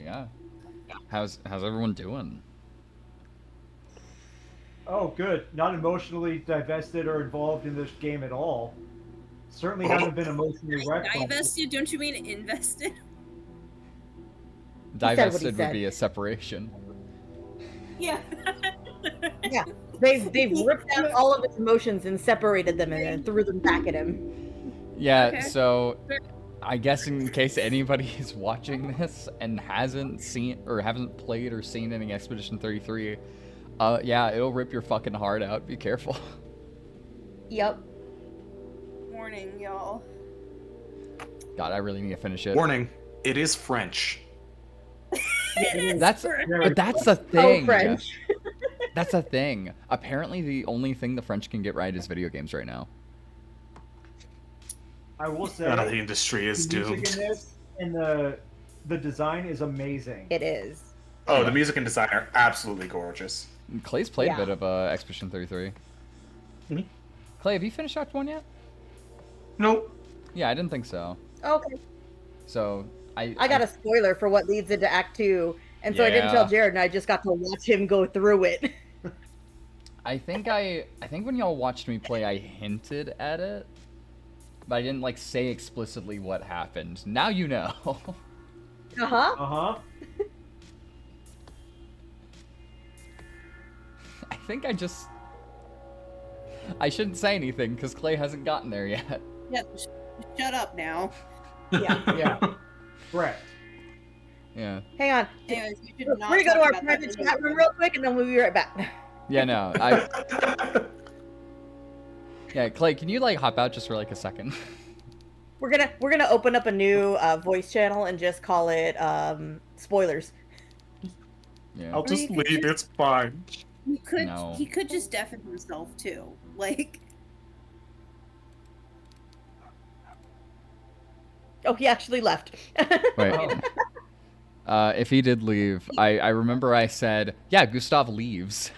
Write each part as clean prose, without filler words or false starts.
yeah. How's everyone doing? Oh, good. Not emotionally divested or involved in this game at all. Certainly haven't been emotionally wrecked by it. Divested? Don't you mean invested? He said what he Divested would said. be a separation. Yeah. Yeah, they've ripped out all of his emotions and separated them and then threw them back at him. Yeah, Okay. so I guess in case anybody is watching this and hasn't seen or haven't played or seen any Expedition 33, yeah, it'll rip your fucking heart out. Be careful. Yep. Warning, y'all. God, I really need to finish it. Warning, it is French. That's but that's the Oh, thing. French. That's the thing. Apparently, the only thing the French can get right is video games right now. I will say The industry is the music doomed. in this and the design is amazing. It is. Oh, the music and design are absolutely gorgeous. Clay's played Yeah. a bit of Expedition 33. Mhm. Clay, have you finished Act 1 yet? Nope. Yeah, I didn't think so. Okay. So, I got a spoiler for what leads into Act 2, and so I didn't tell Yeah. Jared, and I just got to watch him go through it. I think when y'all watched me play, I hinted at it, but I didn't like say explicitly what happened. Now you know. Uh-huh. Uh-huh. I think I shouldn't say anything because Clay hasn't gotten there yet. Yeah, shut up now. Yeah. Yeah. Correct. Yeah. Hang on. Anyways, we should We're not gonna go to talk our about that private in chat room real quick, and then we'll be right back. Yeah, no. Yeah, Clay, can you like hop out just for like a second? We're gonna open up a new voice channel and just call it spoilers. Yeah. I'll just you could leave. It's fine. No. He could just deafen himself too. Like, Oh, he actually left. Wait. Oh. If he did leave, I remember I said, yeah, Gustav leaves.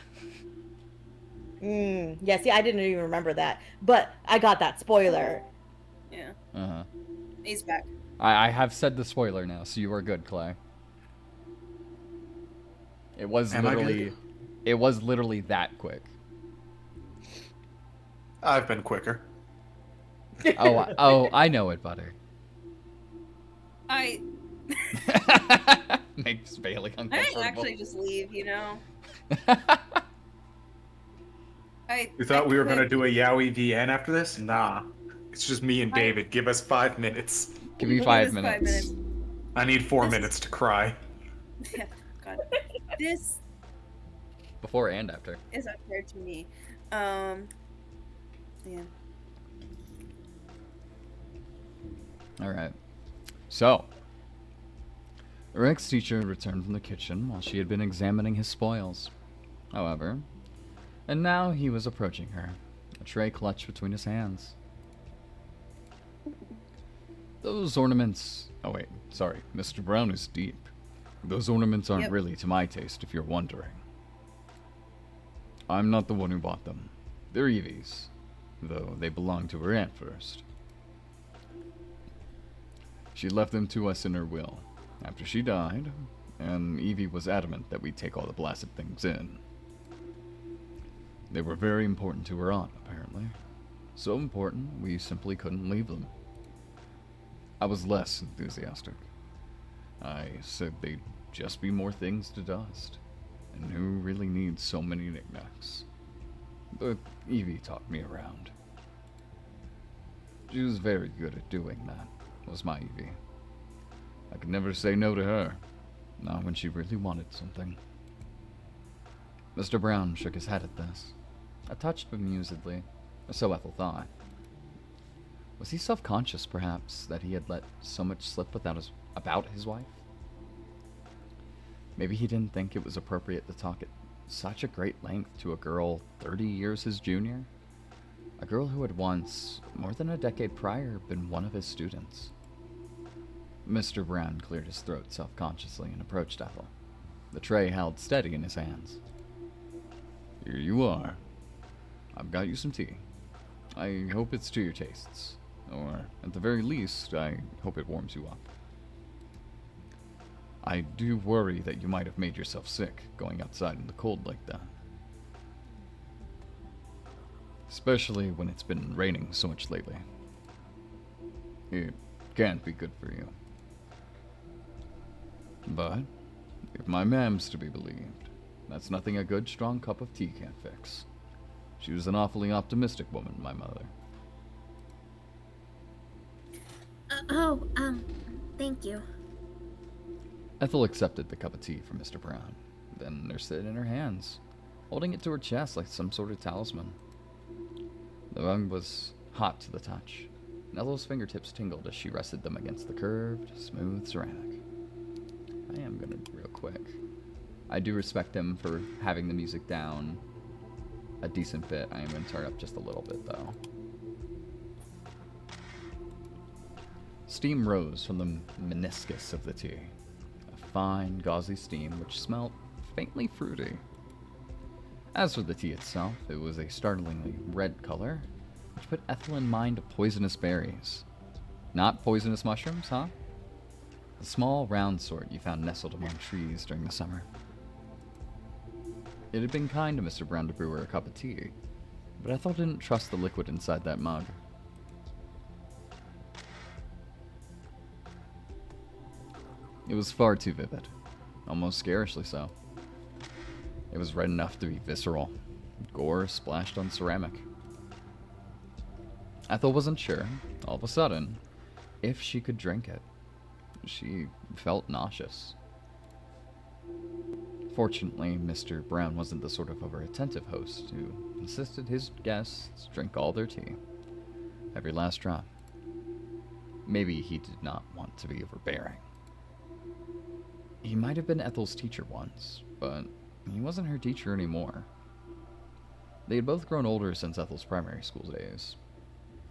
Yeah, see, I didn't even remember that, but I got that spoiler. yeah, Uh-huh. he's back. I have said the spoiler now, so you are good, Clay. It was Am I good? literally that quick. I've been quicker. Oh, I know it, Butter. I Makes Bailey might uncomfortable. actually just leave. You know. We thought we were gonna do a Yowie VN after this? Nah. It's just me and David. Give us 5 minutes. Give me Give 5 us minutes. I need 4 minutes to cry. Yeah, God. This Before and after. is unfair to me. Yeah. Alright. So, Rick's teacher returned from the kitchen while she had been examining his spoils. However, and now he was approaching her, a tray clutched between his hands. Those ornaments... Oh wait, sorry, Mr. Brown is deep. Those ornaments aren't Yep. really to my taste, if you're wondering. I'm not the one who bought them. They're Evie's, though they belonged to her aunt first. She left them to us in her will, after she died, and Evie was adamant that we take all the blasted things in. They were very important to her aunt, apparently. So important, we simply couldn't leave them. I was less enthusiastic. I said they'd just be more things to dust, and who really needs so many knickknacks? But Evie talked me around. She was very good at doing that, was my Evie. I could never say no to her, not when she really wanted something. Mr. Brown shook his head at this, a touch bemusedly, or so Ethel thought. Was he self-conscious, perhaps, that he had let so much slip about his wife? Maybe he didn't think it was appropriate to talk at such a great length to a girl 30 years his junior? A girl who had once, more than a decade prior, been one of his students. Mr. Brown cleared his throat self-consciously and approached Ethel, the tray held steady in his hands. Here you are. I've got you some tea. I hope it's to your tastes. Or, at the very least, I hope it warms you up. I do worry that you might have made yourself sick going outside in the cold like that. Especially when it's been raining so much lately. It can't be good for you. But, if my mam's to be believed, that's nothing a good, strong cup of tea can't fix. She was an awfully optimistic woman, my mother. Thank you. Ethel accepted the cup of tea from Mr. Brown, then nursed it in her hands, holding it to her chest like some sort of talisman. The mug was hot to the touch, and Ethel's fingertips tingled as she rested them against the curved, smooth ceramic. I am gonna real quick. I do respect him for having the music down a decent bit. I am gonna turn up just a little bit though. Steam rose from the meniscus of the tea, a fine, gauzy steam which smelt faintly fruity. As for the tea itself, it was a startlingly red color, which put Ethel in mind of poisonous berries. Not poisonous mushrooms, huh? The small, round sort you found nestled among trees during the summer. It had been kind to Mr. Brown to brew her a cup of tea, but Ethel didn't trust the liquid inside that mug. It was far too vivid, almost scarishly so. It was red enough to be visceral, gore splashed on ceramic. Ethel wasn't sure, all of a sudden, if she could drink it. She felt nauseous. Fortunately, Mr. Brown wasn't the sort of over-attentive host who insisted his guests drink all their tea, every last drop. Maybe he did not want to be overbearing. He might have been Ethel's teacher once, but he wasn't her teacher anymore. They had both grown older since Ethel's primary school days,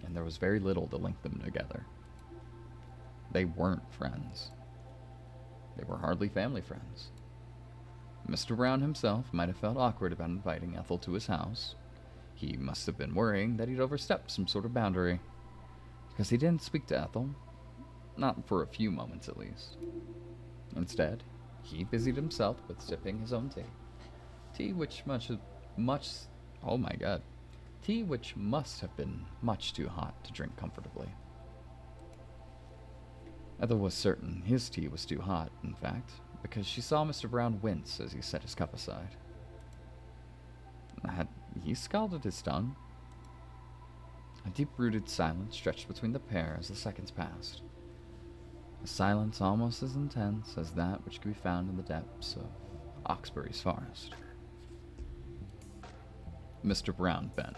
and there was very little to link them together. They weren't friends. They were hardly family friends. Mr. Brown himself might have felt awkward about inviting Ethel to his house. He must have been worrying that he'd overstepped some sort of boundary, because he didn't speak to Ethel, not for a few moments at least. Instead, he busied himself with sipping his own tea. Tea which tea which must have been much too hot to drink comfortably. Ethel was certain his tea was too hot, in fact, because she saw Mr. Brown wince as he set his cup aside. Had he scalded his tongue? A deep-rooted silence stretched between the pair as the seconds passed. A silence almost as intense as that which could be found in the depths of Oxbury's forest. Mr. Brown bent.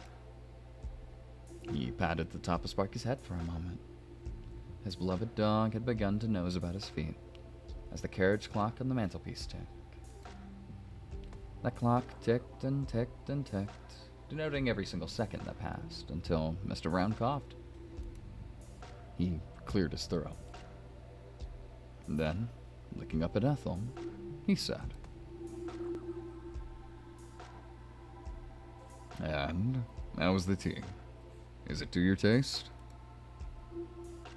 He patted the top of Sparky's head for a moment. His beloved dog had begun to nose about his feet as the carriage clock on the mantelpiece ticked. That clock ticked and ticked and ticked, denoting every single second that passed until Mr. Brown coughed. He cleared his throat. Then, looking up at Ethel, he said, "And how was the tea? Is it to your taste?"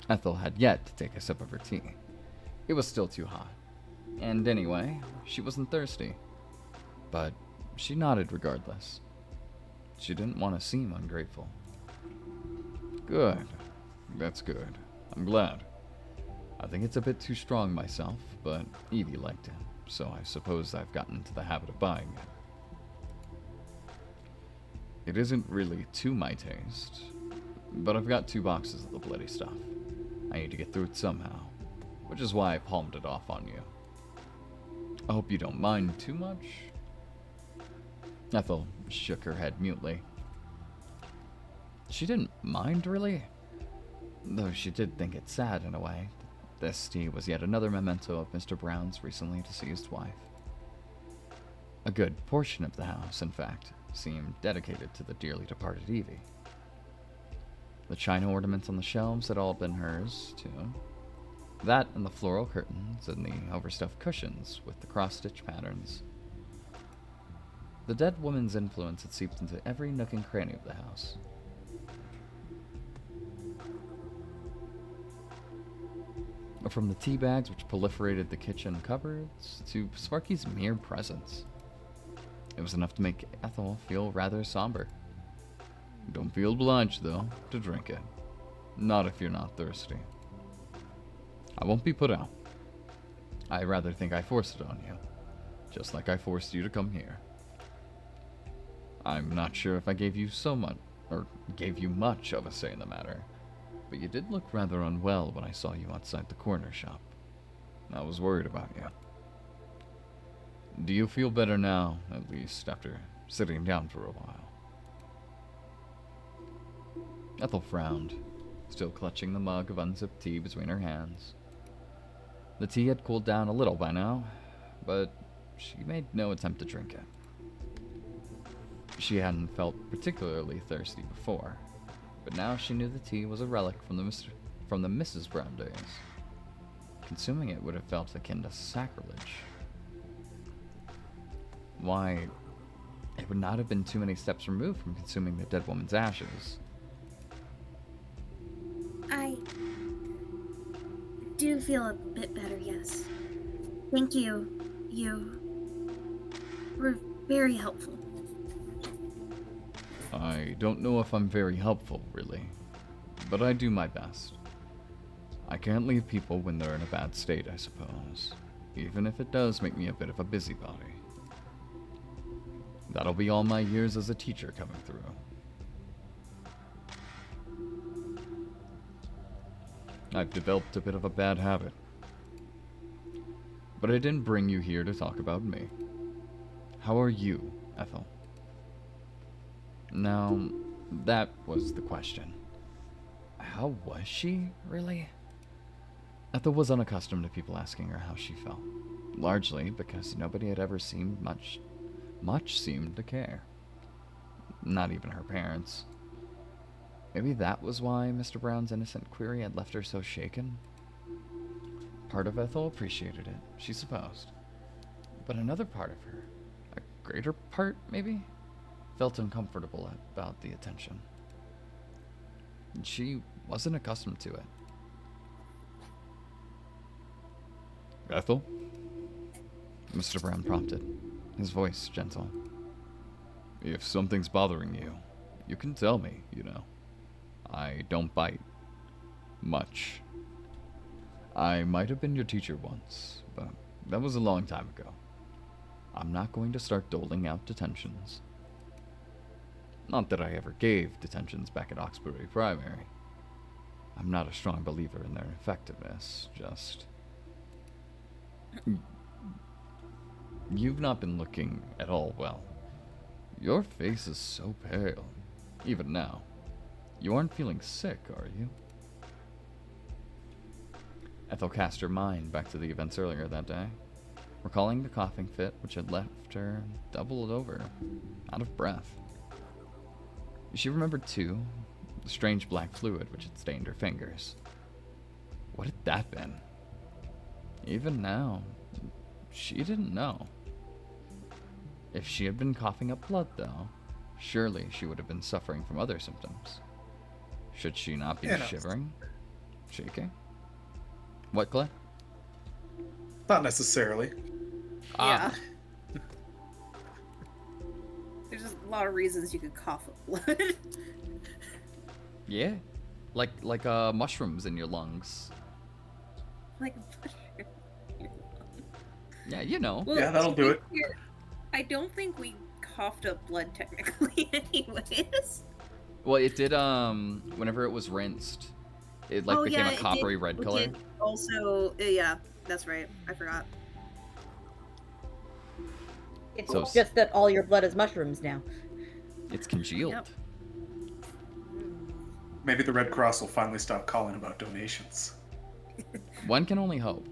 Ethel had yet to take a sip of her tea. It was still too hot. And anyway, she wasn't thirsty. But she nodded regardless. She didn't want to seem ungrateful. Good. That's good. I'm glad. I think it's a bit too strong myself, but Evie liked it, so I suppose I've gotten into the habit of buying it. It isn't really to my taste, but I've got 2 boxes of the bloody stuff. I need to get through it somehow, which is why I palmed it off on you. I hope you don't mind too much." Ethel shook her head mutely. She didn't mind, really, though she did think it sad in a way. This tea was yet another memento of Mr. Brown's recently deceased wife. A good portion of the house, in fact, seemed dedicated to the dearly departed Evie. The china ornaments on the shelves had all been hers, too. That and the floral curtains and the overstuffed cushions with the cross-stitch patterns. The dead woman's influence had seeped into every nook and cranny of the house. From the tea bags which proliferated the kitchen cupboards to Sparky's mere presence. It was enough to make Ethel feel rather somber. Don't feel obliged, though, to drink it. Not if you're not thirsty. I won't be put out. I rather think I forced it on you, just like I forced you to come here. I'm not sure if I gave you much of a say in the matter, but you did look rather unwell when I saw you outside the corner shop. I was worried about you. Do you feel better now, at least, after sitting down for a while? Ethel frowned, still clutching the mug of unsipped tea between her hands. The tea had cooled down a little by now, but she made no attempt to drink it. She hadn't felt particularly thirsty before, but now she knew the tea was a relic from the Mrs. Brown days. Consuming it would have felt akin to sacrilege. Why, it would not have been too many steps removed from consuming the dead woman's ashes. I do feel a bit better, yes. Thank you. You were very helpful. I don't know if I'm very helpful, really, but I do my best. I can't leave people when they're in a bad state, I suppose, even if it does make me a bit of a busybody. That'll be all my years as a teacher coming through. I've developed a bit of a bad habit. But I didn't bring you here to talk about me. How are you, Ethel? Now, that was the question. How was she, really? Ethel was unaccustomed to people asking her how she felt, largely because nobody had ever seemed much seemed to care. Not even her parents. Maybe that was why Mr. Brown's innocent query had left her so shaken. Part of Ethel appreciated it, she supposed. But another part of her, a greater part maybe, felt uncomfortable about the attention. She wasn't accustomed to it. Ethel? Mr. Brown prompted, his voice gentle. If something's bothering you, you can tell me, you know. I don't bite. Much. I might have been your teacher once, but that was a long time ago. I'm not going to start doling out detentions. Not that I ever gave detentions back at Oxbury Primary. I'm not a strong believer in their effectiveness, just... You've not been looking at all well. Your face is so pale, even now. You aren't feeling sick, are you? Ethel cast her mind back to the events earlier that day, recalling the coughing fit which had left her doubled over, out of breath. She remembered, too, the strange black fluid which had stained her fingers. What had that been? Even now, she didn't know. If she had been coughing up blood, though, surely she would have been suffering from other symptoms. Should she not be shivering? Shaking? What, Clay? Not necessarily. Yeah. There's just a lot of reasons you could cough up blood. Yeah. Like mushrooms in your lungs. Like, Yeah, you know. well, Yeah, that'll do it. I don't think we coughed up blood technically anyways. Well, it did, whenever it was rinsed, it, became a coppery red color. Also, yeah, that's right. I forgot. It's So- just that all your blood is mushrooms now. It's congealed. Yep. Maybe the Red Cross will finally stop calling about donations. One can only hope.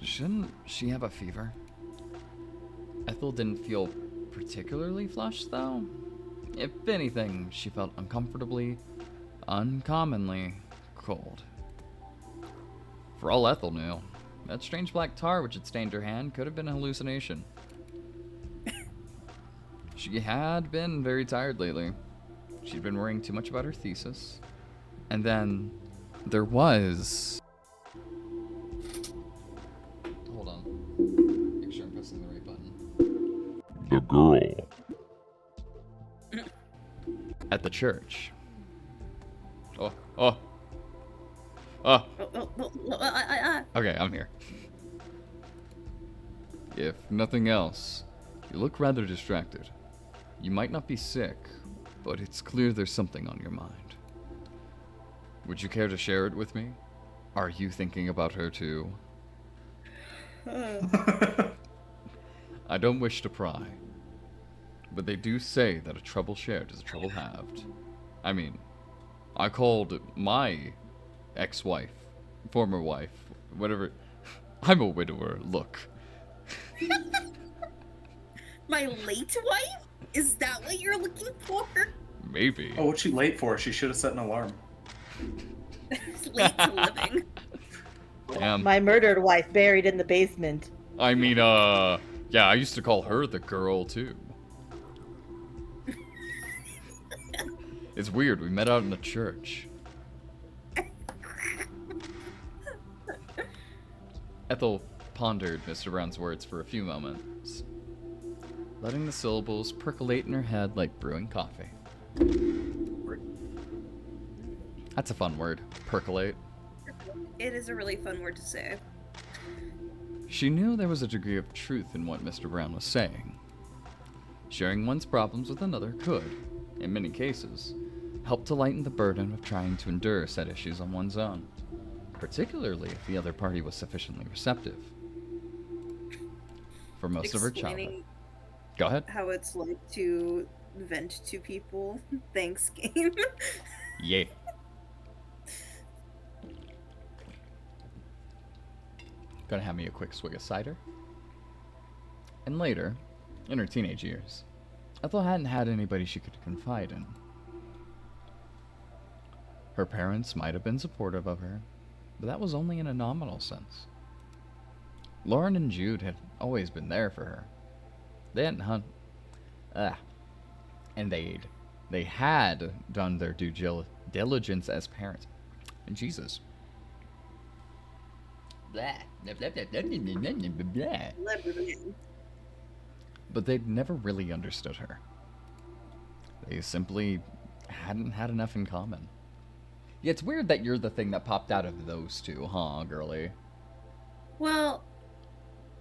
Shouldn't she have a fever? Ethel didn't feel particularly flushed, though. If anything, she felt uncommonly cold. For all Ethel knew, that strange black tar which had stained her hand could have been a hallucination. She had been very tired lately. She'd been worrying too much about her thesis. And then there was the girl? At the church. Oh. Okay, I'm here. If nothing else, you look rather distracted. You might not be sick, but it's clear there's something on your mind. Would you care to share it with me? Are you thinking about her too? I don't wish to pry, but they do say that a trouble shared is a trouble halved. I mean, I called my ex-wife, former wife, whatever. I'm a widower, look. My late wife? Is that what you're looking for? Maybe. Oh, what's she late for? She should have set an alarm. Late to living. Damn. My murdered wife buried in the basement. I mean, yeah, I used to call her the girl, too. It's weird, we met out in the church. Ethel pondered Mr. Brown's words for a few moments, letting the syllables percolate in her head like brewing coffee. That's a fun word, percolate. It is a really fun word to say. She knew there was a degree of truth in what Mr. Brown was saying. Sharing one's problems with another could, in many cases, help to lighten the burden of trying to endure said issues on one's own, particularly if the other party was sufficiently receptive. For most of her childhood. Go ahead. How it's like to vent to people. Thanks, game. Yeah. Gonna have me a quick swig of cider. And later, in her teenage years, Ethel hadn't had anybody she could confide in. Her parents might have been supportive of her, but that was only in a nominal sense. Lauren and Jude had always been there for her. They hadn't and they had done their due diligence as parents. And Jesus. Blah, blah, blah, blah, blah, blah, blah, blah. But they'd never really understood her. They simply hadn't had enough in common. Yeah, it's weird that you're the thing that popped out of those two, huh, girly? Well,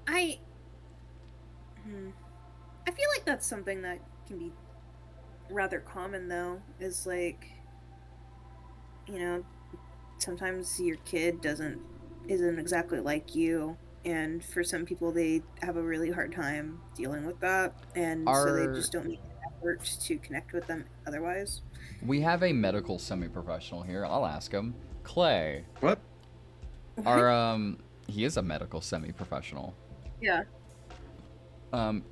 I feel like that's something that can be rather common, though, is like, you know, sometimes your kid isn't exactly like you, and for some people they have a really hard time dealing with that, and so they just don't make an effort to connect with them otherwise. We have a medical semi-professional here. I'll ask him. Clay. What? He is a medical semi-professional. Yeah.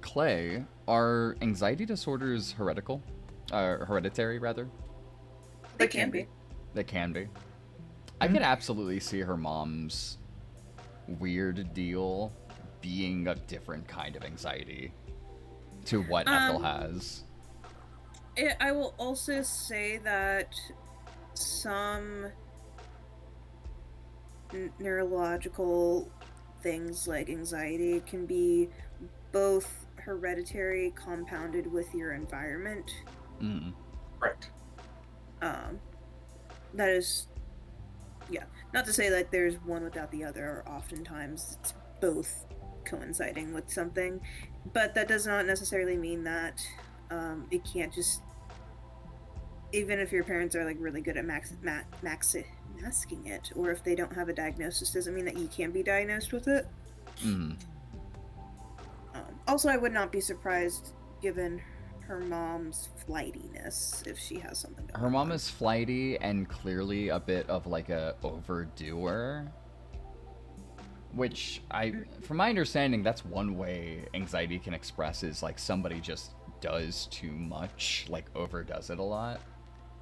Clay, are anxiety disorders hereditary, rather? They can be. They can be. I could absolutely see her mom's weird deal being a different kind of anxiety to what Ethel has. I will also say that some neurological things like anxiety can be both hereditary compounded with your environment. Mm. Right. That is, yeah. Not to say that there's one without the other. Oftentimes, it's both coinciding with something, but that does not necessarily mean that it can't just. Even if your parents are like really good at masking it, or if they don't have a diagnosis, doesn't mean that you can be diagnosed with it. Mm. Also, I would not be surprised given her mom's flightiness if she has something going Her mom on. is flighty and clearly a bit of like a overdoer. Which, from my understanding, that's one way anxiety can express is like somebody just does too much, like overdoes it a lot.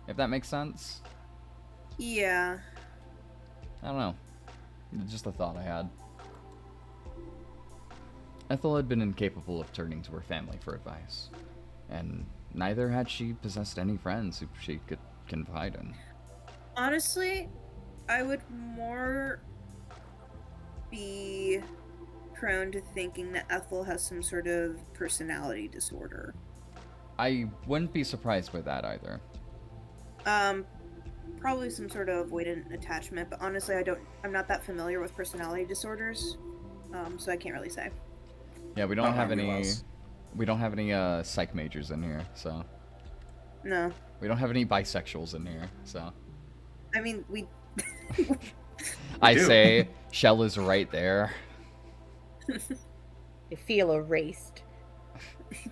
If that makes sense? Yeah. I don't know. Just a thought I had. Ethel had been incapable of turning to her family for advice, and neither had she possessed any friends who she could confide in. Honestly, I would more be prone to thinking that Ethel has some sort of personality disorder. I wouldn't be surprised by that either. Probably some sort of avoidant attachment, but honestly, I'm not that familiar with personality disorders, so I can't really say. Yeah, we don't have any. realize. We don't have any psych majors in here, so No, we don't have any bisexuals in here, so. I mean we. I do. say Shell is right there. I feel erased.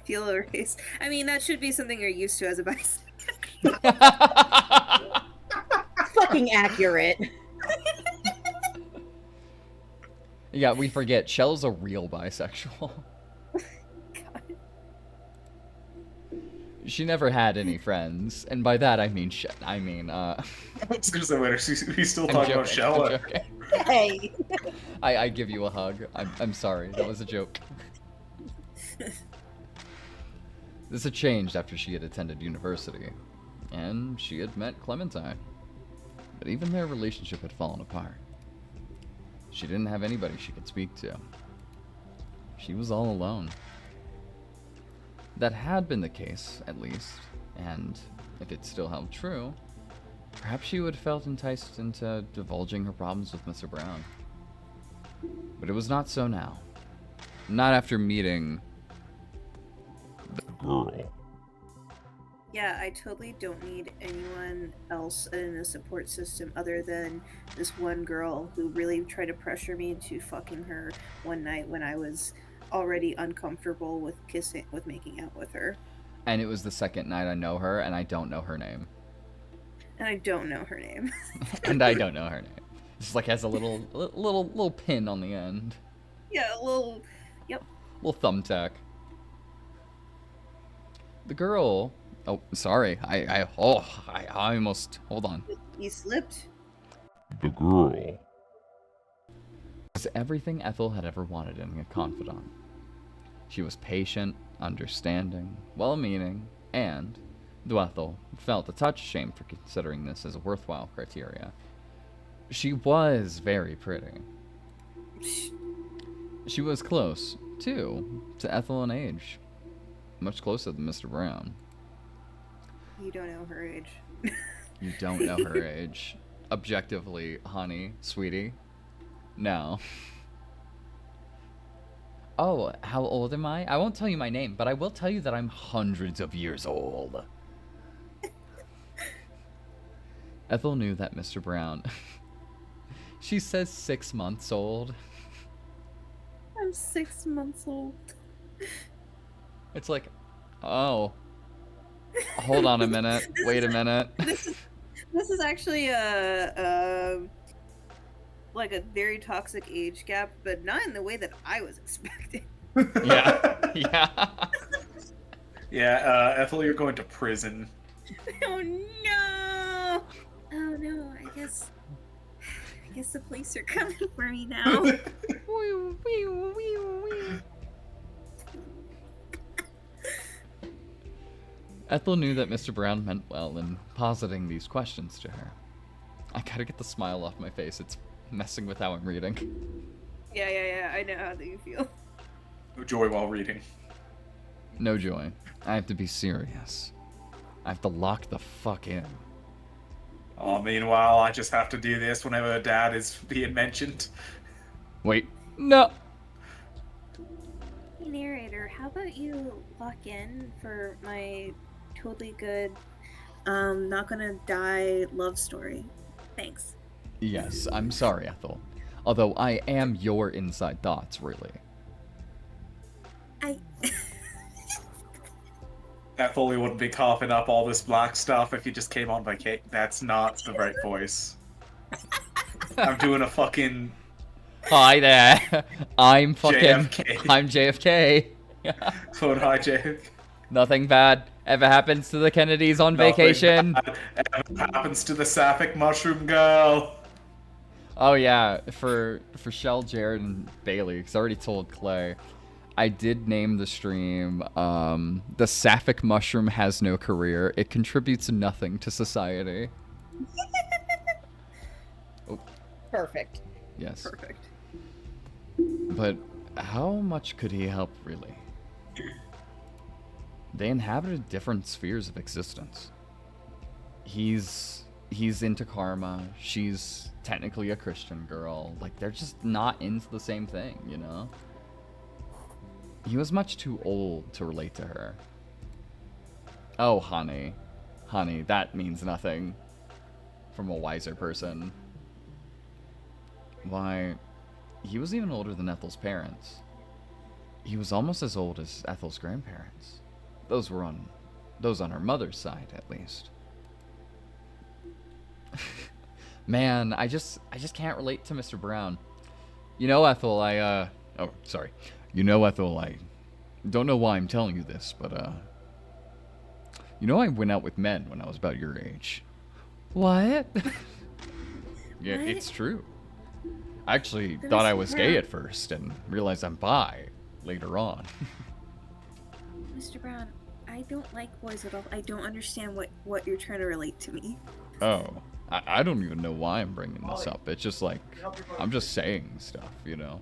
Feel erased. I mean, that should be something you're used to as a bisexual. Fucking accurate. Yeah, we forget Shell's a real bisexual. She never had any friends, and by that I mean I was gonna say, wait, we still I'm talking about joking, Shell? I'm joking. Hey. I give you a hug. I'm sorry, that was a joke. This had changed after she had attended university, and she had met Clementine. But even their relationship had fallen apart. She didn't have anybody she could speak to. She was all alone. That had been the case, at least, and if it still held true, perhaps she would have felt enticed into divulging her problems with Mr. Brown. But it was not so now. Not after meeting the girl. Yeah, I totally don't need anyone else in a support system other than this one girl who really tried to pressure me into fucking her one night when I was already uncomfortable with making out with her. And it was the second night I know her, and I don't know her name. And I don't know her name. And I don't know her name. Just like has a little pin on the end. Yeah, a little. Yep. Little thumbtack. The girl. Oh, sorry. I almost. Hold on. You slipped. The girl was everything Ethel had ever wanted in a confidant. She was patient, understanding, well-meaning, and, though Ethel felt a touch ashamed for considering this as a worthwhile criteria, she was very pretty. She was close, too, to Ethel in age. Much closer than Mr. Brown. You don't know her age. You don't know her age. Objectively, honey, sweetie. No. Oh, how old am I? I won't tell you my name, but I will tell you that I'm hundreds of years old. Ethel knew that Mr. Brown... She says 6 months old. I'm 6 months old. It's like, oh. Hold on a minute. Wait a minute. This is actually a like a very toxic age gap, but not in the way that I was expecting. Yeah. Yeah. Yeah, Ethel, you're going to prison. Oh no! Oh no! I guess the police are coming for me now. Ethel knew that Mr. Brown meant well in positing these questions to her. I gotta get the smile off my face. It's messing with how I'm reading. Yeah. I know how you feel. No joy while reading. No joy. I have to be serious. I have to lock the fuck in. Oh, meanwhile, I just have to do this whenever Dad is being mentioned. Wait. No! Hey, narrator, how about you lock in for my totally good, not gonna die love story? Thanks. Yes, I'm sorry, Ethel. Although I am your inside thoughts, really. Ethel, we wouldn't be coughing up all this black stuff if you just came on vacation. That's not the right voice. I'm doing a fucking... Hi there. I'm fucking... JFK. I'm JFK. Phone hi, JFK. Nothing bad ever happens to the Kennedys on Nothing vacation. bad ever happens to the sapphic mushroom girl. Oh yeah, for Shell, Jared, and Bailey, because I already told Clay, I did name the stream, the Sapphic Mushroom Has No Career. It contributes nothing to society. Perfect. Yes. Perfect. But How much could he help, really? They inhabited different spheres of existence. He's into karma. She's technically a Christian girl. Like, they're just not into the same thing, you know? He was much too old to relate to her. Oh, honey. Honey, that means nothing. From a wiser person. Why, he was even older than Ethel's parents. He was almost as old as Ethel's grandparents. Those on her mother's side, at least. Man, I just can't relate to Mr. Brown. You know, Ethel, oh, sorry. You know, Ethel, I don't know why I'm telling you this, but, you know, I went out with men when I was about your age. What? Yeah, What? it's true. I actually thought I was gay at first and realized I'm bi later on. Mr. Brown, I don't like boys at all. I don't understand what you're trying to relate to me. Oh, I don't even know why I'm bringing this up. It's just like, I'm just saying stuff, you know?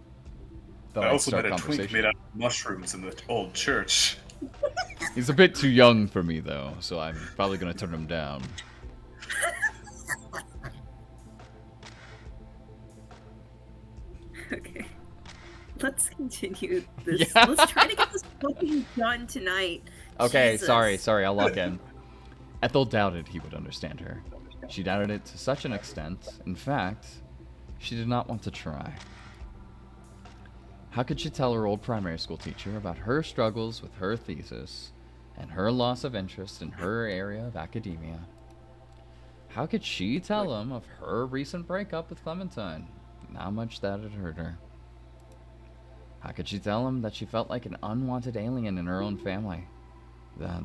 Thought I I'd also start met a twink conversation. made out of mushrooms in the old church. He's a bit too young for me, though, so I'm probably gonna turn him down. Okay. Let's continue this. Yeah. Let's try to get this fucking done tonight. Okay, Jesus. sorry, I'll lock in. Ethel doubted he would understand her. She doubted it to such an extent, in fact, she did not want to try. How could she tell her old primary school teacher about her struggles with her thesis and her loss of interest in her area of academia? How could she tell him of her recent breakup with Clementine and how much that had hurt her? How could she tell him that she felt like an unwanted alien in her own family? That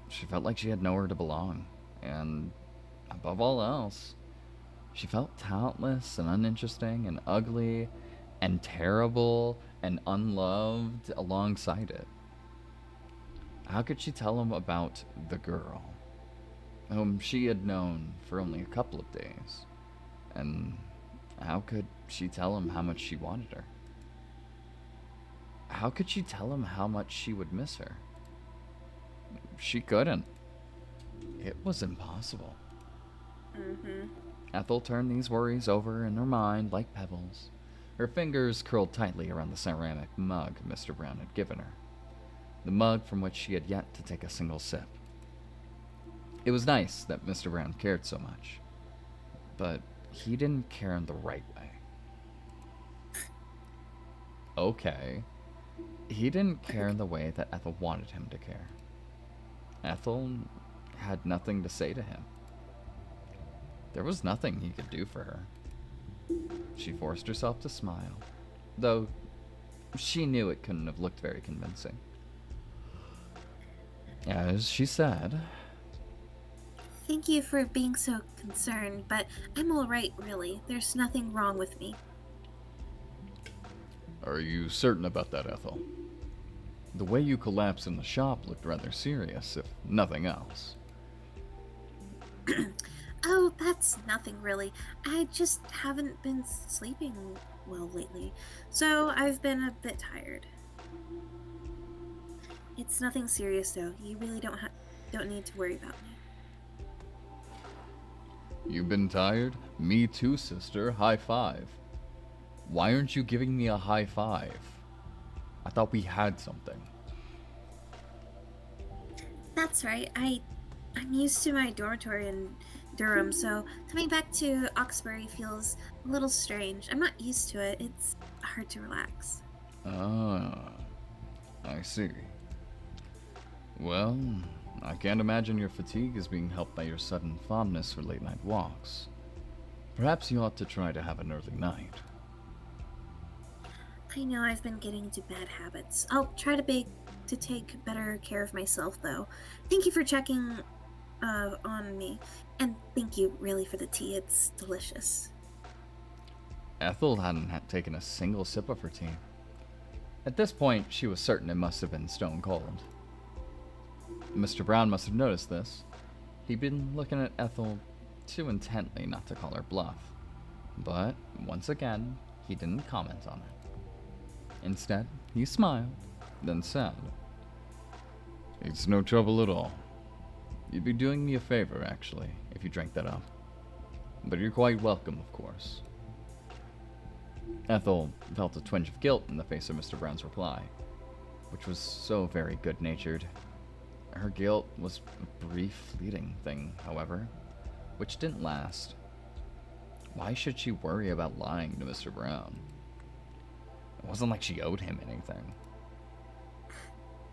she felt like she had nowhere to belong, and above all else, she felt talentless and uninteresting and ugly and terrible and unloved alongside it. How could she tell him about the girl, whom she had known for only a couple of days? And how could she tell him how much she wanted her? How could she tell him how much she would miss her? She couldn't. It was impossible. Mm-hmm. Ethel turned these worries over in her mind like pebbles. Her fingers curled tightly around the ceramic mug Mr. Brown had given her. The mug from which she had yet to take a single sip. It was nice that Mr. Brown cared so much. But he didn't care in the right way. Okay. He didn't care in the way that Ethel wanted him to care. Ethel had nothing to say to him. There was nothing he could do for her. She forced herself to smile, though she knew it couldn't have looked very convincing. As she said, Thank you for being so concerned, but I'm alright, really. There's nothing wrong with me. "Are you certain about that, Ethel? The way you collapsed in the shop looked rather serious, if nothing else." Oh, that's nothing really. I just haven't been sleeping well lately, so I've been a bit tired. It's nothing serious though. You really don't need to worry about me. "You've been tired? Me too, sister. High five." "Why aren't you giving me a high five? I thought we had something." That's right. I'm used to my dormitory in Durham, so coming back to Oxbury feels a little strange. I'm not used to it. It's hard to relax. Ah, I see. Well, I can't imagine your fatigue is being helped by your sudden fondness for late-night walks. Perhaps you ought to try to have an early night. I know I've been getting into bad habits. I'll try to take better care of myself, though. Thank you for checking on me, and thank you really for the tea. It's delicious. Ethel hadn't taken a single sip of her tea. At this point, she was certain it must have been stone cold. Mr. Brown must have noticed this. He'd been looking at Ethel too intently not to call her bluff. But, once again, he didn't comment on it. Instead, he smiled, then said, "It's no trouble at all. You'd be doing me a favor, actually, if you drank that up. But you're quite welcome, of course." Ethel felt a twinge of guilt in the face of Mr. Brown's reply, which was so very good-natured. Her guilt was a brief, fleeting thing, however, which didn't last. Why should she worry about lying to Mr. Brown? It wasn't like she owed him anything.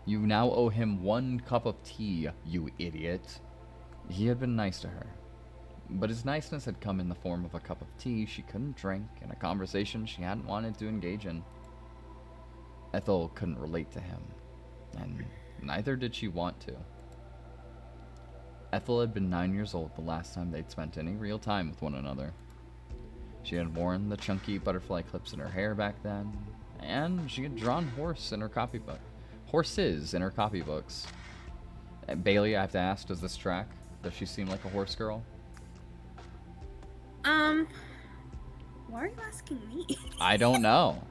You now owe him 1 cup of tea, you idiot. He had been nice to her, but his niceness had come in the form of a cup of tea she couldn't drink and a conversation she hadn't wanted to engage in. Ethel couldn't relate to him, and neither did she want to. Ethel had been 9 years old the last time they'd spent any real time with one another. She had worn the chunky butterfly clips in her hair back then, and she had drawn horses in her copybooks. Bailey, I have to ask, does this track? Does she seem like a horse girl? Why are you asking me? I don't know.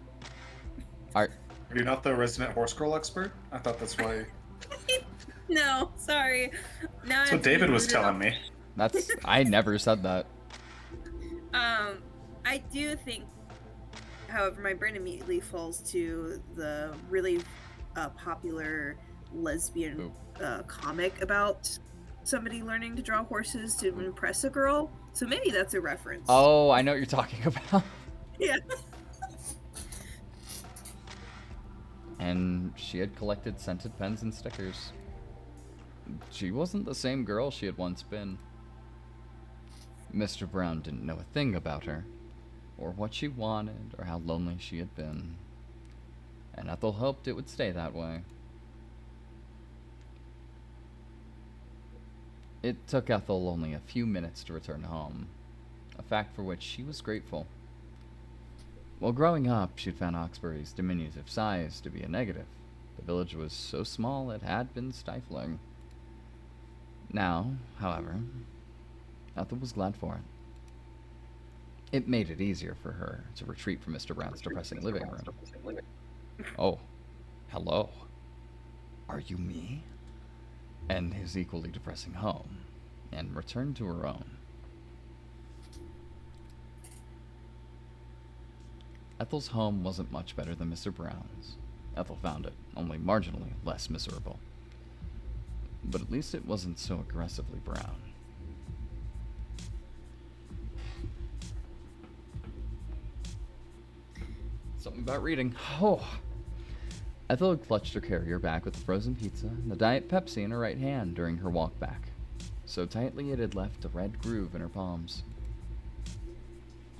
Are you not the resident horse girl expert? I thought that's why. No, sorry. Now That's what David was telling me. I never said that. I do think, however, my brain immediately falls to the really popular lesbian comic about somebody learning to draw horses to impress a girl. So maybe that's a reference. Oh, I know what you're talking about. Yeah. And she had collected scented pens and stickers. She wasn't the same girl she had once been. Mr. Brown didn't know a thing about her, or what she wanted, or how lonely she had been. And Ethel hoped it would stay that way. It took Ethel only a few minutes to return home, a fact for which she was grateful. While growing up, she'd found Hawkesbury's diminutive size to be a negative. The village was so small it had been stifling. Now, however, Ethel was glad for it. It made it easier for her to retreat from Mr. Brown's depressing living room. "Oh, hello. Are you me?" And his equally depressing home, and return to her own. Ethel's home wasn't much better than Mr. Brown's. Ethel found it only marginally less miserable. But at least it wasn't so aggressively brown. Something about reading. Oh. Ethel had clutched her carrier bag with the frozen pizza and the Diet Pepsi in her right hand during her walk back, so tightly it had left a red groove in her palms.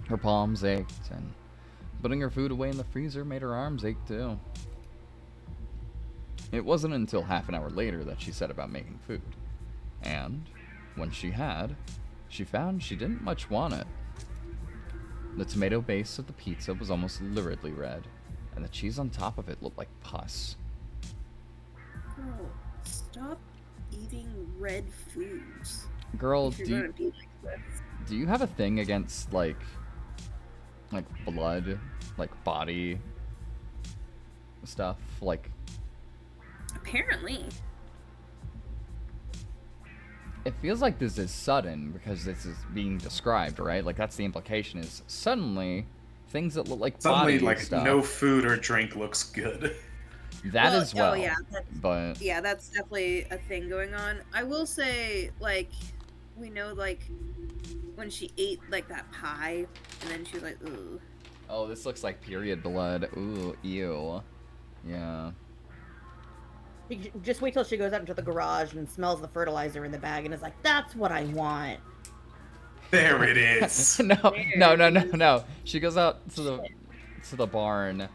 Her palms ached, and putting her food away in the freezer made her arms ache too. It wasn't until half an hour later that she set about making food, and when she had, she found she didn't much want it. The tomato base of the pizza was almost luridly red, and the cheese on top of it looked like pus. Girl, stop eating red foods. Girl, If you're do gonna be like this. you have a thing against, like blood, like body stuff? Like, Apparently. it feels like this is sudden because this is being described, right? Like, that's the implication, is suddenly things that look like Suddenly, body like, stuff. no food or drink looks good. That as well. Oh yeah, But yeah, that's definitely a thing going on. I will say, like, we know, like, when she ate, like, that pie, and then she was like, ooh. oh, this looks like period blood. Ooh, ew. Yeah. Just wait till she goes out into the garage and smells the fertilizer in the bag and is like, "That's what I want." There it is. No. She goes out to the barn,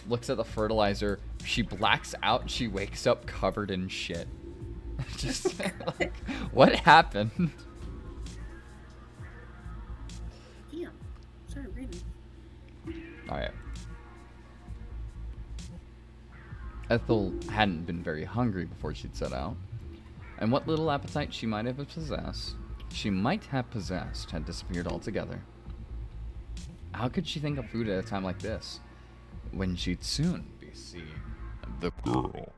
looks at the fertilizer. She blacks out. She wakes up covered in shit. Just like, what happened? Damn. Sorry, reading. All right. Ethel hadn't been very hungry before she'd set out, and what little appetite she might have possessed had disappeared altogether. How could she think of food at a time like this? when she'd soon be seeing the girl.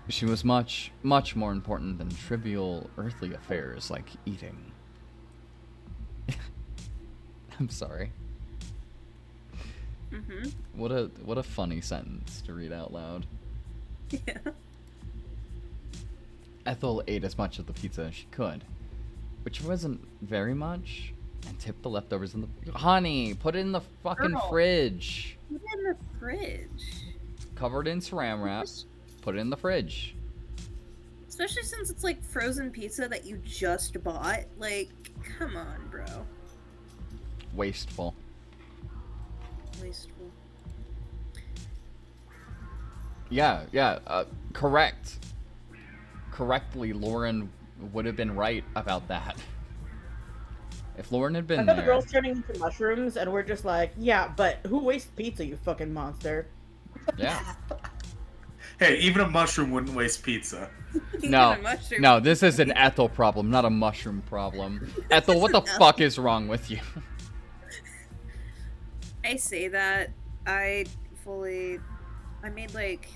She was much, much more important than trivial earthly affairs like eating. I'm sorry. Mm-hmm. What a funny sentence to read out loud. Yeah. Ethel ate as much of the pizza as she could, which wasn't very much, and tipped the leftovers in the... Honey, put it in the fucking Girl. fridge. Put it in the fridge. Covered in saran wrap. Put it in the fridge. Especially since it's like frozen pizza that you just bought. Like, come on, bro. Wasteful. Wasteful. Yeah, correct. Correctly, Lauren would have been right about that. If Lauren had I been thought the there... girl's turning into mushrooms, and we're just like, yeah, but who wastes pizza, you fucking monster? Yeah. Hey, even a mushroom wouldn't waste pizza. No, Even a mushroom. no, this is an Ethel problem, not a mushroom problem. Ethel, what the fuck is wrong with you? I say that. I made like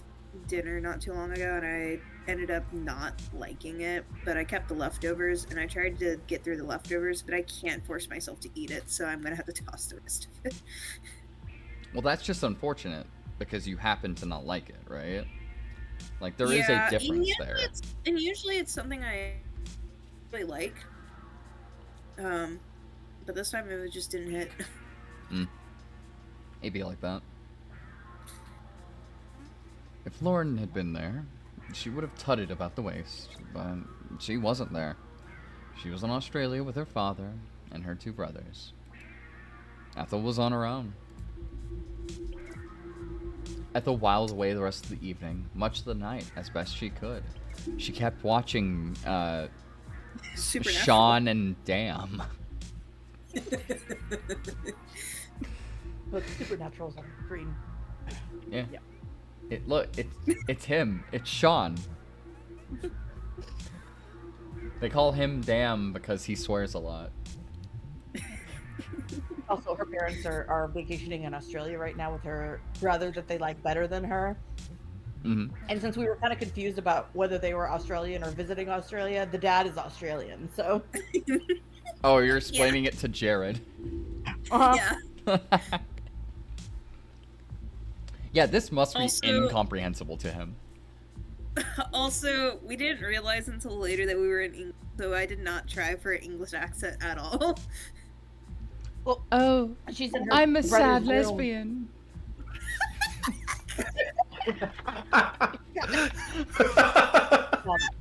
dinner not too long ago and I ended up not liking it, but I kept the leftovers and I tried to get through the leftovers, but I can't force myself to eat it, so I'm gonna have to toss the rest of it. Well, that's just unfortunate, because you happen to not like it, right? Like, there is a Yeah, difference usually there. and usually it's something I really like. But this time it just didn't hit. It'd be like that. If Lauren had been there, she would have tutted about the waste, but she wasn't there. She was in Australia with her father and her 2 brothers. Ethel was on her own. Ethel whiled away the rest of the evening, much of the night, as best she could. She kept watching, Supernatural. Sean and Dam. Look, Supernatural's on screen. Yeah. Yeah. It's him. It's Sean. They call him Dam because he swears a lot. Also, her parents are vacationing in Australia right now with her brother that they like better than her. Mm-hmm. And since we were kind of confused about whether they were Australian or visiting Australia, the dad is Australian, so... Oh, you're explaining it to Jared. Uh-huh. Yeah. Yeah, this must be Also- incomprehensible to him. Also, we didn't realize until later that we were in English, so I did not try for an English accent at all. Oh, She's in her I'm a sad brother's room. lesbian.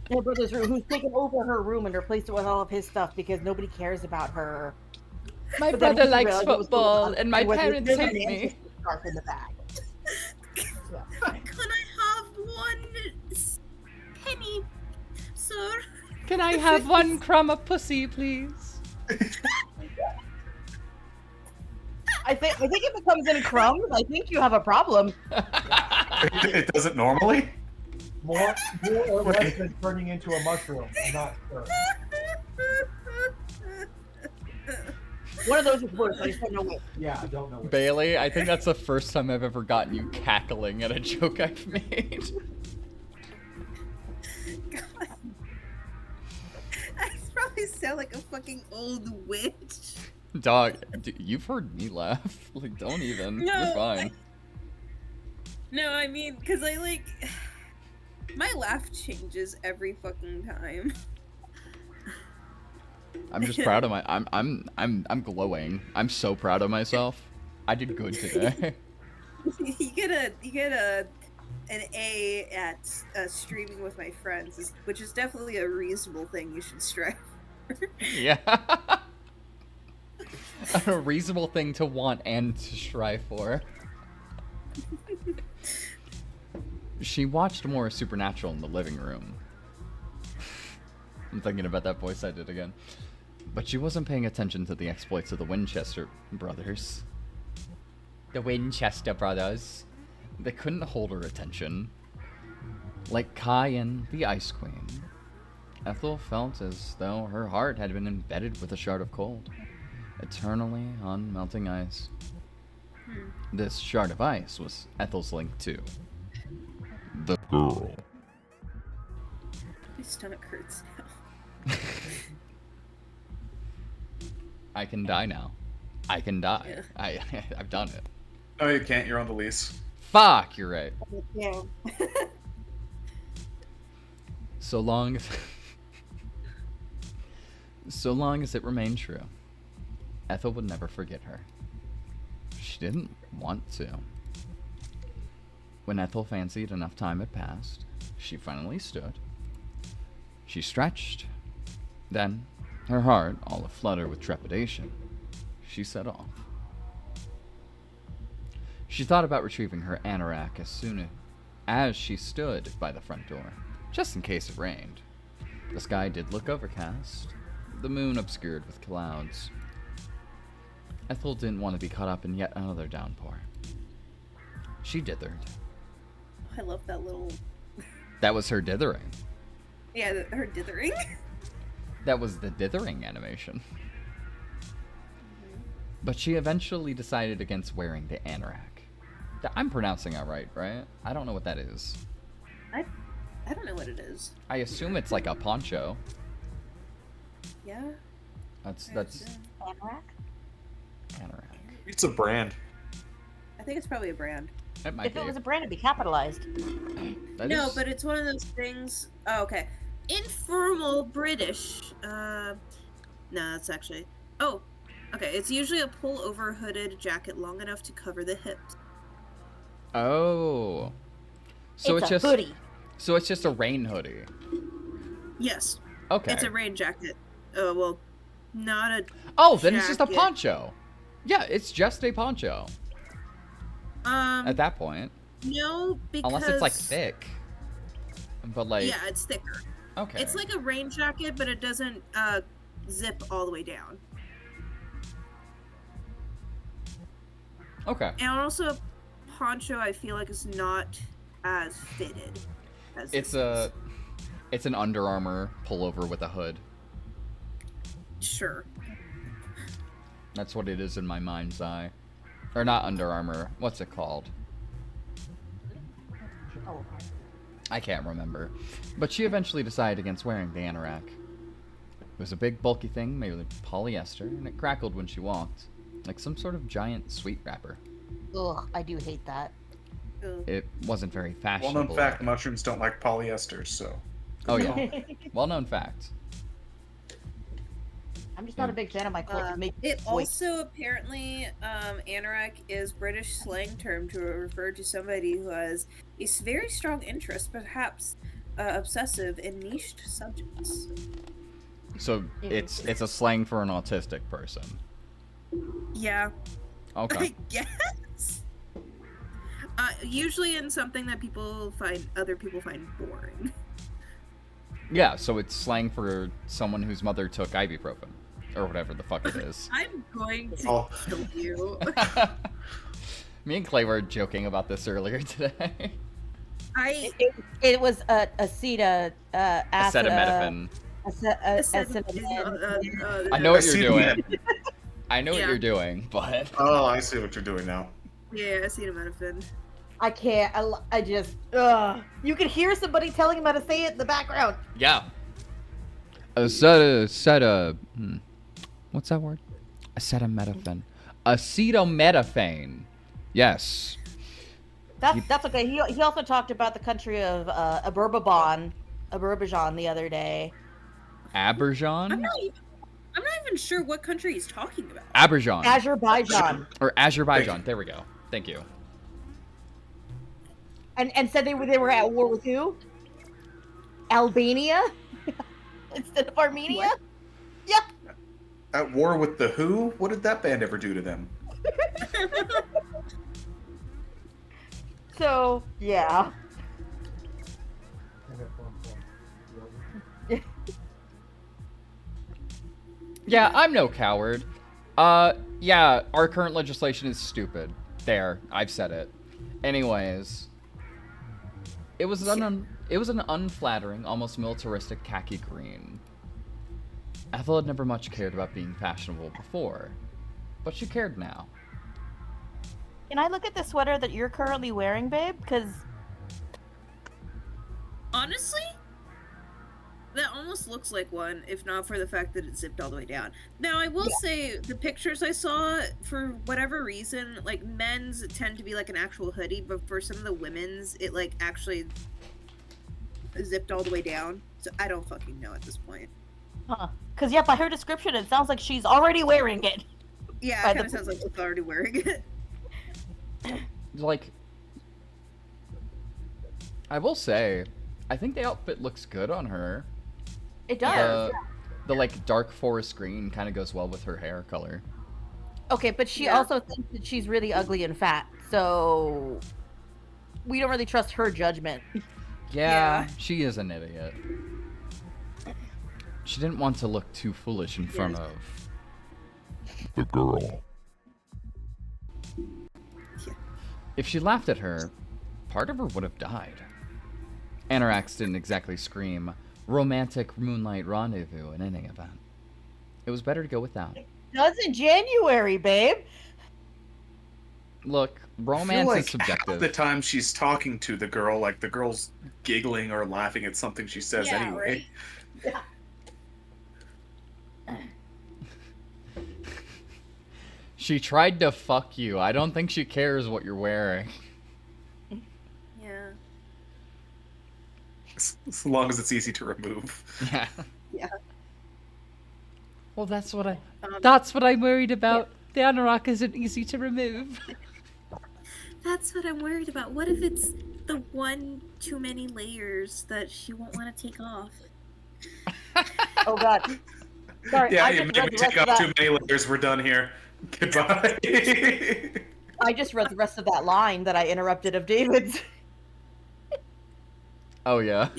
Her brother's room, who's taken over her room and replaced it with all of his stuff because nobody cares about her. My But then brother he likes realized what was going football, on, and my was parents there's an hate me. ancestor scarf in the bag. Can I have one penny, sir? Can I have one crumb of pussy, please? I think if it comes in crumbs, I think you have a problem. It doesn't normally? More or less than turning into a mushroom. I'm not sure. One of those is worse. I just don't know what. Yeah, I don't know. What Bailey, I think that's the first time I've ever gotten you cackling at a joke I've made. God. I probably sound like a fucking old witch. Dog, you've heard me laugh. Like, don't even. No, You're fine. No, I mean, cause I like my laugh changes every fucking time. I'm just proud of my. I'm glowing. I'm so proud of myself. I did good today. you get an A at streaming with my friends, which is definitely a reasonable thing you should strive for. Yeah. A reasonable thing to want and to strive for. She watched more Supernatural in the living room. I'm thinking about that voice I did again. But she wasn't paying attention to the exploits of the Winchester brothers. The Winchester brothers. They couldn't hold her attention. Like Kai and the Ice Queen, Ethel felt as though her heart had been embedded with a shard of cold, eternally on melting ice. This shard of ice was Ethel's link to the girl. My stomach hurts now. I can die now. I can die. Yeah. I've done it. No, you can't. You're on the lease. Fuck, you're right. Yeah. So long as so long as it remained true, Ethel would never forget her. She didn't want to. When Ethel fancied enough time had passed, she finally stood. She stretched. Then, her heart all aflutter with trepidation, she set off. She thought about retrieving her anorak as soon as she stood by the front door, just in case it rained. The sky did look overcast, the moon obscured with clouds. Ethel didn't want to be caught up in yet another downpour. She dithered. I love that little. That was her dithering. Yeah, her dithering. That was the dithering animation. But she eventually decided against wearing the anorak. I'm pronouncing that right? I don't know what that is. I don't know what it is. I assume it's like a poncho. Yeah. That's Anorak? anorak. It's a brand. I think it's probably a brand. It might If be. it was a brand, it'd be capitalized. That No, is- but it's one of those things. Oh, okay. Informal British. No, that's actually. Oh, okay. It's usually a pull-over hooded jacket long enough to cover the hips. Oh. So it's it's a just hoodie. so it's just a rain hoodie. Yes, Okay. it's a rain jacket. Oh well, not a. Oh, then it's just a jacket. poncho. Yeah, it's just a poncho at that point. No, because Unless it's like thick. But like Yeah, it's thicker. okay. It's like a rain jacket, but it doesn't zip all the way down. Okay. And also, poncho I feel like is not as fitted as It's this it's an Under Armour pullover with a hood. is. Sure. That's what it is in my mind's eye. Or not Under Armour. What's it called? Oh. I can't remember. But she eventually decided against wearing the anorak. It was a big bulky thing made of polyester, and it crackled when she walked, like some sort of giant sweet wrapper. Ugh, I do hate that. Ugh. It wasn't very fashionable. Well-known fact: mushrooms don't like polyester, so. Oh yeah. Well-known fact. I'm just not a big fan of my clothes. Make It wait. also apparently, anorak is British slang term to refer to somebody who has a very strong interest, perhaps obsessive in niched subjects. So it's a slang for an autistic person. Yeah, Okay. I guess. Usually in something that other people find boring. Yeah, so it's slang for someone whose mother took ibuprofen. Or whatever the fuck it is. I'm going to Oh. kill you. Me and Clay were joking about this earlier today. It was acetaminophen. Acetaminophen. I know what you're doing. I know what Yeah. you're doing, but Oh, I see what you're doing now. Yeah, acetaminophen. I can't. I just. You can hear somebody telling him how to say it in the background. yeah. What's that word? Acetaminophen. Acetaminophen. Yes. That's okay. He also talked about the country of Azerbaijan the other day. Aberjan? I'm not even sure what country he's talking about. Aberjan. Azerbaijan, Or Azerbaijan. There we go. Thank you. and said they were at war with who? Albania instead of Armenia. What? Yeah. At war with the Who? What did that band ever do to them? So yeah. Yeah, I'm no coward. Yeah, our current legislation is stupid. There, I've said it. Anyways, it was an unflattering, almost militaristic khaki green. Ethel had never much cared about being fashionable before, but she cared now. Can I look at the sweater that you're currently wearing, babe? Because Honestly, that almost looks like one, if not for the fact that it's zipped all the way down. Now, I will say the pictures I saw, for whatever reason, like men's tend to be like an actual hoodie, but for some of the women's, it like actually zipped all the way down. So I don't fucking know at this point. Because by her description, it sounds like she's already wearing it. Yeah, By it the- kind of sounds like she's already wearing it. Like, I will say, I think the outfit looks good on her. It does. The like dark forest green kind of goes well with her hair color. Okay, but she Yeah. also thinks that she's really ugly and fat, so we don't really trust her judgment. Yeah, she is an idiot. She didn't want to look too foolish in front of the girl. Yeah. If she laughed at her, part of her would have died. Anorax didn't exactly scream romantic moonlight rendezvous in any event. It was better to go without. Does in January, babe. Look, romance like is subjective. The time she's talking to the girl, like the girl's giggling or laughing at something she says Yeah, anyway. right. She tried to fuck you. I don't think she cares what you're wearing. Yeah. As long as it's easy to remove. Yeah. Yeah. Well, that's what Um, I'm worried about. The anorak isn't easy to remove. That's what I'm worried about. What if it's the one too many layers that she won't want to take off? Oh God. Sorry, Yeah, I you just made read me the take rest of off that. too many layers. We're done here. Goodbye. I just read the rest of that line that I interrupted of David's. Oh yeah.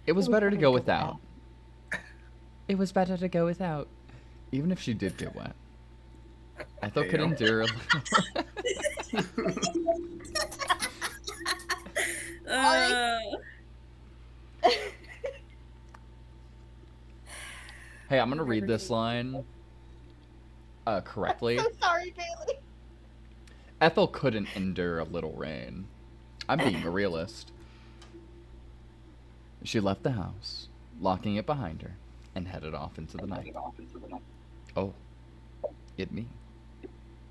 It was better to go without. It was better to go without. Even if she did get wet. Ethel could Damn. endure a Hey, I'm gonna read this line correctly. So sorry, Bailey. Ethel couldn't endure a little rain. I'm being a realist. She left the house, locking it behind her, and headed off into the night. Oh, it me.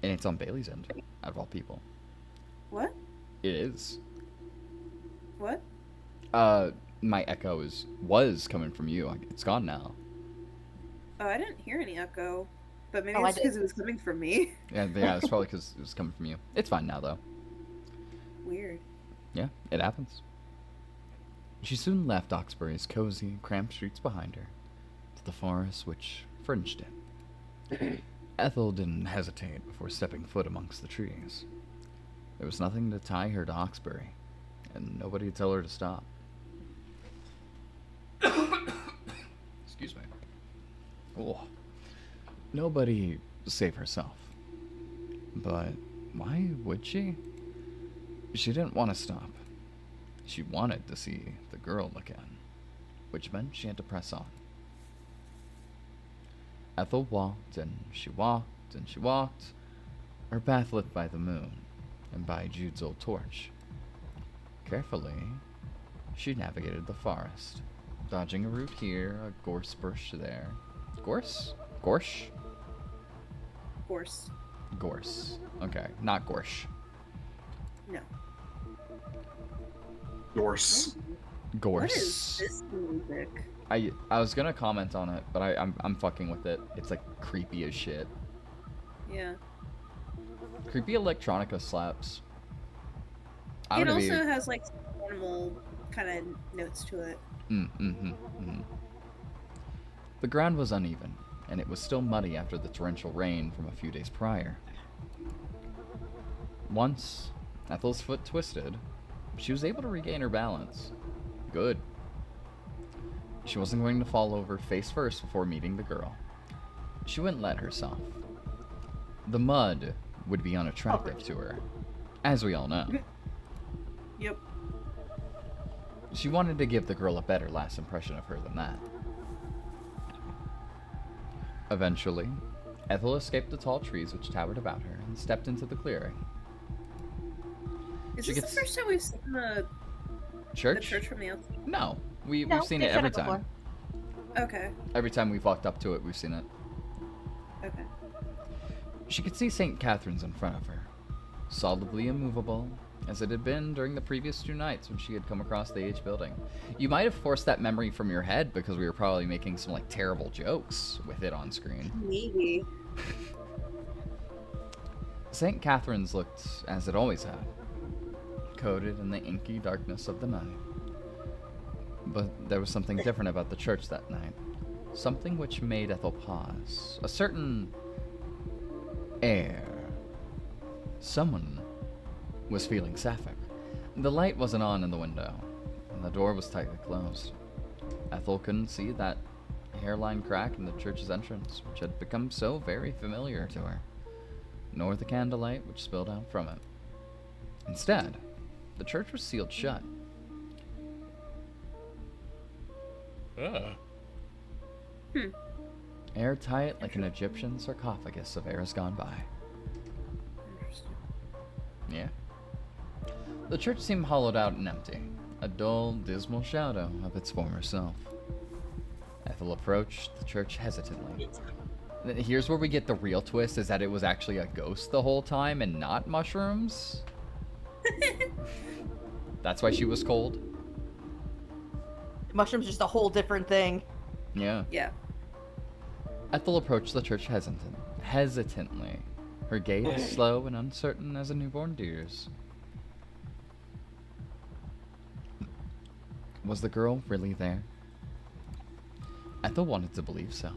And it's on Bailey's end, out of all people. What? It is. What? My echo was coming from you. It's gone now. Oh, I didn't hear any echo. But maybe Oh, I it's did. because it was coming from me. Yeah, it's probably because it was coming from you. It's fine now, though. Weird. Yeah, it happens. She soon left Oxbury's cozy, cramped streets behind her, to the forest which fringed it. Ethel didn't hesitate before stepping foot amongst the trees. There was nothing to tie her to Oxbury, and nobody to tell her to stop. Excuse me. Oh. Nobody save herself. But why would she? She didn't want to stop. She wanted to see the girl again, which meant she had to press on. Ethel walked, and she walked, and she walked, her path lit by the moon, and by Jude's old torch. Carefully, she navigated the forest, dodging a root here, a gorse bush there. Gorse? Gorsh? Of course. Gorse. Okay, not gorsh. No. Gorse. Gorse. What is this music? I was gonna comment on it, but I'm fucking with it. It's like creepy as shit. Yeah. Creepy electronica slaps. I'm It gonna also be. has like animal kind of notes to it. The ground was uneven, and it was still muddy after the torrential rain from a few days prior. Once, Ethel's foot twisted, she was able to regain her balance. Good. She wasn't going to fall over face first before meeting the girl. She wouldn't let herself. The mud would be unattractive to her, as we all know. Yep. She wanted to give the girl a better last impression of her than that. Eventually, Ethel escaped the tall trees which towered about her and stepped into the clearing. Is She this gets- the first time we've seen the Church? church from the outside? No, we've No, seen they've it done every it time. before. Okay. Every time we've walked up to it, we've seen it. Okay. She could see St. Catherine's in front of her, solidly immovable, as it had been during the previous 2 nights when she had come across the H building. You might have forced that memory from your head because we were probably making some like terrible jokes with it on screen. Maybe. St. Catherine's looked as it always had, coated in the inky darkness of the night. But there was something different about the church that night. Something which made Ethel pause. A certain air. Someone was feeling sapphic. The light wasn't on in the window, and the door was tightly closed. Ethel couldn't see that hairline crack in the church's entrance, which had become so very familiar to her, nor the candlelight which spilled out from it. Instead, the church was sealed shut. Airtight like an Egyptian sarcophagus of eras gone by. Interesting. Yeah. The church seemed hollowed out and empty, a dull, dismal shadow of its former self. Ethel approached the church hesitantly. Here's where we get the real twist, is that it was actually a ghost the whole time and not mushrooms. That's why she was cold. Mushrooms just a whole different thing. Yeah. Yeah. Ethel approached the church hesitantly, her gait slow and uncertain as a newborn deer's. Was the girl really there? Ethel wanted to believe so.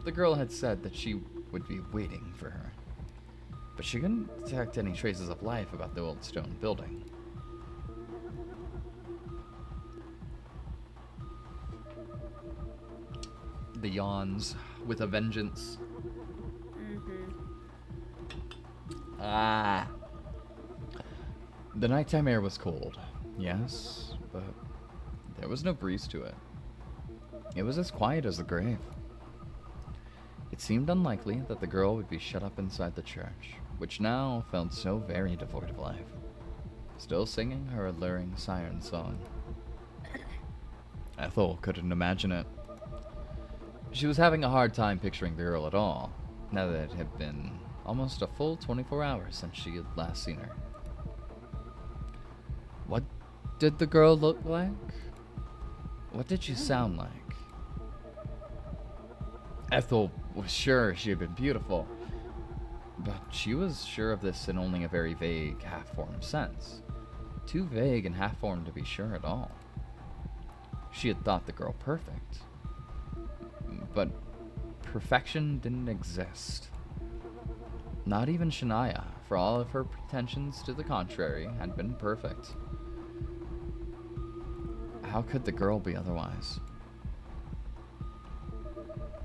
The girl had said that she would be waiting for her, but she couldn't detect any traces of life about the old stone building. The yawns with a vengeance. Mm-hmm. Ah. The nighttime air was cold, yes, but there was no breeze to it. It was as quiet as the grave. It seemed unlikely that the girl would be shut up inside the church, which now felt so very devoid of life, still singing her alluring siren song. Ethel couldn't imagine it. She was having a hard time picturing the girl at all, now that it had been almost a full 24 hours since she had last seen her. What did the girl look like? What did she sound like? Ethel was sure she had been beautiful, but she was sure of this in only a very vague, half-formed sense. Too vague and half-formed to be sure at all. She had thought the girl perfect, but perfection didn't exist. Not even Shania, for all of her pretensions to the contrary, had been perfect. How could the girl be otherwise?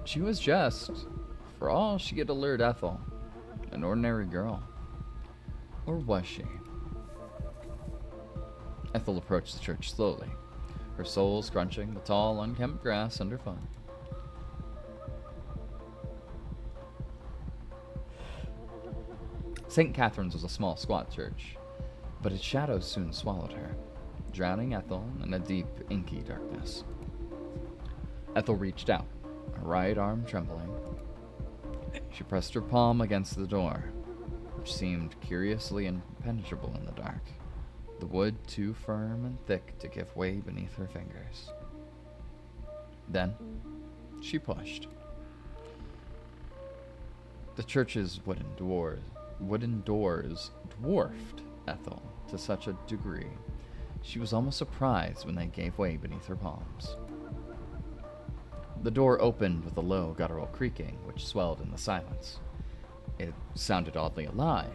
She was just, for all she had allured Ethel, an ordinary girl. Or was she? Ethel approached the church slowly, her soul scrunching the tall, unkempt grass underfoot. St. Catherine's was a small, squat church, but its shadows soon swallowed her, drowning Ethel in a deep, inky darkness. Ethel reached out, her right arm trembling. She pressed her palm against the door, which seemed curiously impenetrable in the dark, the wood too firm and thick to give way beneath her fingers. Then, she pushed. The church's wooden doors dwarfed Ethel to such a degree, she was almost surprised when they gave way beneath her palms. The door opened with a low guttural creaking which swelled in the silence. It sounded oddly alive,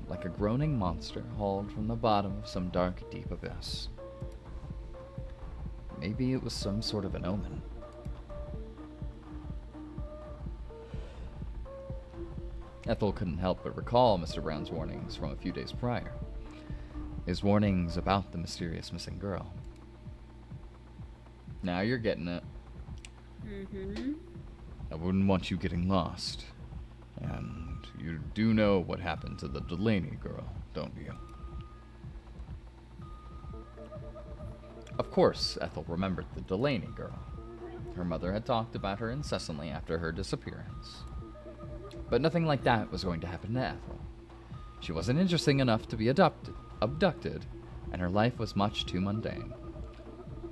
like a groaning monster hauled from the bottom of some dark, deep abyss. Maybe it was some sort of an omen. Ethel couldn't help but recall Mr. Brown's warnings from a few days prior. His warnings about the mysterious missing girl. Now you're getting it. Mm-hmm. I wouldn't want you getting lost, And you do know what happened to the Delaney girl, don't you? Of course, Ethel remembered the Delaney girl. Her mother had talked about her incessantly after her disappearance. But nothing like that was going to happen to Ethel. She wasn't interesting enough to be abducted, and her life was much too mundane.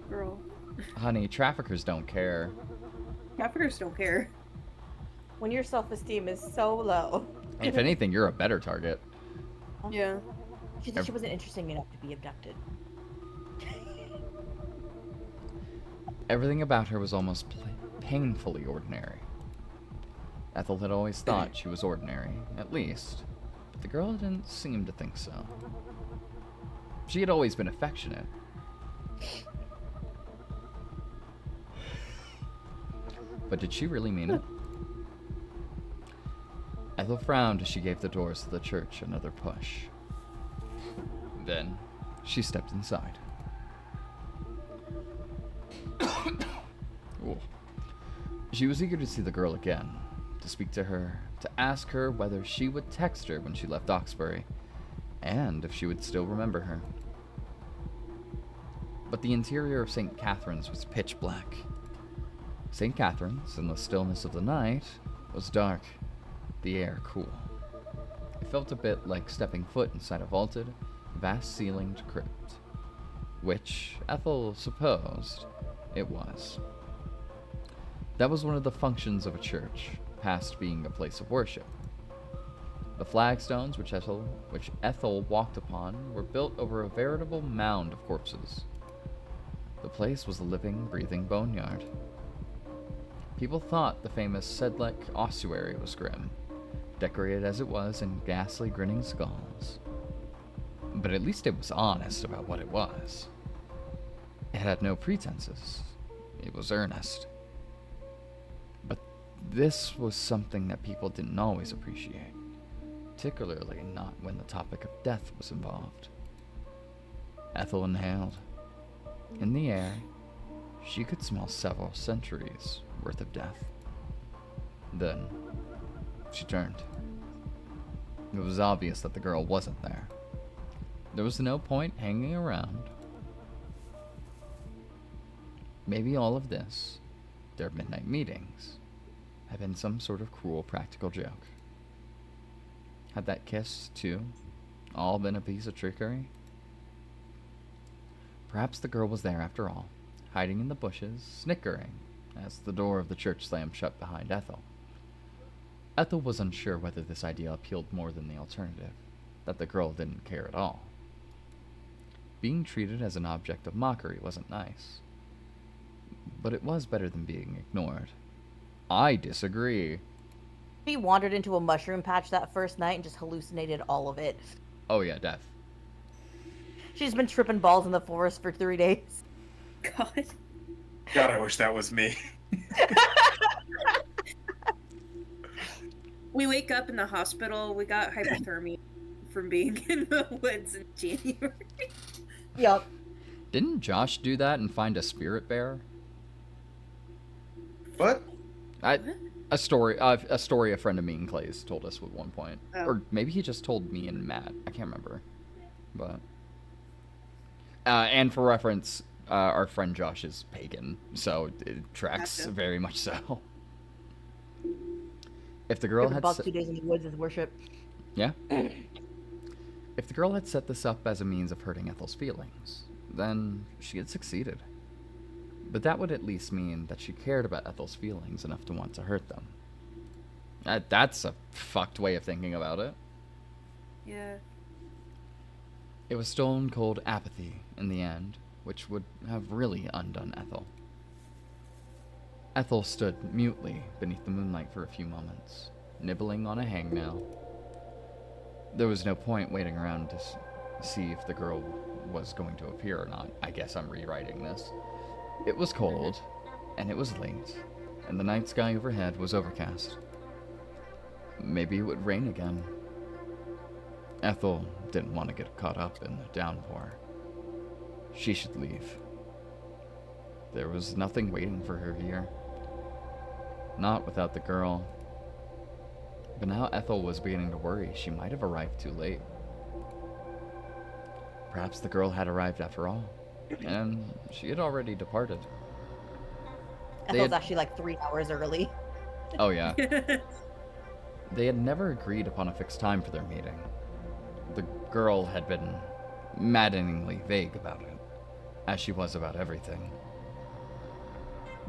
Girl. Honey, traffickers don't care. Traffickers don't care. When your self-esteem is so low. If anything, you're a better target. Yeah. She said she wasn't interesting enough to be abducted. Everything about her was almost painfully ordinary. Ethel had always thought she was ordinary, at least, but the girl didn't seem to think so. She had always been affectionate. But did she really mean it? Ethel frowned as she gave the doors of the church another push. Then, she stepped inside. Ooh. She was eager to see the girl again, to speak to her, to ask her whether she would text her when she left Oxbury, and if she would still remember her. But the interior of St. Catherine's was pitch black. St. Catherine's, in the stillness of the night, was dark, the air cool. It felt a bit like stepping foot inside a vaulted, vast-ceilinged crypt, which Ethel supposed it was. That was one of the functions of a church, past being a place of worship. The flagstones which Ethel walked upon were built over a veritable mound of corpses. The place was a living, breathing boneyard. People thought the famous Sedlec ossuary was grim, decorated as it was in ghastly grinning skulls. But at least it was honest about what it was. It had no pretenses. It was earnest. But this was something that people didn't always appreciate, particularly not when the topic of death was involved. Ethel inhaled. In the air, she could smell several centuries worth of death. Then, she turned. It was obvious that the girl wasn't there. There was no point hanging around. Maybe all of this, their midnight meetings, had been some sort of cruel practical joke. Had that kiss, too, all been a piece of trickery? Perhaps the girl was there after all, hiding in the bushes, snickering, as the door of the church slammed shut behind Ethel. Ethel was unsure whether this idea appealed more than the alternative, that the girl didn't care at all. Being treated as an object of mockery wasn't nice. But it was better than being ignored. I disagree. She wandered into a mushroom patch that first night and just hallucinated all of it. Oh yeah, death. She's been tripping balls in the forest for 3 days. God. God, I wish that was me. We wake up in the hospital. We got hypothermia from being in the woods in January. Yup. Didn't Josh do that and find a spirit bear? What? A story a friend of me and Clay's told us at one point. Oh. Or maybe he just told me and Matt. I can't remember. But and for reference, our friend Josh is pagan, so it tracks Gotcha. very much so. If the girl had About 2 days in the woods is worship. Yeah. If the girl had set this up as a means of hurting Ethel's feelings, then she had succeeded. But that would at least mean that she cared about Ethel's feelings enough to want to hurt them. That's a fucked way of thinking about it. Yeah. It was stone cold apathy in the end, which would have really undone Ethel. Ethel stood mutely beneath the moonlight for a few moments, nibbling on a hangnail. There was no point waiting around to see if the girl was going to appear or not. I guess I'm rewriting this. It was cold, and it was late, and the night sky overhead was overcast. Maybe it would rain again. Ethel didn't want to get caught up in the downpour. She should leave. There was nothing waiting for her here. Not without the girl. But now Ethel was beginning to worry she might have arrived too late. Perhaps the girl had arrived after all, and she had already departed. Ethel's actually like 3 hours early. Oh yeah. They had never agreed upon a fixed time for their meeting. The girl had been maddeningly vague about it, as she was about everything.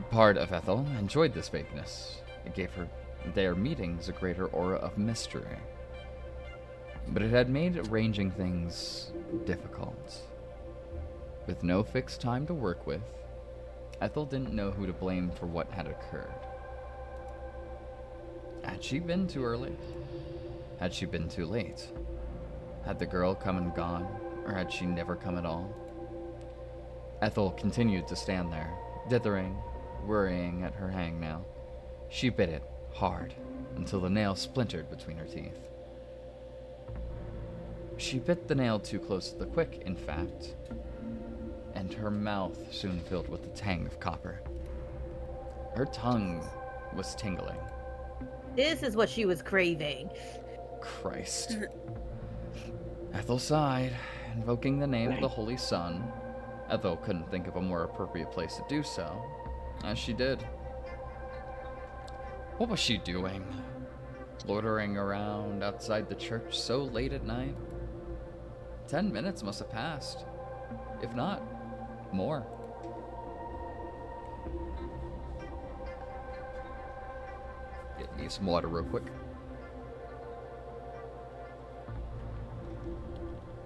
Part of Ethel enjoyed this vagueness. It gave her their meetings a greater aura of mystery. But it had made arranging things difficult. With no fixed time to work with, Ethel didn't know who to blame for what had occurred. Had she been too early? Had she been too late? Had the girl come and gone, or had she never come at all? Ethel continued to stand there, dithering, worrying at her hangnail. She bit it hard until the nail splintered between her teeth. She bit the nail too close to the quick, in fact, and her mouth soon filled with the tang of copper. Her tongue was tingling. This is what she was craving. Christ. Ethel sighed, invoking the name of the Holy Sun. Ethel couldn't think of a more appropriate place to do so, as she did. What was she doing? Loitering around outside the church so late at night? 10 minutes must have passed, if not more. Get me some water real quick.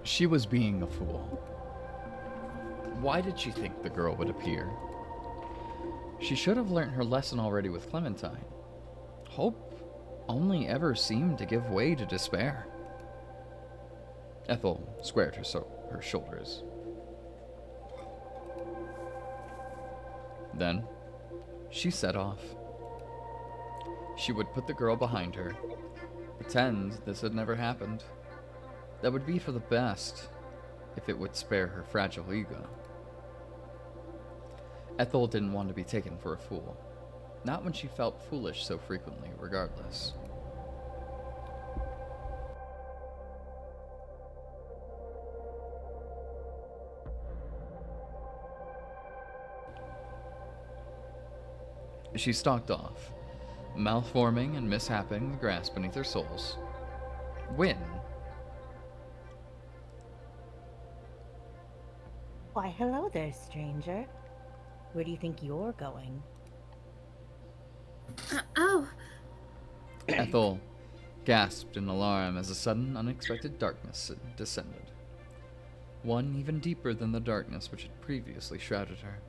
She was being a fool. Why did she think the girl would appear? She should have learnt her lesson already with Clementine. Hope only ever seemed to give way to despair. Ethel squared her shoulders. Then, she set off. She would put the girl behind her, pretend this had never happened. That would be for the best, if it would spare her fragile ego. Ethel didn't want to be taken for a fool, not when she felt foolish so frequently, regardless. She stalked off, malforming and mishapping the grass beneath her soles. When? Why, hello there, stranger. Where do you think you're going? Oh, Ethel gasped in alarm as a sudden, unexpected darkness descended. One even deeper than the darkness which had previously shrouded her.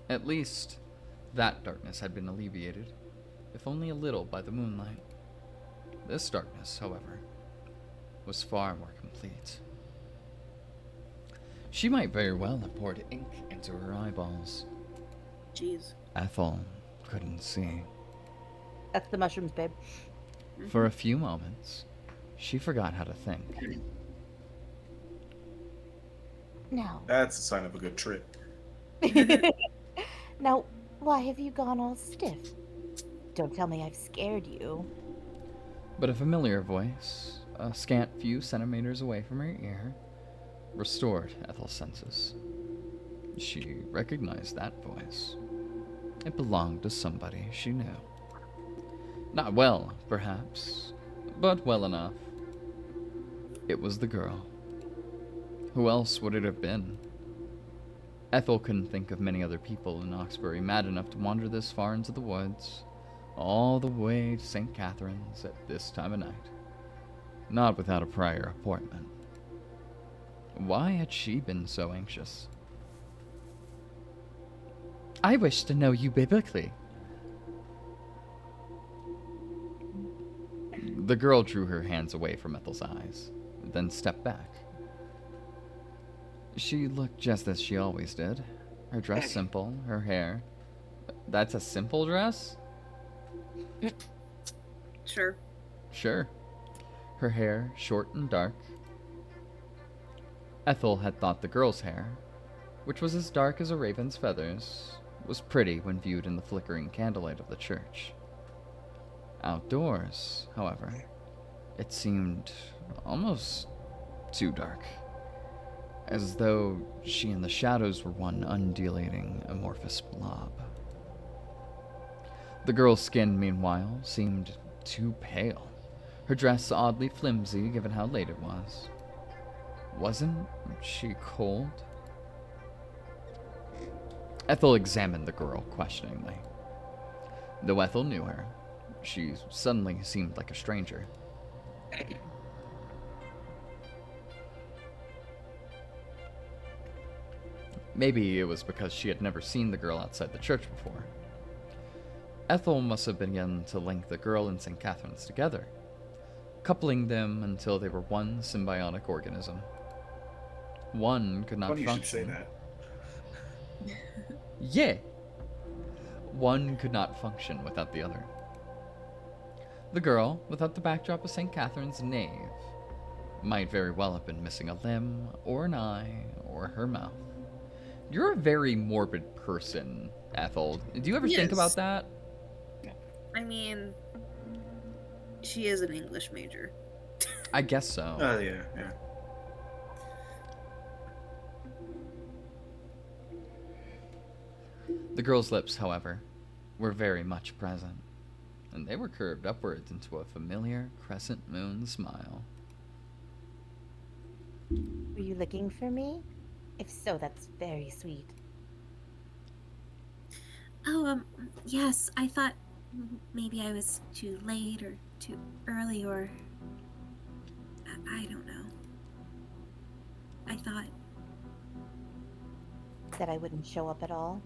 At least, that darkness had been alleviated, if only a little by the moonlight. This darkness, however, was far more complete. She might very well have poured ink into her eyeballs. Jeez. Ethel couldn't see. That's the mushrooms, babe. For a few moments, she forgot how to think. Now, That's a sign of a good trip. now, why have you gone all stiff? Don't tell me I've scared you. But a familiar voice, a scant few centimeters away from her ear, restored Ethel's senses. She recognized that voice. It belonged to somebody she knew. Not well, perhaps, but well enough. It was the girl. Who else would it have been? Ethel couldn't think of many other people in Oxbury mad enough to wander this far into the woods, all the way to St. Catherine's at this time of night. Not without a prior appointment. Why had she been so anxious? I wish to know you biblically. The girl drew her hands away from Ethel's eyes, then stepped back. She looked just as she always did. Her dress simple, her hair. That's a simple dress? Sure. Sure. Her hair short and dark. Ethel had thought the girl's hair, which was as dark as a raven's feathers, was pretty when viewed in the flickering candlelight of the church. Outdoors, however, it seemed almost too dark, as though she and the shadows were one undulating, amorphous blob. The girl's skin, meanwhile, seemed too pale, her dress oddly flimsy given how late it was. Wasn't she cold? Ethel examined the girl questioningly. Though Ethel knew her, she suddenly seemed like a stranger. Maybe it was because she had never seen the girl outside the church before. Ethel must have begun to link the girl and St. Catherine's together, coupling them until they were one symbiotic organism. One could not Funny function. you should say that. Yeah. One could not function without the other. The girl, without the backdrop of St. Catherine's nave, might very well have been missing a limb, or an eye, or her mouth. You're a very morbid person, Ethel. Do you ever think Yes. about that? I mean, she is an English major. I guess so. Oh, yeah, yeah. The girl's lips, however, were very much present, and they were curved upwards into a familiar crescent moon smile. Were you looking for me? If so, that's very sweet. Oh, yes, I thought maybe I was too late or too early or. I don't know. I thought. Said I wouldn't show up at all.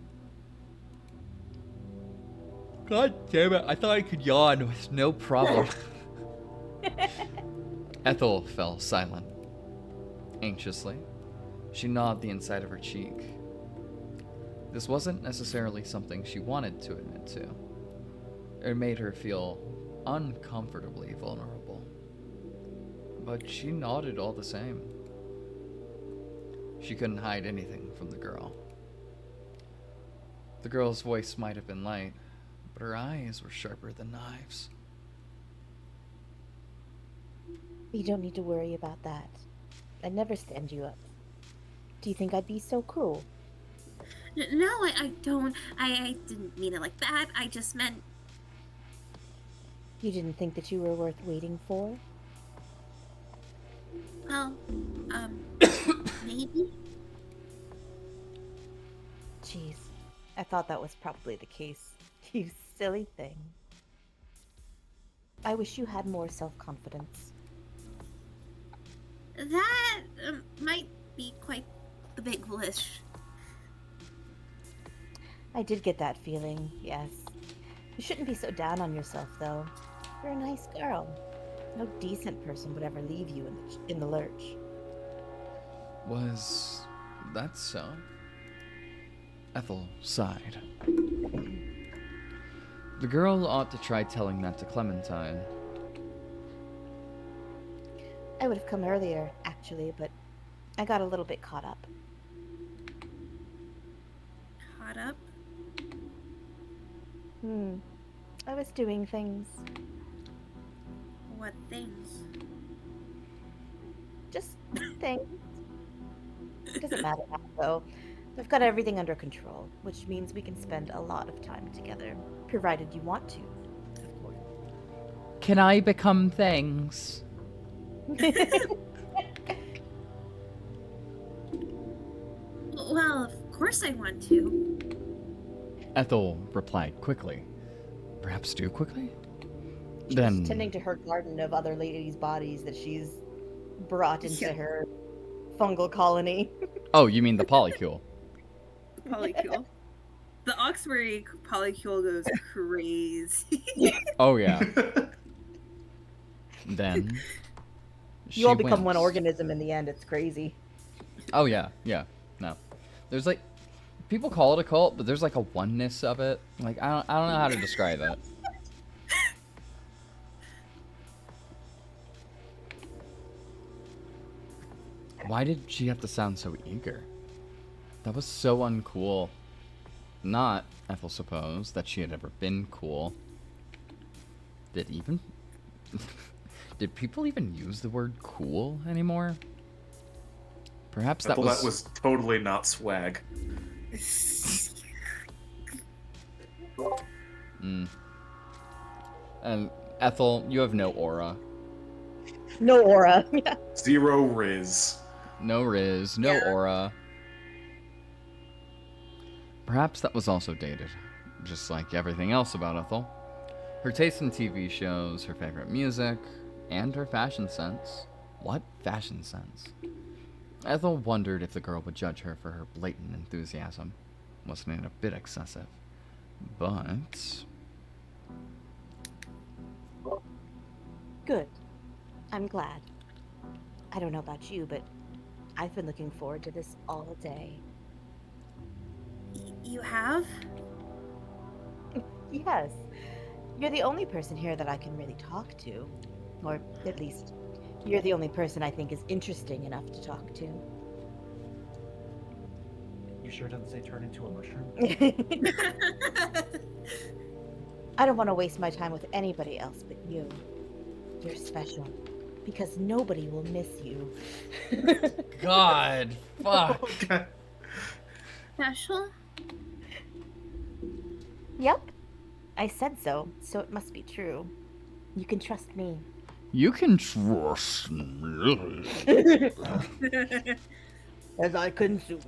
God damn it, I thought I could yawn with no problem. Ethel fell silent. Anxiously, she gnawed the inside of her cheek. This wasn't necessarily something she wanted to admit to. It made her feel uncomfortably vulnerable. But she nodded all the same. She couldn't hide anything from the girl. The girl's voice might have been light, but her eyes were sharper than knives. You don't need to worry about that. I'd never stand you up. Do you think I'd be so cruel? No, I don't. I didn't mean it like that. I just meant. You didn't think that you were worth waiting for? Well, maybe? Jeez, I thought that was probably the case. You silly thing. I wish you had more self-confidence. That might be quite the big wish. I did get that feeling, yes. You shouldn't be so down on yourself, though. You're a nice girl. No decent person would ever leave you in the lurch. Was that so? Ethel sighed. The girl ought to try telling that to Clementine. I would have come earlier, actually, but I got a little bit caught up. Caught up? I was doing things. What things? Just things. It doesn't matter now, though. I've got everything under control, which means we can spend a lot of time together, provided you want to, of course. Can I become things? Well, of course I want to. Ethel replied quickly. Perhaps too quickly? She's Then tending to her garden of other ladies' bodies that she's brought into her fungal colony. Oh, you mean the polycule? Polycule. The Oxbury polycule goes crazy. Oh yeah. Then You all she become one wins. organism in the end. It's crazy. Oh yeah, yeah. No. There's like people call it a cult, but there's like a oneness of it. Like I don't know how to describe it. Why did she have to sound so eager? That was so uncool. Not, Ethel supposed, that she had ever been cool. Did even... Did people even use the word cool anymore? Perhaps that Ethel, was... that was totally not swag. And Ethel, you have no aura. No aura. Zero Riz. No riz, no Yeah. aura. Perhaps that was also dated, just like everything else about Ethel. Her taste in TV shows, her favorite music, and her fashion sense. What fashion sense? Ethel wondered if the girl would judge her for her blatant enthusiasm. Wasn't it a bit excessive? But... Good. I'm glad. I don't know about you, but I've been looking forward to this all day. You have? Yes. You're the only person here that I can really talk to. Or at least, you're the only person I think is interesting enough to talk to. You sure it doesn't say turn into a mushroom? I don't want to waste my time with anybody else but you. You're special. Because nobody will miss you. God, fuck. Okay. Special? Yep. I said so it must be true. You can trust me. You can trust me. As I consume.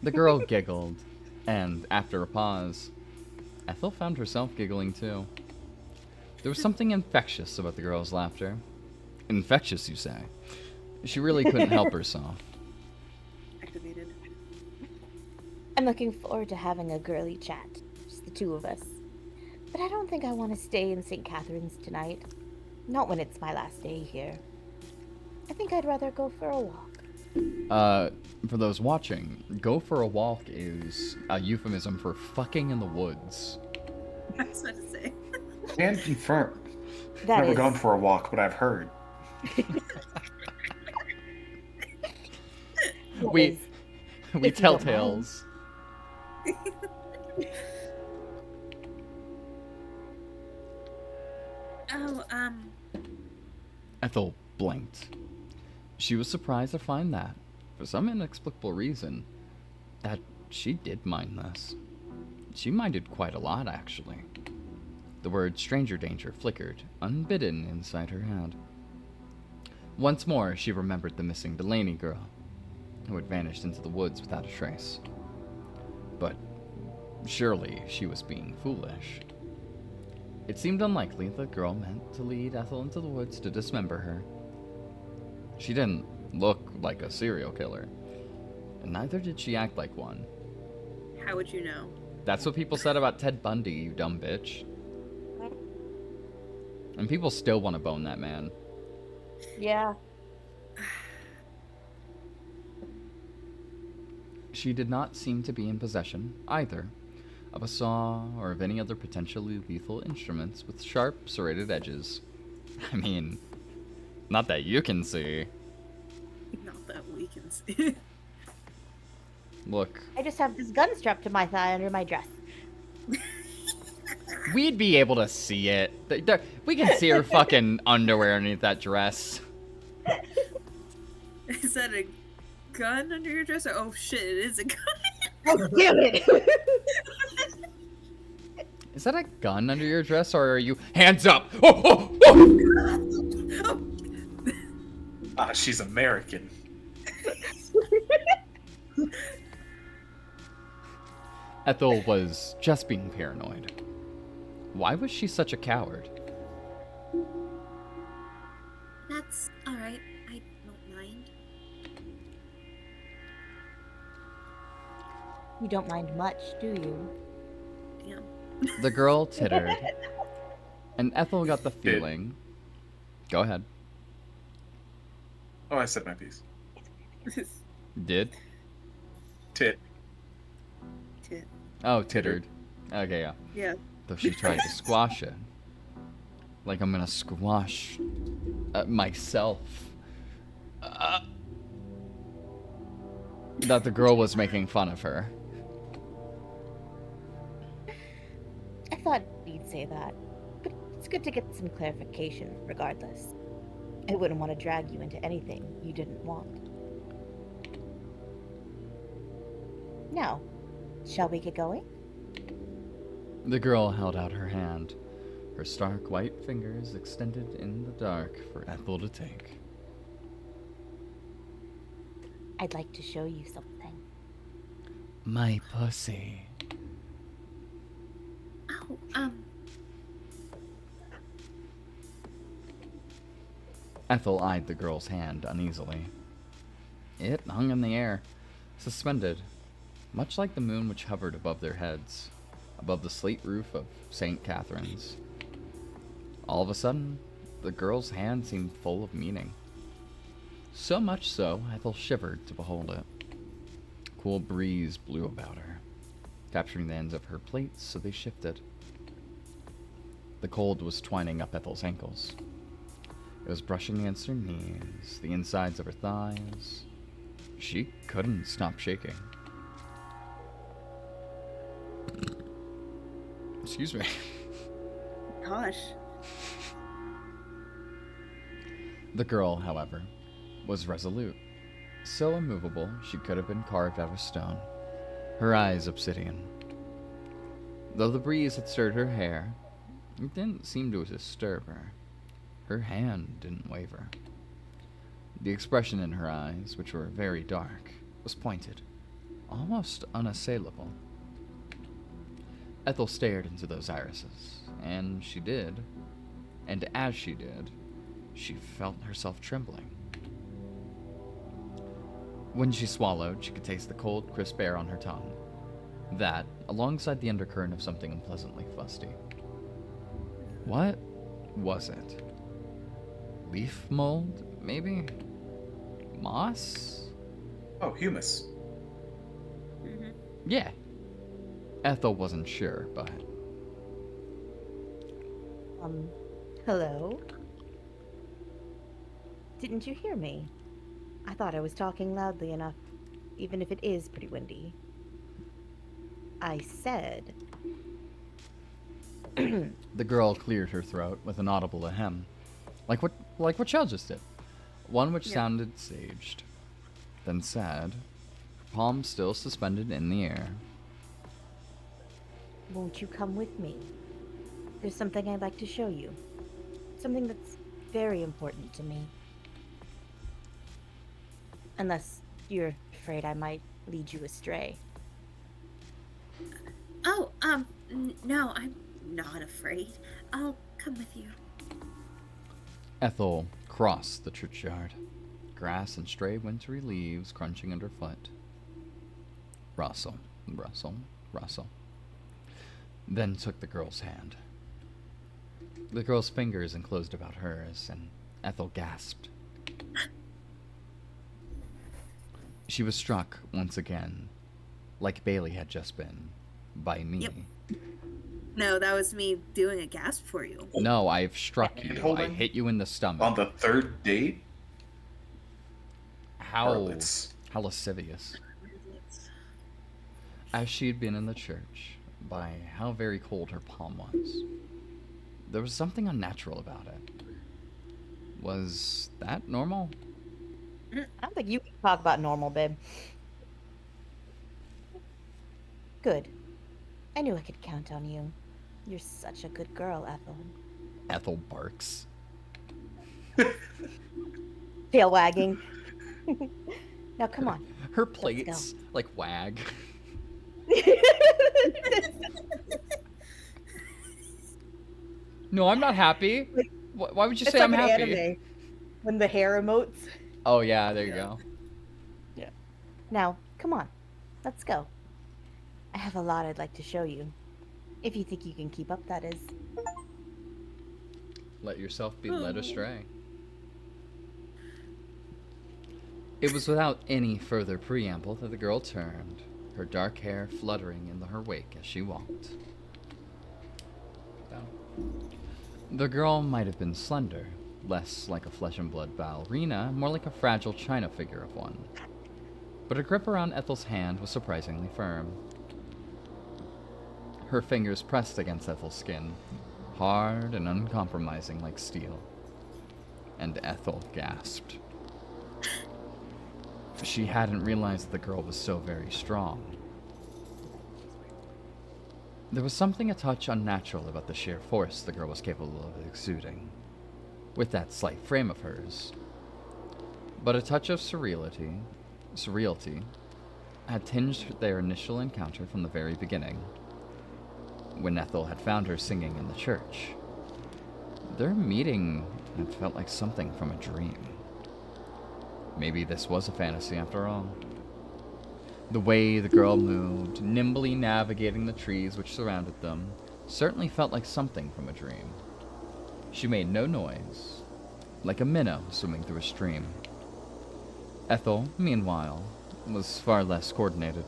The girl giggled, and after a pause, Ethel found herself giggling too. There was something infectious about the girl's laughter. Infectious, you say? She really couldn't help herself. Activated. I'm looking forward to having a girly chat. Just the two of us. But I don't think I want to stay in St. Catharines tonight. Not when it's my last day here. I think I'd rather go for a walk. For those watching, go for a walk is a euphemism for fucking in the woods. I was about to say. Can confirm. That Never is- gone for a walk, but I've heard. that We is- we if you tell don't mind. tales. Oh, Ethel blinked. She was surprised to find that, for some inexplicable reason, that she did mind this. She minded quite a lot, actually. The word stranger danger flickered, unbidden, inside her head. Once more, she remembered the missing Delaney girl, who had vanished into the woods without a trace. But surely she was being foolish. It seemed unlikely the girl meant to lead Ethel into the woods to dismember her. She didn't look like a serial killer, and neither did she act like one. How would you know? That's what people said about Ted Bundy, you dumb bitch. And people still want to bone that man. Yeah. She did not seem to be in possession, either, of a saw or of any other potentially lethal instruments with sharp, serrated edges. I mean, not that you can see. Not that we can see. Look, I just have this gun strapped to my thigh under my dress. we'd be able to see it. We can see her fucking underwear underneath that dress. Is that a gun under your dress? Oh shit, it is a gun. Oh, damn it! Is that a gun under your dress, or are you hands up? Oh, oh, oh! Ah, she's American. Ethel was just being paranoid. Why was she such a coward? that's alright. I don't mind. You don't mind much, do you? Damn. The girl tittered, and Ethel got the feeling. Go ahead. Oh, I said my piece. Did? Tit. Tit. Oh, tittered. Okay, yeah. Yeah. Though she tried to squash it. Like I'm gonna squash myself. That the girl was making fun of her. I thought you'd say that, but it's good to get some clarification regardless. I wouldn't want to drag you into anything you didn't want. Now, shall we get going? The girl held out her hand, her stark white fingers extended in the dark for Ethel to take. I'd like to show you something. My pussy. Oh, Ethel eyed the girl's hand uneasily. It hung in the air, suspended, much like the moon which hovered above their heads, above the slate roof of St. Catherine's. All of a sudden, the girl's hand seemed full of meaning. So much so, Ethel shivered to behold it. A cool breeze blew about her, capturing the ends of her plaits so they shifted. The cold was twining up Ethel's ankles. It was brushing against her knees, the insides of her thighs. She couldn't stop shaking. Excuse me. Gosh. The girl, however, was resolute. So immovable she could have been carved out of stone, her eyes obsidian. Though the breeze had stirred her hair, it didn't seem to disturb her. Her hand didn't waver. The expression in her eyes, which were very dark, was pointed, almost unassailable. Ethel stared into those irises, and as she did, she felt herself trembling. When she swallowed, she could taste the cold, crisp air on her tongue. That, alongside the undercurrent of something unpleasantly fusty. What was it? Leaf mold, maybe? Moss? Oh, humus. Mm-hmm. Yeah. Ethel wasn't sure, but... Hello? Didn't you hear me? I thought I was talking loudly enough, even if it is pretty windy. I said... The girl cleared her throat with an audible ahem. Like what Shell just did. One which Yeah. sounded saged. Then sad, palm still suspended in the air. Won't you come with me? There's something I'd like to show you. Something that's very important to me. Unless you're afraid I might lead you astray. oh, no, I'm not afraid. I'll come with you. Ethel crossed the churchyard, grass and stray wintry leaves crunching underfoot. Rustle, rustle, rustle. Then took the girl's hand. The girl's fingers enclosed about hers, and Ethel gasped. She was struck once again, like Bailey had just been, by me. Yep. No, that was me doing a gasp for you. No, I've struck you. I Hand-holding? hit you in the stomach. On the third date? How Harlots. lascivious. As she had been in the church, by how very cold her palm was. There was something unnatural about it. Was that normal? I don't think you can talk about normal, babe. Good. I knew I could count on you. You're such a good girl, Ethel. Ethel barks. Tail wagging. Now come on. Her plates, like, wag. No, I'm not happy. Why would you It's say like I'm an happy? anime when the hair emotes. Oh, yeah, there you go. Now, come on. Let's go. I have a lot I'd like to show you. If you think you can keep up, that is. Let yourself be led astray. It was without any further preamble that the girl turned, her dark hair fluttering in her wake as she walked. The girl might have been slender, less like a flesh and blood ballerina, more like a fragile china figure of one. But her grip around Ethel's hand was surprisingly firm. her fingers pressed against Ethel's skin, hard and uncompromising like steel. And Ethel gasped. She hadn't realized the girl was so very strong. There was something a touch unnatural about the sheer force the girl was capable of exuding, with that slight frame of hers. But a touch of surreality had tinged their initial encounter from the very beginning, when Ethel had found her singing in the church. Their meeting had felt like something from a dream. Maybe this was a fantasy after all. The way the girl moved, nimbly navigating the trees which surrounded them, certainly felt like something from a dream. She made no noise, like a minnow swimming through a stream. Ethel, meanwhile, was far less coordinated.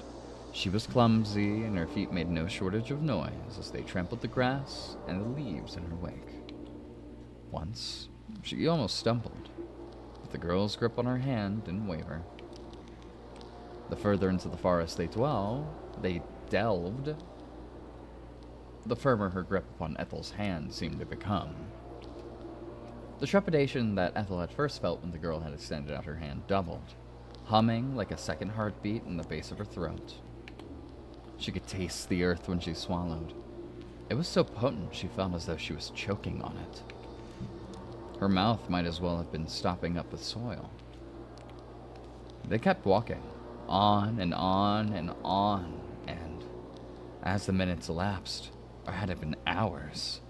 She was clumsy, and her feet made no shortage of noise as they trampled the grass and the leaves in her wake. Once, she almost stumbled, but the girl's grip on her hand didn't waver. The further into the forest they delved, the firmer her grip upon Ethel's hand seemed to become. The trepidation that Ethel had first felt when the girl had extended out her hand doubled, humming like a second heartbeat in the base of her throat. She could taste the earth when she swallowed. It was so potent she felt as though she was choking on it. Her mouth might as well have been stopping up with soil. They kept walking, on and on and on, and as the minutes elapsed, or had it been hours,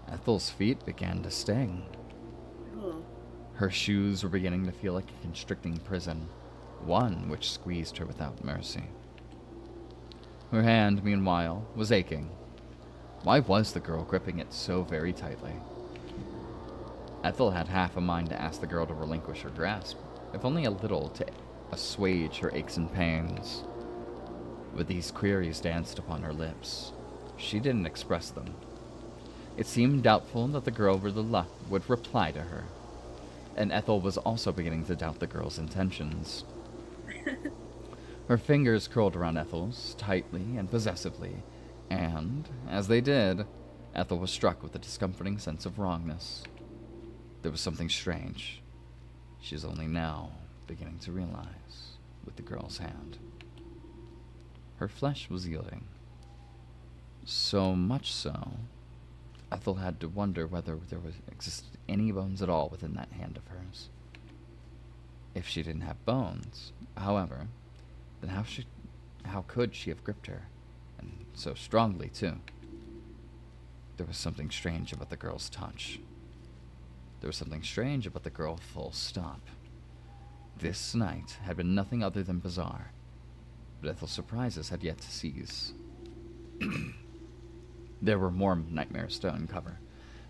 Ethel's feet began to sting. Her shoes were beginning to feel like a constricting prison, one which squeezed her without mercy. Her hand, meanwhile, was aching. Why was the girl gripping it so very tightly? Ethel had half a mind to ask the girl to relinquish her grasp, if only a little to assuage her aches and pains. But these queries danced upon her lips. She didn't express them. It seemed doubtful that the girl would reply to her, and Ethel was also beginning to doubt the girl's intentions. Her fingers curled around Ethel's, tightly and possessively, and, as they did, Ethel was struck with a discomforting sense of wrongness. There was something strange. She was only now beginning to realize with the girl's hand. Her flesh was yielding. So much so, Ethel had to wonder whether there existed any bones at all within that hand of hers. If she didn't have bones, however, then how could she have gripped her, and so strongly, too? There was something strange about the girl's touch. There was something strange about the girl, full stop. This night had been nothing other than bizarre, but Ethel's surprises had yet to cease. There were more nightmares to uncover,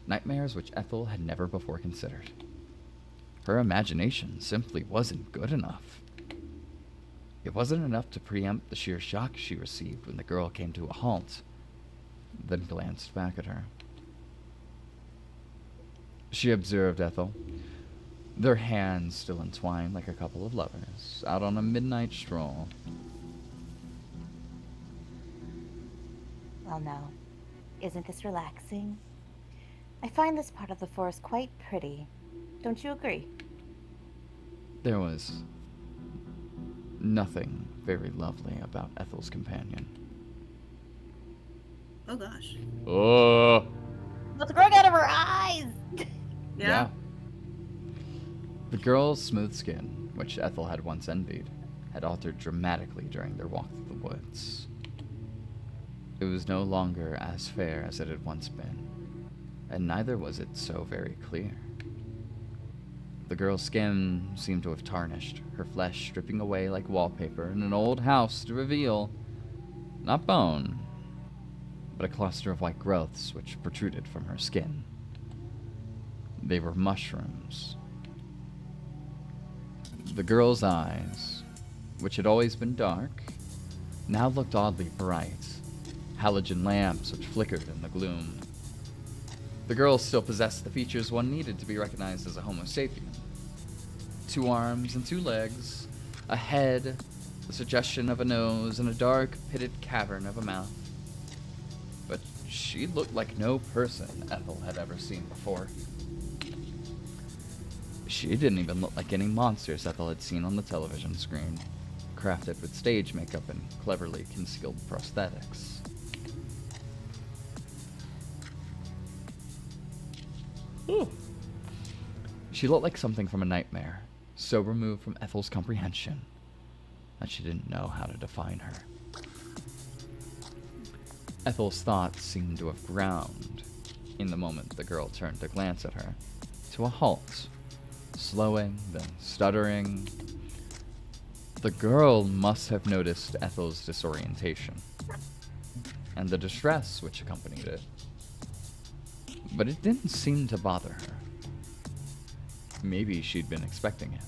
nightmares which Ethel had never before considered. Her imagination simply wasn't good enough. It wasn't enough to preempt the sheer shock she received when the girl came to a halt, then glanced back at her. She observed Ethel, their hands still entwined like a couple of lovers, out on a midnight stroll. Well, now, isn't this relaxing? I find this part of the forest quite pretty. Don't you agree? There was nothing very lovely about Ethel's companion. Oh gosh. Oh! Let's grow out of her eyes! Yeah. The girl's smooth skin, which Ethel had once envied, had altered dramatically during their walk through the woods. It was no longer as fair as it had once been, and neither was it so very clear. The girl's skin seemed to have tarnished, her flesh stripping away like wallpaper in an old house to reveal, not bone, but a cluster of white growths which protruded from her skin. They were mushrooms. The girl's eyes, which had always been dark, now looked oddly bright, halogen lamps which flickered in the gloom. The girl still possessed the features one needed to be recognized as a Homo sapien. 2 arms and 2 legs, a head, the suggestion of a nose, and a dark, pitted cavern of a mouth. She looked like no person Ethel had ever seen before. She didn't even look like any monsters Ethel had seen on the television screen, crafted with stage makeup and cleverly concealed prosthetics. Ooh. She looked like something from a nightmare, so removed from Ethel's comprehension that she didn't know how to define her. Ethel's thoughts seemed to have ground in the moment the girl turned to glance at her, to a halt, slowing, then stuttering. The girl must have noticed Ethel's disorientation, and the distress which accompanied it, but it didn't seem to bother her. Maybe she'd been expecting it.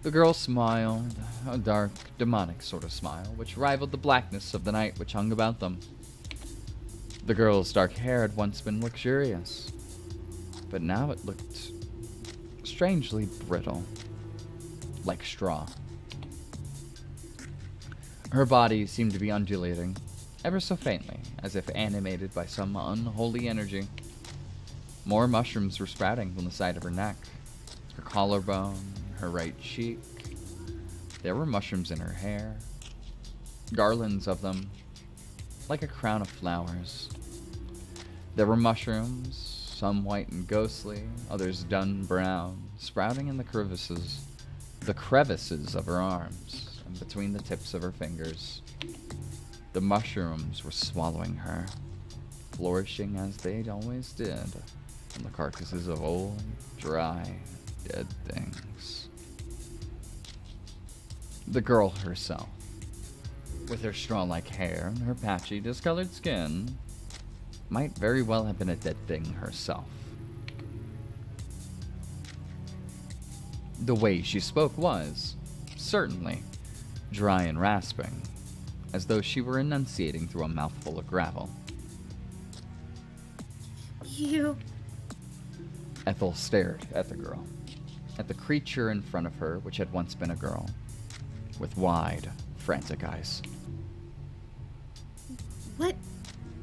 The girl smiled, a dark, demonic sort of smile, which rivaled the blackness of the night which hung about them. The girl's dark hair had once been luxurious, but now it looked strangely brittle, like straw. Her body seemed to be undulating, ever so faintly, as if animated by some unholy energy. More mushrooms were sprouting from the side of her neck, her collarbone, her right cheek. There were mushrooms in her hair, garlands of them, like a crown of flowers. There were mushrooms, some white and ghostly, others dun brown, sprouting in the crevices of her arms and between the tips of her fingers. The mushrooms were swallowing her, flourishing as they'd always did on the carcasses of old, dry, dead things. The girl herself, with her straw-like hair and her patchy, discolored skin, might very well have been a dead thing herself. The way she spoke was, certainly, dry and rasping, as though she were enunciating through a mouthful of gravel. You... Ethel stared at the girl, at the creature in front of her which had once been a girl, with wide, frantic eyes. What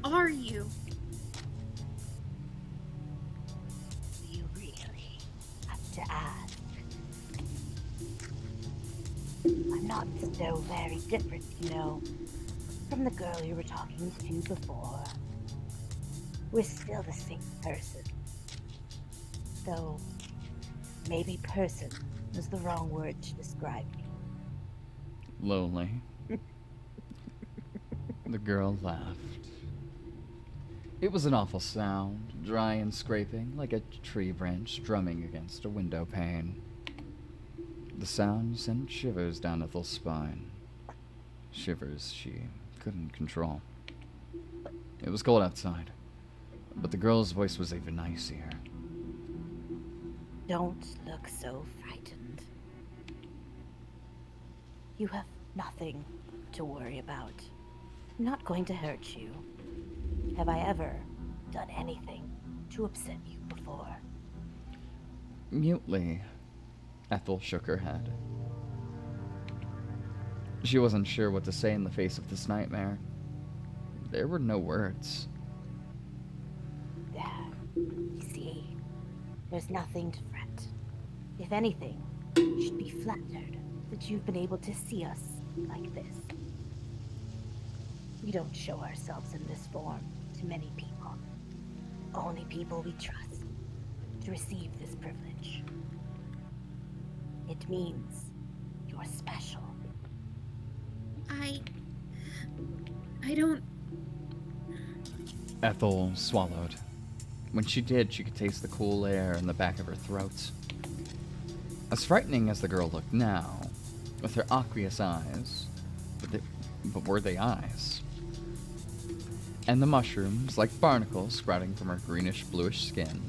are you? You really have to ask. I'm not so very different, you know, from the girl you were talking to before. We're still the same person. Though, maybe person was the wrong word to describe me. Lonely. The girl laughed. It was an awful sound, dry and scraping, like a tree branch drumming against a window pane. The sound sent shivers down Ethel's spine. Shivers she couldn't control. It was cold outside, but the girl's voice was even icier. Don't look so frightened. You have nothing to worry about. I'm not going to hurt you. Have I ever done anything to upset you before? Mutely, Ethel shook her head. She wasn't sure what to say in the face of this nightmare. There were no words. There. You see, there's nothing to fret. If anything, you should be flattered that you've been able to see us like this. We don't show ourselves in this form to many people. Only people we trust to receive this privilege. It means you're special. I don't... Ethel swallowed. When she did, she could taste the cool air in the back of her throat. As frightening as the girl looked now, with her aqueous eyes, but were they eyes? And the mushrooms, like barnacles sprouting from her greenish-bluish skin.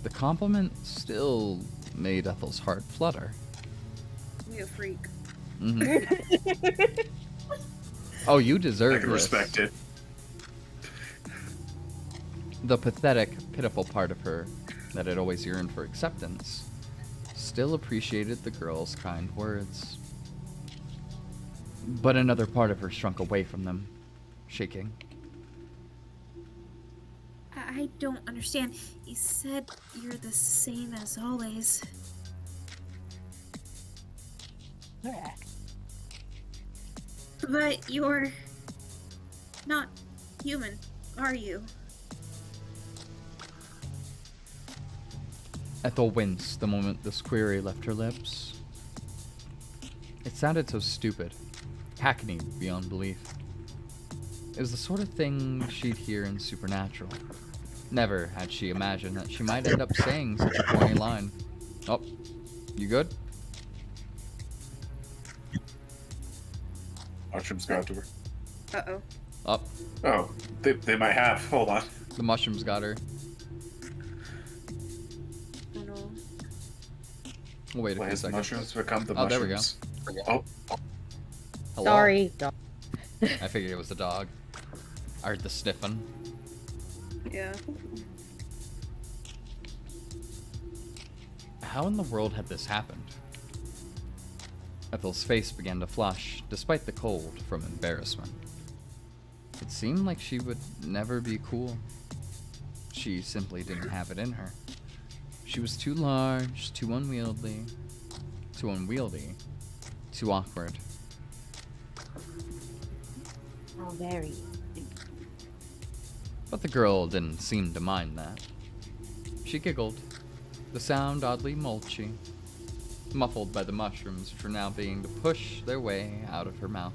The compliment still made Ethel's heart flutter. We a freak. Mm-hmm. Oh, you deserve I can this. respect it. The pathetic, pitiful part of her that had always yearned for acceptance still appreciated the girl's kind words. But another part of her shrunk away from them, shaking, I don't understand. You said you're the same as always. Correct. But you're not human, are you? Ethel winced the moment this query left her lips. It sounded so stupid, hackneyed beyond belief. It was the sort of thing she'd hear in Supernatural. Never had she imagined that she might end up saying such a corny line. Oh, you good? Mushrooms got to her. Uh-oh. Up. Oh, they might have. Hold on. The mushrooms got her. Oh no. We'll wait a Why few has the seconds. mushrooms become the Oh, there we go. mushrooms? Oh, Hello? Sorry. Don't. I figured it was the dog. I heard the sniffing. Yeah. How in the world had this happened? Ethel's face began to flush, despite the cold from embarrassment. It seemed like she would never be cool. She simply didn't have it in her. She was too large, too unwieldy, too awkward. How very. But the girl didn't seem to mind that. She giggled, the sound oddly mulchy, muffled by the mushrooms which were now beginning to push their way out of her mouth.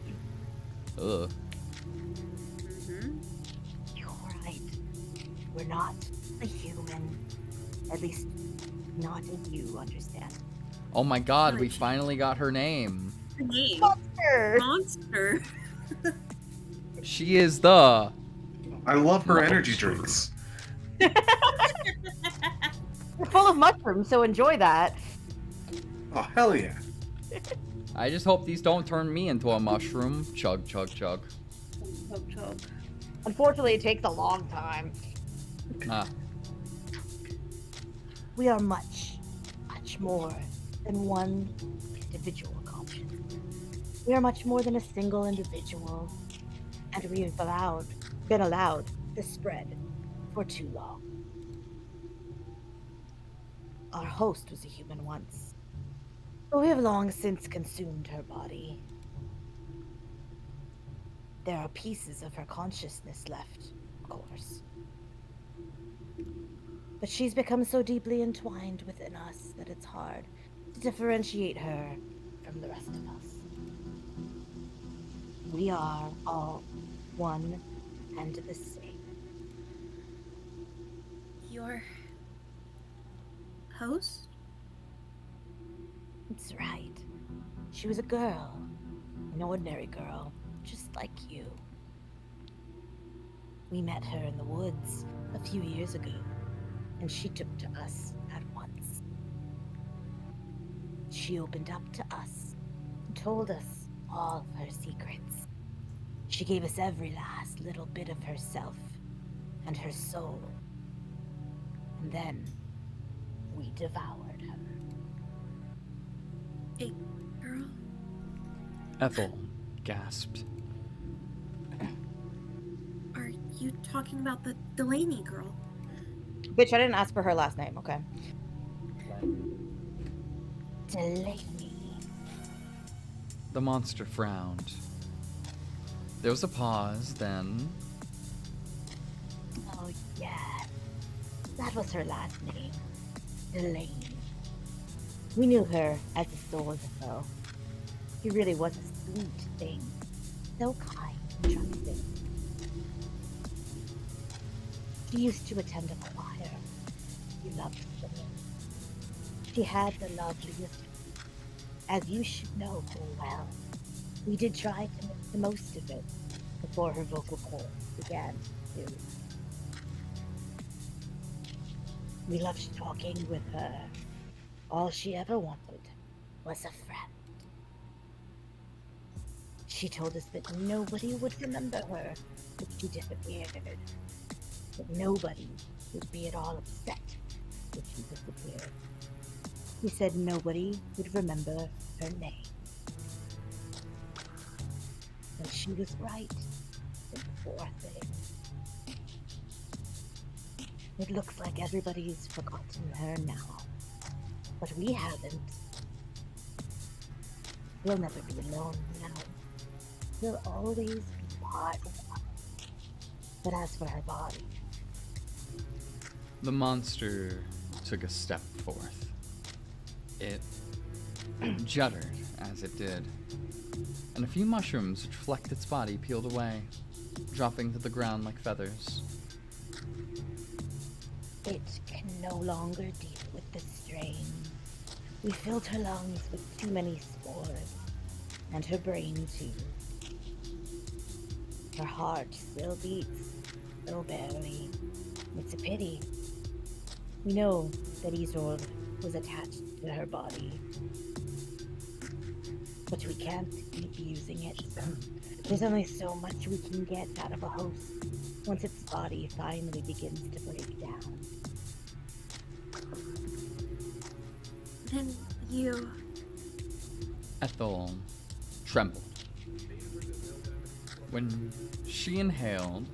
Ugh. Mm-hmm. You're right. We're not a human. At least, not as you understand. Oh my god, we Gosh. finally got her name. The name. Monster! Monster. She is the... I love her energy drinks. You're full of mushrooms, so enjoy that. Oh, hell yeah. I just hope these don't turn me into a mushroom. Chug, chug, chug. Chug, chug. Unfortunately, it takes a long time. Ah, We are much, much more than one individual conscience. We are much more than a single individual, and we have been allowed to spread for too long. Our host was a human once, but we have long since consumed her body. There are pieces of her consciousness left, of course. But she's become so deeply entwined within us that it's hard to differentiate her from the rest of us. We are all one and the same. Your host? That's right. She was a girl, an ordinary girl, just like you. We met her in the woods a few years ago, and she took to us at once. She opened up to us and told us all of her secrets. She gave us every last little bit of herself and her soul. And then we devoured her. A girl? Ethel gasped. Are you talking about the Delaney girl? Bitch, I didn't ask for her last name, okay? Delaney. The monster frowned. There was a pause, then... Oh, yeah. That was her last name. Delaney. We knew her as a sword, though. She really was a sweet thing. So kind and trusting. She used to attend a choir. She loved singing. She had the loveliest, as you should know full well. We did try to make the most of it before her vocal cords began to. We loved talking with her. All she ever wanted was a friend. She told us that nobody would remember her if she disappeared. That nobody would be at all upset if she disappeared. She said nobody would remember her name. And she was right, the poor thing. It looks like everybody's forgotten her now. But we haven't. We'll never be alone now. We'll always be part of us. But as for her body, The monster took a step forth. It juddered as it did, and a few mushrooms which flecked its body peeled away, dropping to the ground like feathers. it can no longer deal with the strain. We filled her lungs with too many spores, and her brain too. Her heart still beats, though barely. It's a pity. We know that Isolde was attached to her body, but we can't keep using it. There's only so much we can get out of a host once its body finally begins to break down. Then you. Ethel trembled. When she inhaled,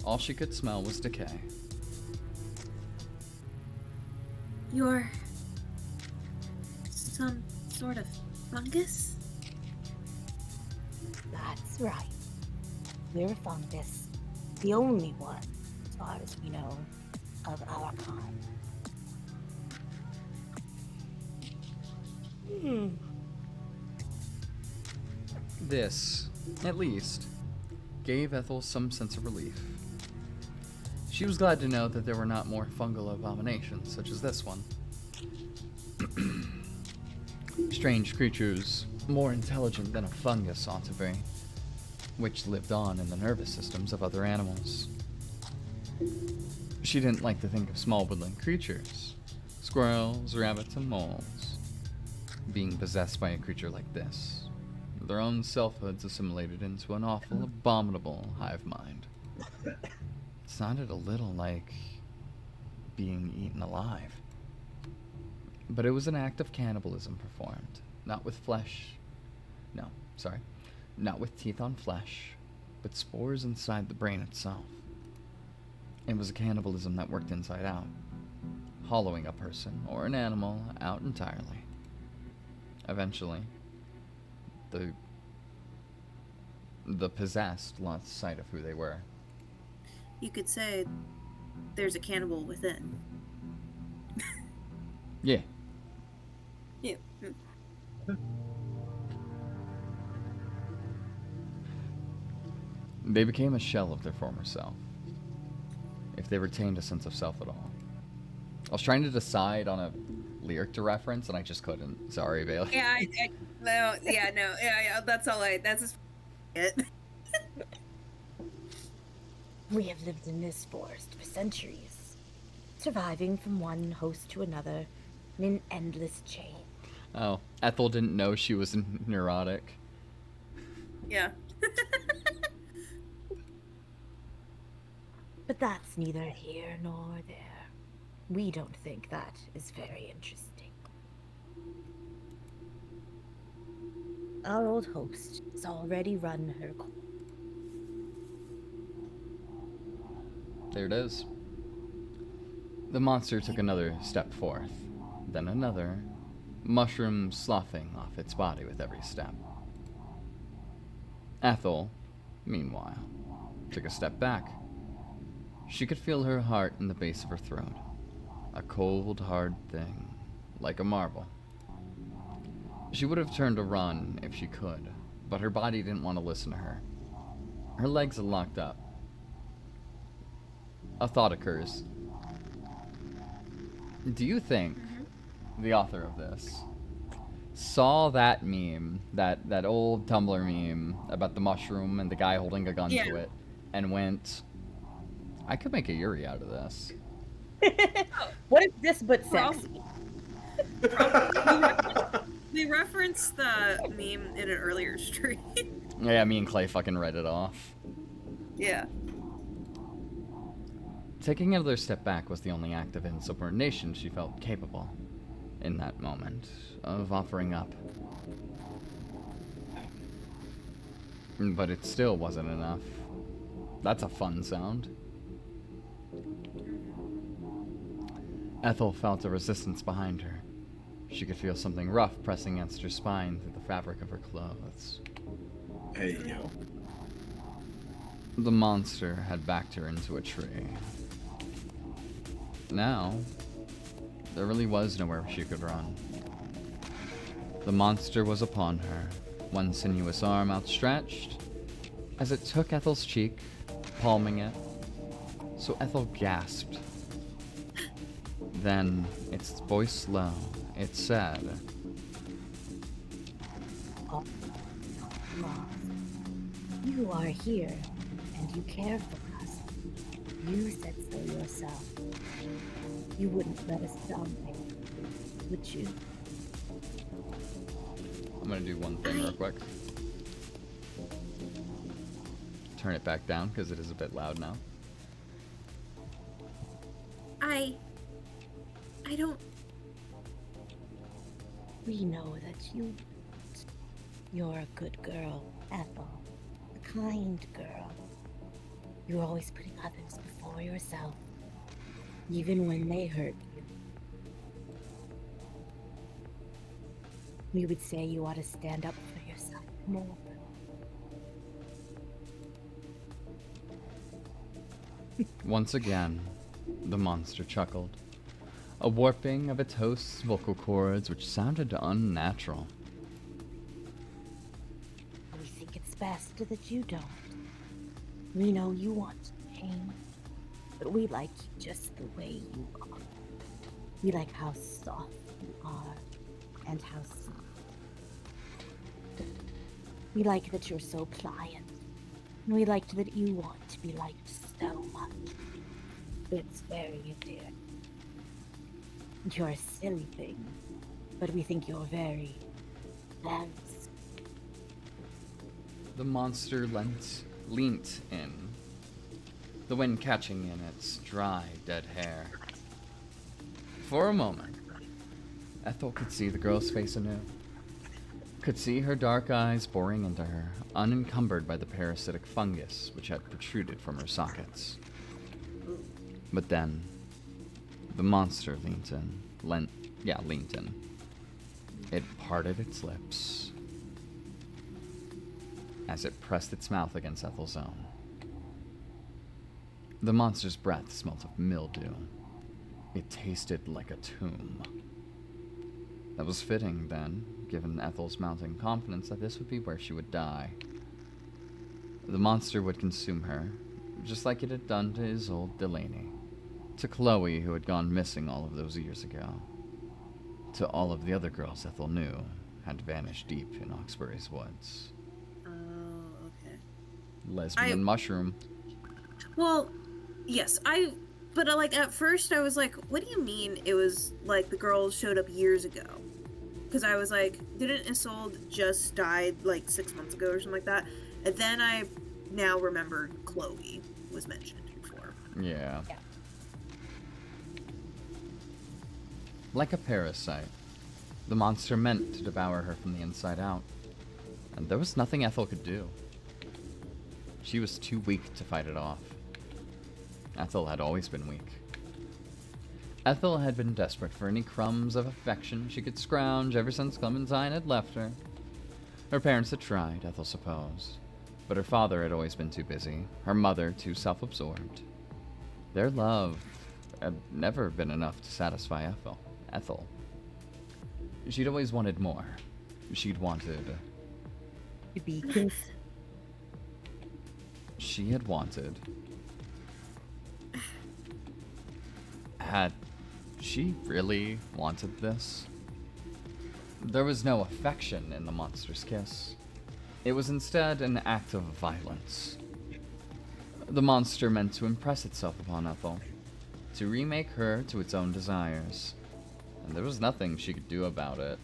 all she could smell was decay. You're. Some sort of fungus? That's right. We're a fungus, the only one, as far as we know, of our kind. This, at least, gave Ethel some sense of relief. She was glad to know that there were not more fungal abominations such as this one. Strange creatures, more intelligent than a fungus ought to be, which lived on in the nervous systems of other animals. She didn't like to think of small woodland creatures, squirrels, rabbits, and moles, being possessed by a creature like this, their own selfhoods assimilated into an awful, abominable hive mind. It sounded a little like being eaten alive. But it was an act of cannibalism performed, not with not with teeth on flesh, but spores inside the brain itself. It was a cannibalism that worked inside out, hollowing a person or an animal out entirely. Eventually, the possessed lost sight of who they were. You could say there's a cannibal within. Yeah. Yeah. They became a shell of their former self, if they retained a sense of self at all. I was trying to decide on a lyric to reference, and I just couldn't. Sorry, Bailey. Yeah, that's all that's just it. We have lived in this forest for centuries, surviving from one host to another in an endless chain. Oh, Ethel didn't know she was neurotic. Yeah. But that's neither here nor there. We don't think that is very interesting. Our old host has already run her course. There it is. The monster took another step forth, then another, mushroom sloughing off its body with every step. Ethel, meanwhile, took a step back. She could feel her heart in the base of her throat, a cold, hard thing, like a marble. She would have turned to run if she could, but her body didn't want to listen to her. Her legs had locked up. A thought occurs. Do you think the author of this saw that meme, that old Tumblr meme about the mushroom and the guy holding a gun to it, and went, I could make a Yuri out of this? What is this but sexy? We referenced the meme in an earlier stream. Yeah, me and Clay fucking read it off. Yeah. Taking another step back was the only act of insubordination she felt capable, in that moment, of offering up. But it still wasn't enough. That's a fun sound. Ethel felt a resistance behind her. She could feel something rough pressing against her spine through the fabric of her clothes. Hey, yo. The monster had backed her into a tree. Now, there really was nowhere she could run. The monster was upon her, one sinuous arm outstretched, as it took Ethel's cheek, palming it. So Ethel gasped. Then, its voice low, it said, Oh, Mom, you are here, and you care for us. You said so yourself. You wouldn't let us die, would you? I'm gonna do one thing real quick. Turn it back down, because it is a bit loud now. I don't. We know that you're a good girl, Ethel. A kind girl. You're always putting others before yourself, even when they hurt you. We would say you ought to stand up for yourself more. Once again, the monster chuckled, a warping of its host's vocal cords which sounded unnatural. We think it's best that you don't. We know you want pain, but we like you just the way you are. We like how soft you are, and how soft. We like that you're so pliant, and we liked that you want to be liked so much. It's very endearing. You're a silly thing, but we think you're very sweet. The monster leant in, the wind catching in its dry, dead hair. For a moment, Ethel could see the girl's face anew. Could see her dark eyes boring into her, unencumbered by the parasitic fungus which had protruded from her sockets. But then, the monster leaned in. It parted its lips as it pressed its mouth against Ethel's own. The monster's breath smelt of mildew. It tasted like a tomb. That was fitting, then, given Ethel's mounting confidence that this would be where she would die. The monster would consume her, just like it had done to Isolde Delaney, to Chloe, who had gone missing all of those years ago, to all of the other girls Ethel knew had vanished deep in Oxbury's woods. Oh, okay. Lesbian mushroom. Well, yes, but like at first I was like, what do you mean it was like the girls showed up years ago? Because I was like, didn't Isolde just died like 6 months ago or something like that? And then I now remembered Chloe was mentioned before. Yeah. Like a parasite, the monster meant to devour her from the inside out, and there was nothing Ethel could do. She was too weak to fight it off. Ethel had always been weak. Ethel had been desperate for any crumbs of affection she could scrounge ever since Clementine had left her. Her parents had tried, Ethel supposed, but her father had always been too busy, her mother too self-absorbed. Their love had never been enough to satisfy Ethel. She'd always wanted more. She'd wanted... To be kissed. She had wanted... Had she really wanted this? There was no affection in the monster's kiss. It was instead an act of violence. The monster meant to impress itself upon Ethel, to remake her to its own desires, and there was nothing she could do about it.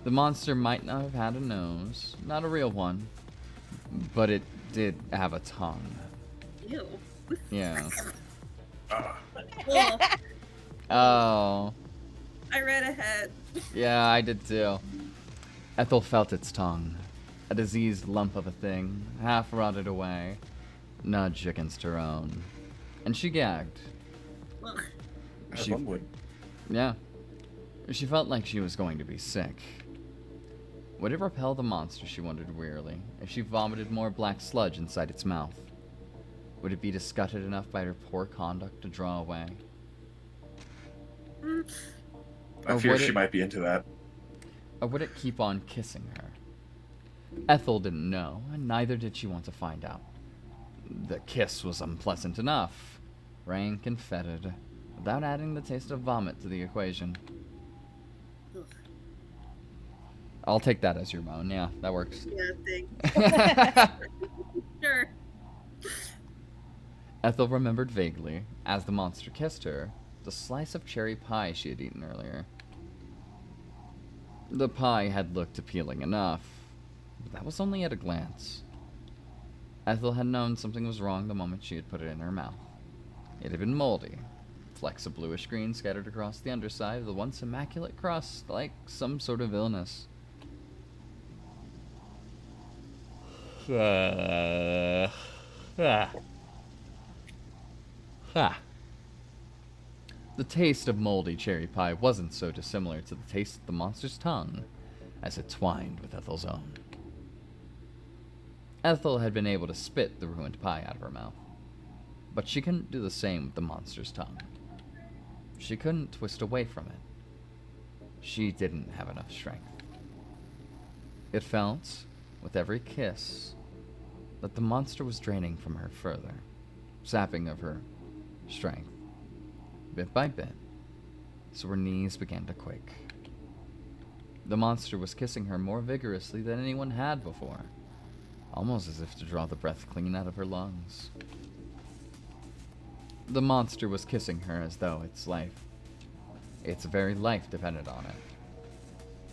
The monster might not have had a nose, not a real one, but it did have a tongue. Ew. Yeah. Well, Oh. I read ahead. Yeah, I did too. Ethel felt its tongue, a diseased lump of a thing, half rotted away, nudge against her own. and she gagged. Ugh. As She- one would. Yeah. She felt like she was going to be sick. Would it repel the monster, she wondered wearily, if she vomited more black sludge inside its mouth? Would it be disgusted enough by her poor conduct to draw away? I Or fear would she it- might be into that. Or would it keep on kissing her? Ethel didn't know, and neither did she want to find out. The kiss was unpleasant enough, rank and fetid, without adding the taste of vomit to the equation. Ugh. I'll take that as your moan, yeah, that works. Yeah, thanks. Sure. Ethel remembered vaguely, as the monster kissed her, the slice of cherry pie she had eaten earlier. The pie had looked appealing enough, but that was only at a glance. Ethel had known something was wrong the moment she had put it in her mouth. It had been moldy, flecks of bluish green scattered across the underside of the once immaculate crust, like some sort of illness. The taste of moldy cherry pie wasn't so dissimilar to the taste of the monster's tongue as it twined with Ethel's own. Ethel had been able to spit the ruined pie out of her mouth, but she couldn't do the same with the monster's tongue. She couldn't twist away from it. She didn't have enough strength. It felt, with every kiss, that the monster was draining from her further, sapping of her strength, bit by bit, so her knees began to quake. The monster was kissing her more vigorously than anyone had before, almost as if to draw the breath clean out of her lungs. The monster was kissing her as though its very life depended on it.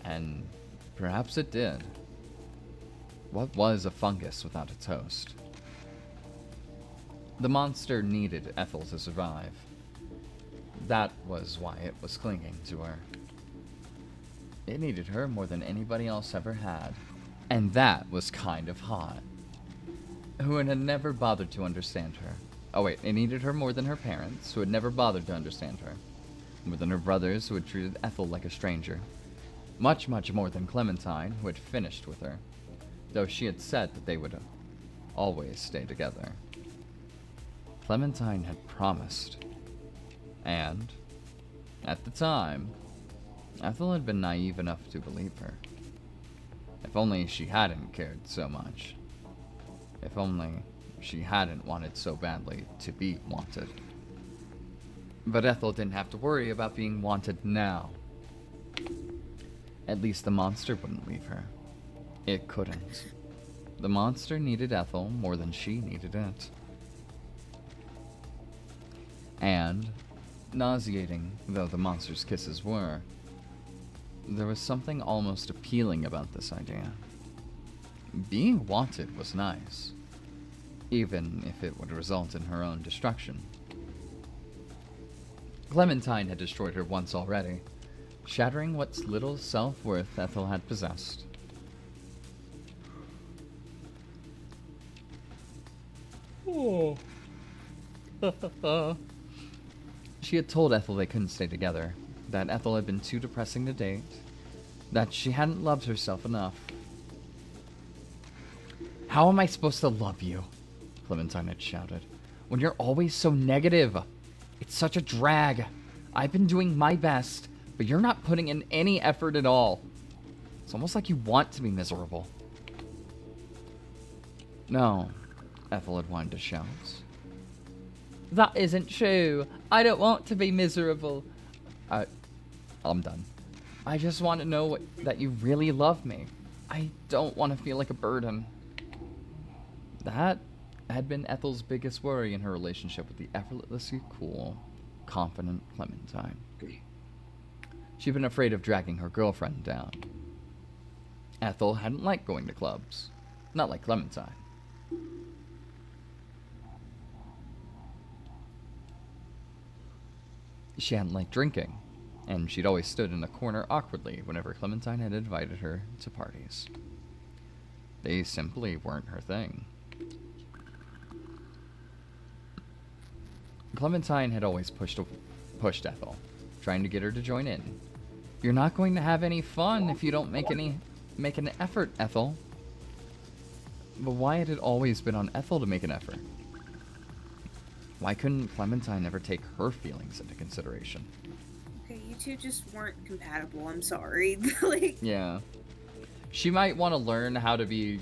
And perhaps it did. What was a fungus without its host? The monster needed Ethel to survive. That was why it was clinging to her. It needed her more than anybody else ever had. And that was kind of hot. Who had never bothered to understand her. Oh wait, it needed her more than her parents, who had never bothered to understand her. More than her brothers, who had treated Ethel like a stranger. Much, much more than Clementine, who had finished with her, though she had said that they would always stay together. Clementine had promised. And, at the time, Ethel had been naive enough to believe her. If only she hadn't cared so much. If only she hadn't wanted so badly to be wanted. But Ethel didn't have to worry about being wanted now. At least the monster wouldn't leave her. It couldn't. The monster needed Ethel more than she needed it. And, nauseating though the monster's kisses were, there was something almost appealing about this idea. Being wanted was nice, even if it would result in her own destruction. Clementine had destroyed her once already, shattering what little self-worth Ethel had possessed. Oh. She had told Ethel they couldn't stay together, that Ethel had been too depressing to date, that she hadn't loved herself enough. How am I supposed to love you? Clementine had shouted. When you're always so negative. It's such a drag. I've been doing my best, but you're not putting in any effort at all. It's almost like you want to be miserable. No, Ethel had wanted to shout. That isn't true. I don't want to be miserable. I'm done. I just want to know that you really love me. I don't want to feel like a burden. That had been Ethel's biggest worry in her relationship with the effortlessly cool, confident Clementine. She'd been afraid of dragging her girlfriend down. Ethel hadn't liked going to clubs. Not like Clementine. She hadn't liked drinking, and she'd always stood in a corner awkwardly whenever Clementine had invited her to parties. They simply weren't her thing. Clementine had always pushed Ethel, trying to get her to join in. You're not going to have any fun if you don't make an effort, Ethel. But why had it always been on Ethel to make an effort? Why couldn't Clementine ever take her feelings into consideration? Okay, you two just weren't compatible. I'm sorry. Like, Yeah. She might want to learn how to be,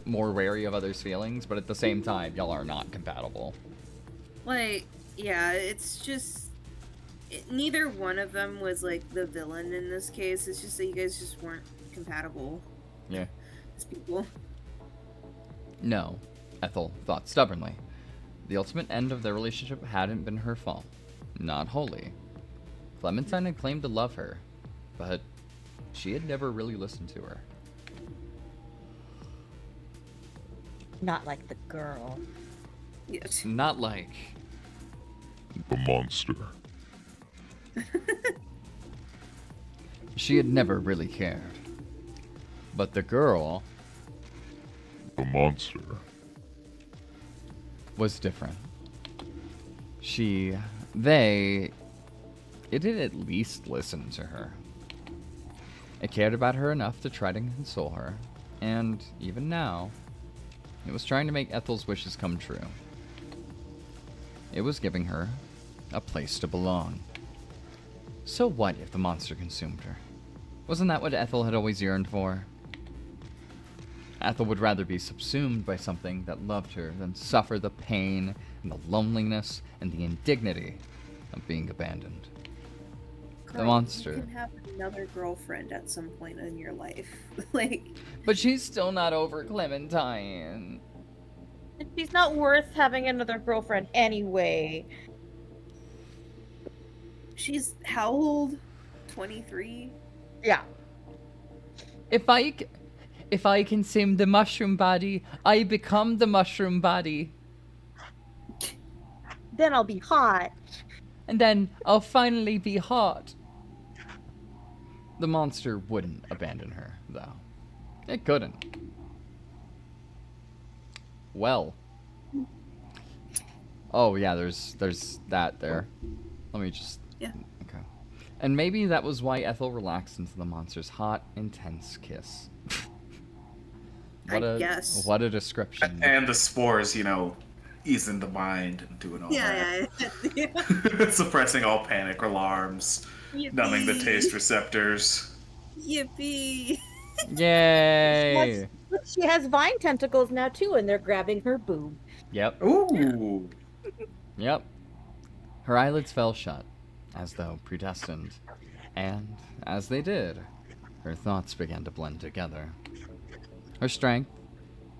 more wary of others' feelings, but at the same time, y'all are not compatible. like, yeah, it's just neither one of them was like the villain in this case. It's just that you guys just weren't compatible Yeah. as people. No, Ethel thought stubbornly. The ultimate end of their relationship hadn't been her fault. Not wholly. Clementine had claimed to love her, but she had never really listened to her. Not like the girl. Yes. Not like... The monster. She had never really cared. But the girl The monster. was different. It did at least listen to her. It cared about her enough to try to console her, and even now, it was trying to make Ethel's wishes come true. It was giving her a place to belong. So what if the monster consumed her? Wasn't that what Ethel had always yearned for? Ethel would rather be subsumed by something that loved her than suffer the pain and the loneliness and the indignity of being abandoned. Girl, monster. You can have another girlfriend at some point in your life. Like, But she's still not over Clementine. She's not worth having another girlfriend anyway. she's how old? 23? Yeah. If I consume the mushroom body, I become the mushroom body. Then I'll be hot. And then I'll finally be hot. The monster wouldn't abandon her, though. It couldn't. Well. Oh, yeah, there's that there. Let me just... Yeah. Okay. And maybe that was why Ethel relaxed into the monster's hot, intense kiss. I guess. What a description. And the spores, easing the mind and doing all that. Yeah. Suppressing all panic alarms, numbing the taste receptors. Yippee! Yay! Look, she has vine tentacles now too, and they're grabbing her boob. Yep. Ooh. Yep. Her eyelids fell shut, as though predestined. And, as they did, her thoughts began to blend together. Her strength,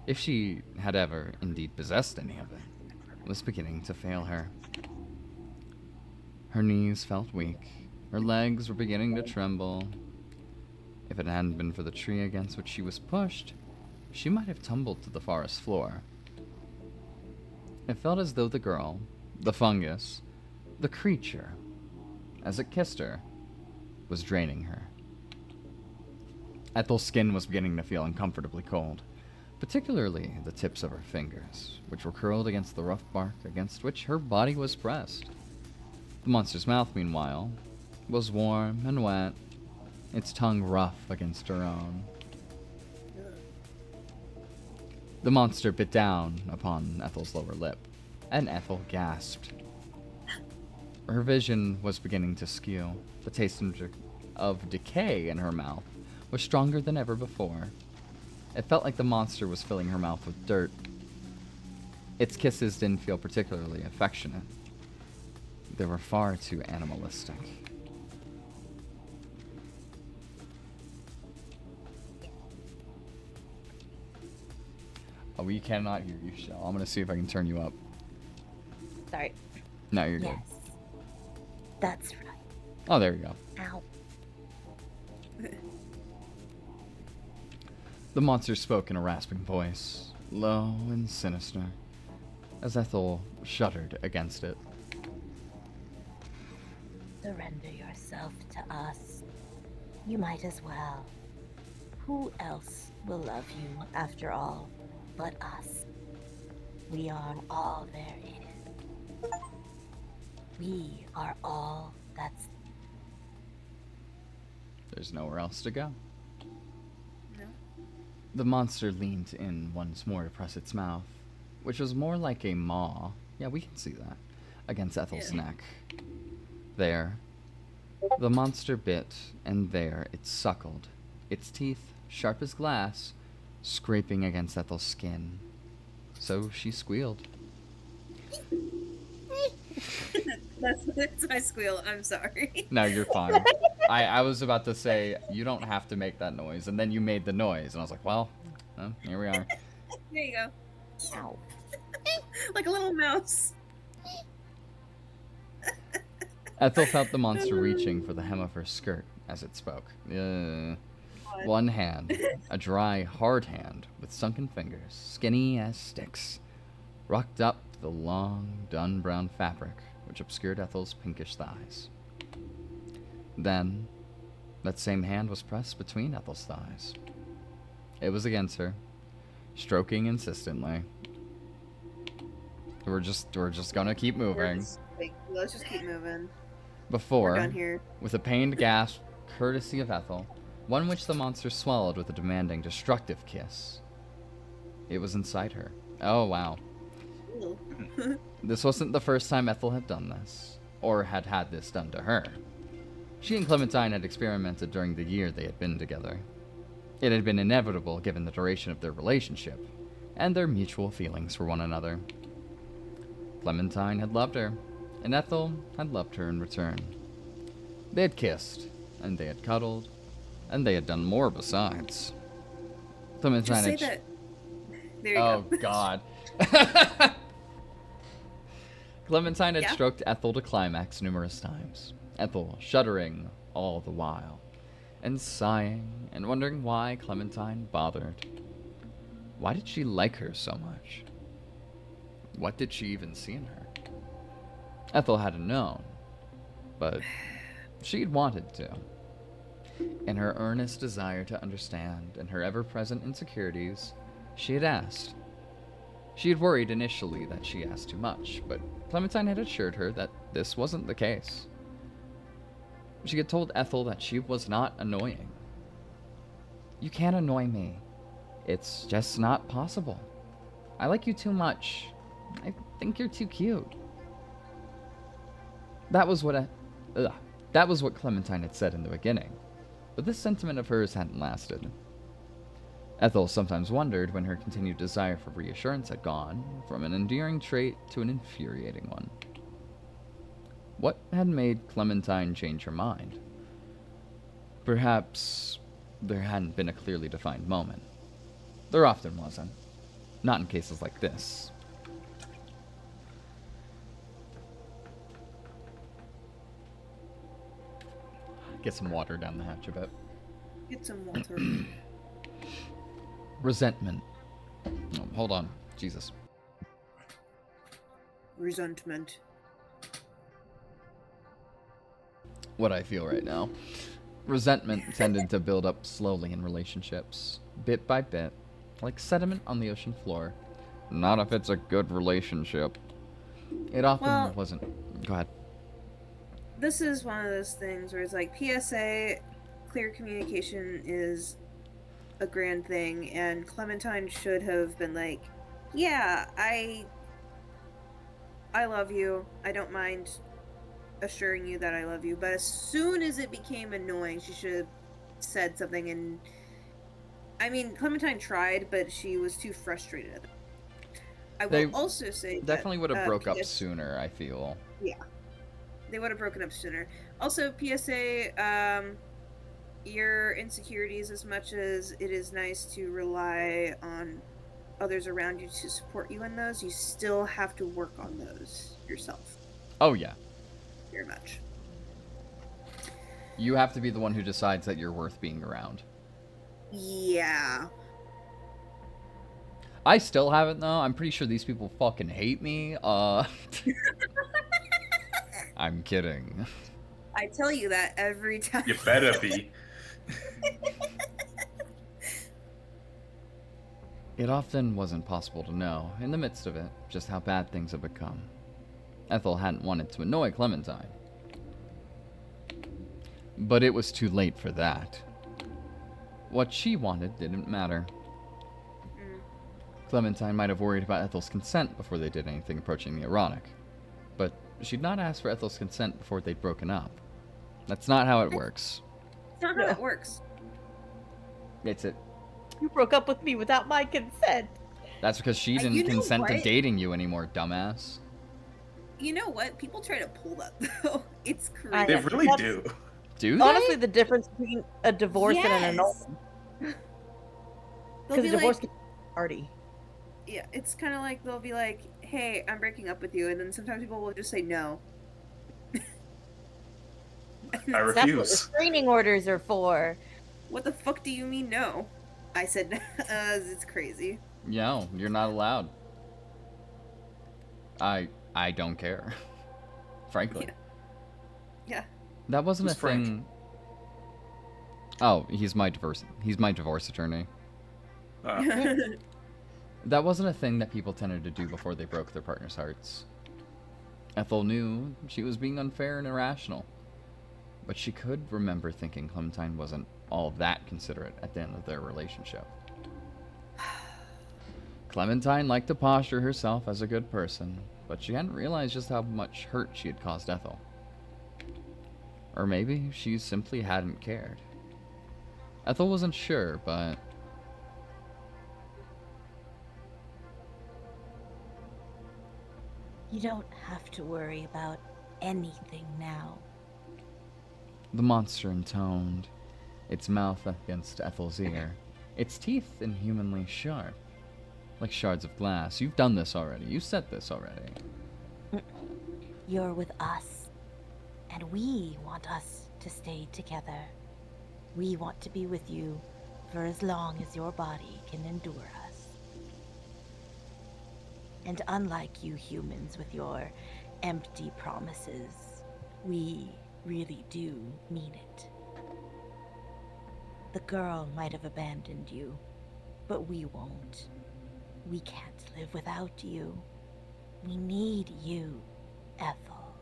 if she had ever indeed possessed any of it, was beginning to fail her. Her knees felt weak. Her legs were beginning to tremble. If it hadn't been for the tree against which she was pushed, she might have tumbled to the forest floor. It felt as though the girl, the fungus, the creature, as it kissed her, was draining her. Ethel's skin was beginning to feel uncomfortably cold, particularly the tips of her fingers, which were curled against the rough bark against which her body was pressed. The monster's mouth, meanwhile, was warm and wet, its tongue rough against her own. The monster bit down upon Ethel's lower lip, and Ethel gasped. Her vision was beginning to skew. The taste of decay in her mouth was stronger than ever before. It felt like the monster was filling her mouth with dirt. Its kisses didn't feel particularly affectionate. They were far too animalistic. Oh, we cannot hear you, Shell. I'm gonna see if I can turn you up. Sorry. No, you're good. Yes. That's right. Oh, there you go. Ow. The monster spoke in a rasping voice, low and sinister, as Ethel shuddered against it. Surrender yourself to us. You might as well. Who else will love you after all but us? We are all there is. We are all that's. There's nowhere else to go. No. The monster leaned in once more to press its mouth, which was more like a maw. Yeah, we can see that. Against Ethel's neck. There. The monster bit, and there it suckled, its teeth, sharp as glass, scraping against Ethel's skin. So she squealed. That's my squeal. I'm sorry. No, you're fine. I was about to say, you don't have to make that noise, and then you made the noise, and I was like, well, here we are. There you go. Ow. Like a little mouse. Ethel felt the monster reaching for the hem of her skirt as it spoke. One hand, a dry, hard hand with sunken fingers, skinny as sticks, rocked up the long, dun-brown fabric which obscured Ethel's pinkish thighs. Then, that same hand was pressed between Ethel's thighs. It was against her, stroking insistently. We're just gonna keep moving. Let's just keep moving. Before, We're done here. with a pained gasp, courtesy of Ethel, one which the monster swallowed with a demanding, destructive kiss. It was inside her. Oh, wow. Ew. This wasn't the first time Ethel had done this, or had had this done to her. She and Clementine had experimented during the year they had been together. It had been inevitable given the duration of their relationship, and their mutual feelings for one another. Clementine had loved her, and Ethel had loved her in return. They had kissed, and they had cuddled, and they had done more besides. Clementine Just say had... that. There you Oh, go. God. Clementine had stroked Ethel to climax numerous times, Ethel shuddering all the while, and sighing, and wondering why Clementine bothered. Why did she like her so much? What did she even see in her? Ethel hadn't known, but she'd wanted to. In her earnest desire to understand and her ever-present insecurities, she had asked. She had worried initially that she asked too much, but Clementine had assured her that this wasn't the case. She had told Ethel that she was not annoying. You can't annoy me. It's just not possible. I like you too much. I think you're too cute. That was what Clementine had said in the beginning, but this sentiment of hers hadn't lasted. Ethel sometimes wondered when her continued desire for reassurance had gone from an endearing trait to an infuriating one. What had made Clementine change her mind? Perhaps there hadn't been a clearly defined moment. There often wasn't. Not in cases like this. Get some water down the hatch a bit. Get some water. Resentment. Oh, hold on. Jesus. Resentment. What I feel right now. Resentment tended to build up slowly in relationships, bit by bit, like sediment on the ocean floor. Not if it's a good relationship. It often wasn't. Go ahead. This is one of those things where it's like PSA, clear communication is a grand thing, and Clementine should have been like, yeah, I love you. I don't mind assuring you that I love you. But as soon as it became annoying, she should have said something. And I mean, Clementine tried, but she was too frustrated at it. I will also say definitely would have broke up PS sooner, I feel. Yeah. They would have broken up sooner. Also, PSA, your insecurities, as much as it is nice to rely on others around you to support you in those, you still have to work on those yourself. Oh, yeah. Very much. You have to be the one who decides that you're worth being around. Yeah. I still haven't, though. I'm pretty sure these people fucking hate me. I'm kidding. I tell you that every time. You better be. It often wasn't possible to know, in the midst of it, just how bad things had become. Ethel hadn't wanted to annoy Clementine. But it was too late for that. What she wanted didn't matter. Clementine might have worried about Ethel's consent before they did anything approaching the erotic. But she'd not asked for Ethel's consent before they'd broken up. That's not how it works. It's not how it works. It's it. You broke up with me without my consent. That's because she You didn't know consent to what? dating you anymore, dumbass. You know what? People try to pull that though. It's I crazy. They really That's- do. Do they? Honestly, the difference between a divorce and an annulment. They'll Because be a divorce like, can be party. yeah, it's kind of like they'll be like, "Hey, I'm breaking up with you," and then sometimes people will just say no. I That's what refuse. restraining orders are for. What the fuck do you mean no? I said, it's crazy. No, you're not allowed. I don't care. Frankly. Yeah. That wasn't Who's a Frank? thing. Oh, he's my divorce attorney. That wasn't a thing that people tended to do before they broke their partners' hearts. Ethel knew she was being unfair and irrational, but she could remember thinking Clementine wasn't all that considerate at the end of their relationship. Clementine liked to posture herself as a good person, but she hadn't realized just how much hurt she had caused Ethel. Or maybe she simply hadn't cared. Ethel wasn't sure, but You don't have to worry about anything now. the monster intoned, its mouth against Ethel's ear, its teeth inhumanly sharp, like shards of glass. You've done this already. You said this already. You're with us, and we want us to stay together. We want to be with you for as long as your body can endure us. And unlike you humans with your empty promises, we really do mean it. The girl might have abandoned you, but we won't. We can't live without you. We need you, Ethel.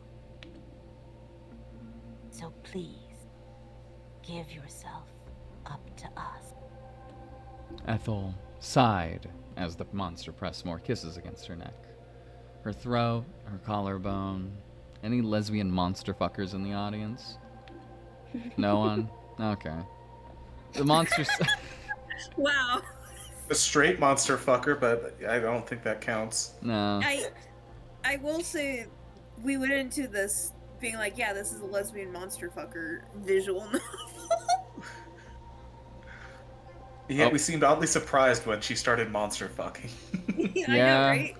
So please, give yourself up to us. Ethel sighed as the monster pressed more kisses against her neck. Her throat, her collarbone. Any lesbian monster fuckers in the audience? No one? Okay. The monster... Wow. A straight monster fucker, but I don't think that counts. no. I will say, we went into this being like, yeah, this is a lesbian monster fucker visual novel. Yeah, Oh. we seemed oddly surprised when she started monster fucking. I Yeah. know, right?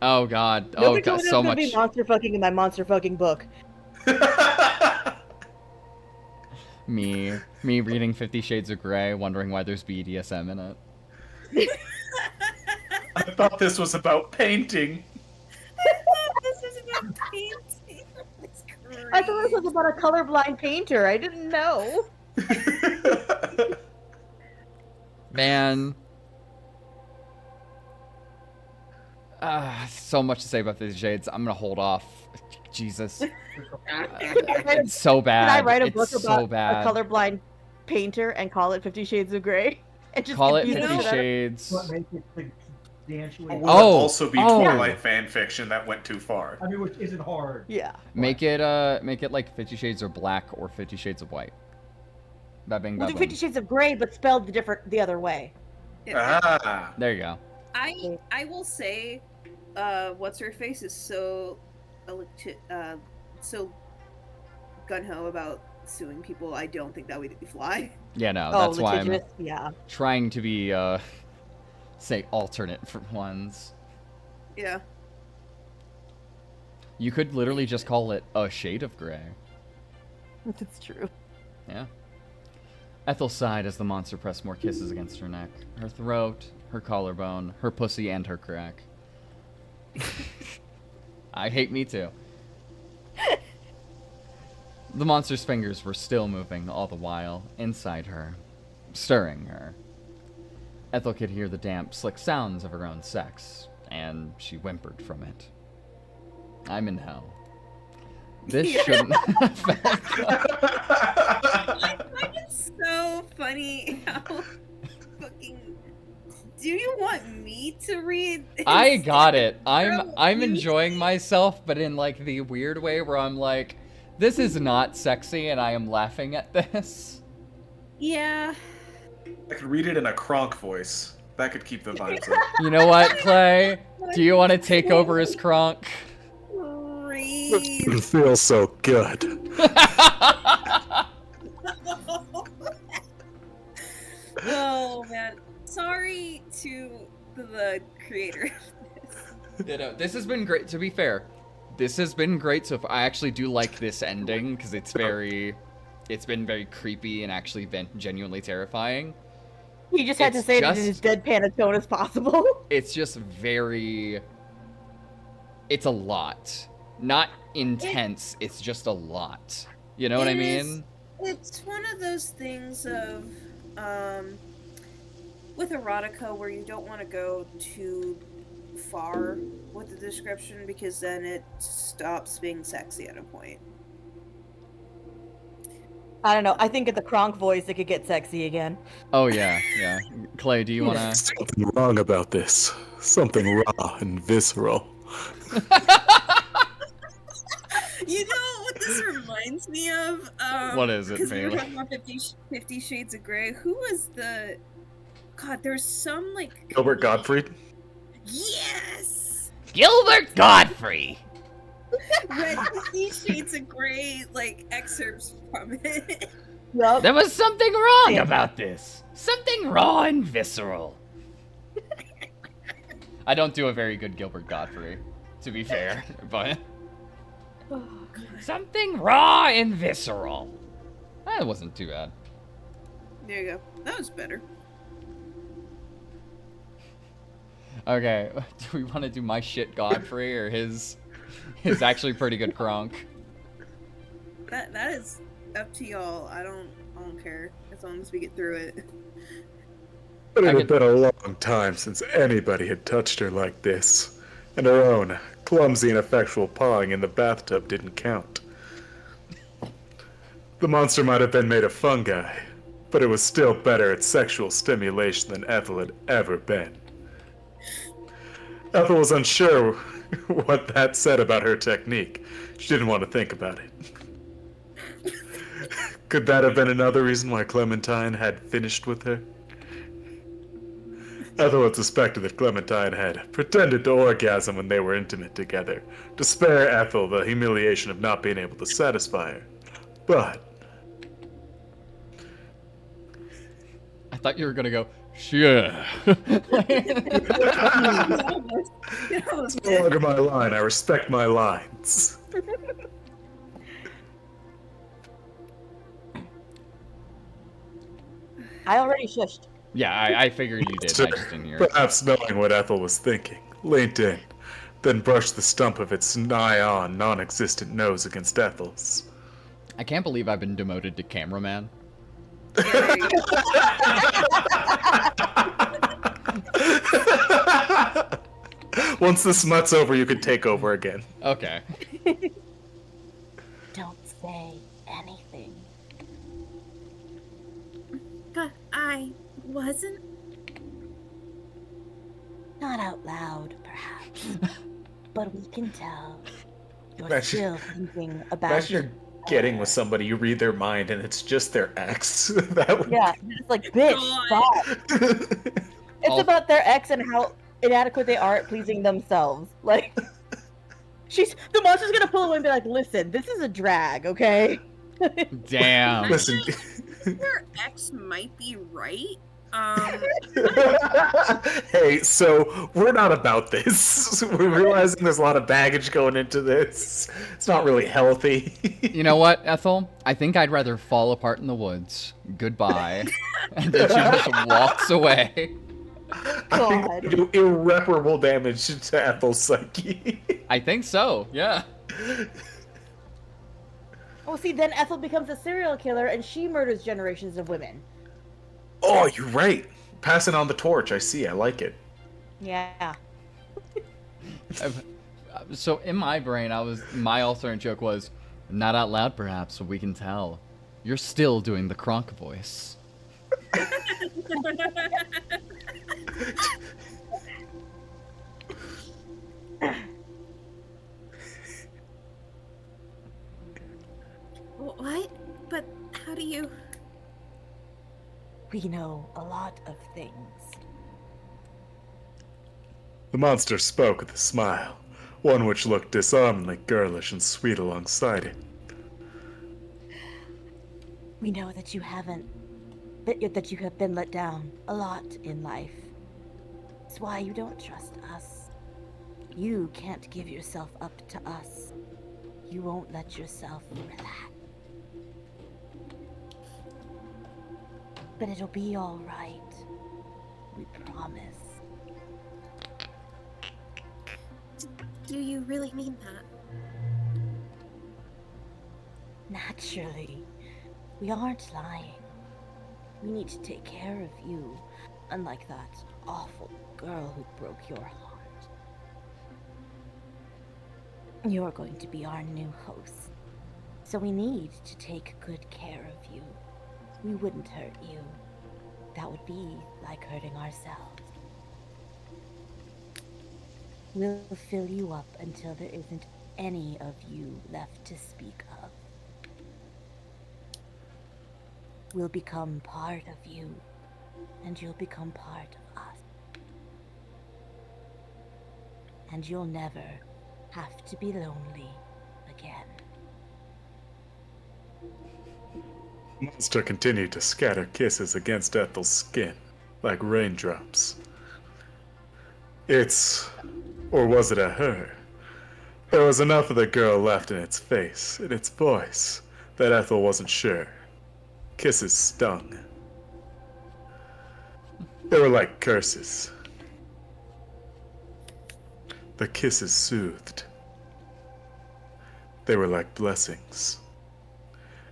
Oh god. Oh Nobody god, told me so there was gonna much. be monster fucking in my monster fucking book. Me reading 50 Shades of Grey, wondering why there's BDSM in it. I thought this was about painting. This is about painting. It's I thought this was about a colorblind painter. I didn't know. Man. So much to say about 50 Shades. I'm gonna hold off. Jesus. It's so bad. Can I write a It's book so about bad. a colorblind painter and call it 50 Shades of Grey? And just Call it confuse the 50 shit out of- Shades. What makes it substantially? Would Oh, also be oh. Twilight fan fiction that went too far. I mean, which isn't hard. Yeah. Make it like 50 Shades of Black or 50 Shades of White. Ba-bing, We'll do ba-boom. 50 Shades of Grey, but spelled the other way. Ah, There you go. I will say, what's her face is so so gun ho about suing people. I don't think that would fly. Yeah, no, Oh, that's why I'm litigious. Yeah. trying to be say alternate for ones. Yeah. You could literally just call it a shade of gray. That's true. Yeah. Ethel sighed as the monster pressed more kisses against her neck, her throat, her collarbone, her pussy, and her crack. I hate me too. The monster's fingers were still moving all the while, inside her, stirring her. Ethel could hear the damp, slick sounds of her own sex, and she whimpered from it. I'm in hell. This shouldn't affect I find it so funny how fucking. Do you want me to read? I got it. Girl, I'm you- enjoying myself, but in like the weird way where I'm like, this is not sexy and I am laughing at this. Yeah. I could read it in a Kronk voice. That could keep the vibes up. You know what, Clay? Do you want to take over as Kronk? Read. It feels so good. Oh man. Sorry to the creator. This has been great. To be fair, this has been great so far. I actually do like this ending because it's been very creepy and actually been genuinely terrifying. He just had to It's say it in just- as deadpan a tone as possible. It's just very. It's a lot. Not intense. It's just a lot. You know what I It mean? is- It's one of those things of, with erotica where you don't want to go too far with the description because then it stops being sexy at a point. I don't know. I think at the Kronk voice, it could get sexy again. Oh yeah, yeah. Clay, do you want to? Something wrong about this. Something raw and visceral. You know what this reminds me of? What is it, Because we were Bailey? talking about 50 Shades of Grey. Who was the? God, there's some like. Gilbert Gottfried? Yes. Gilbert Godfrey. Read 50 Shades of Grey like excerpts from it. Yup. There was something wrong Yeah. about this. Something raw and visceral. I don't do a very good Gilbert Godfrey, to be fair, but something raw and visceral. That wasn't too bad. There you go. That was better. Okay, do we want to do my shit Godfrey or his actually pretty good Kronk? That is up to y'all. I don't care as long as we get through it. But it I had could- been a long time since anybody had touched her like this. And her own clumsy and ineffectual pawing in the bathtub didn't count. The monster might have been made of fungi, but it was still better at sexual stimulation than Ethel had ever been. Ethel was unsure what that said about her technique. She didn't want to think about it. Could that have been another reason why Clementine had finished with her? Ethel had suspected that Clementine had pretended to orgasm when they were intimate together, to spare Ethel the humiliation of not being able to satisfy her. But I thought you were gonna go, yeah. it's no longer my line. I respect my lines. I already shushed. Yeah, I figured you did. I just didn't hear it. Perhaps knowing what Ethel was thinking, leaned in, then brushed the stump of its nigh-on, non-existent nose against Ethel's. I can't believe I've been demoted to cameraman. Yeah, there you go. Once the smut's over, you can take over again. Okay. Don't say anything. But I wasn't. Not out loud, perhaps. But we can tell. You're Imagine- still thinking about. Imagine you're getting with somebody, you read their mind, and it's just their ex. That would... Yeah, it's like, bitch, God. stop. It's All- about their ex and how inadequate they are at pleasing themselves. Like, the monster's gonna pull away and be like, listen, this is a drag, okay? Damn. Listen. Your ex might be right. Hey, so we're not about this. We're realizing there's a lot of baggage going into this. It's not really healthy. You know what, Ethel? I think I'd rather fall apart in the woods. Goodbye. And then she just walks away. I think God. we do irreparable damage to Ethel's psyche. I think so, yeah. Oh, see, then Ethel becomes a serial killer and she murders generations of women. Oh, you're right. Passing on the torch. I see. I like it. Yeah. So in my brain, my alternate joke was, not out loud perhaps, so we can tell. You're still doing the Kronk voice. What? But how do you... We know a lot of things. The monster spoke with a smile, one which looked disarmingly girlish and sweet alongside it. We know that you haven't, that you have been let down a lot in life. It's why you don't trust us. You can't give yourself up to us. You won't let yourself relax. But it'll be all right. We promise. Do you really mean that? Naturally. We aren't lying. We need to take care of you, unlike that awful girl who broke your heart. You're going to be our new host, so we need to take good care of you. We wouldn't hurt you. That would be like hurting ourselves. We'll fill you up until there isn't any of you left to speak of. We'll become part of you, and you'll become part of us. And you'll never have to be lonely again. The monster continued to scatter kisses against Ethel's skin, like raindrops. Or was it a her? There was enough of the girl left in its face, in its voice, that Ethel wasn't sure. Kisses stung. They were like curses. The kisses soothed. They were like blessings.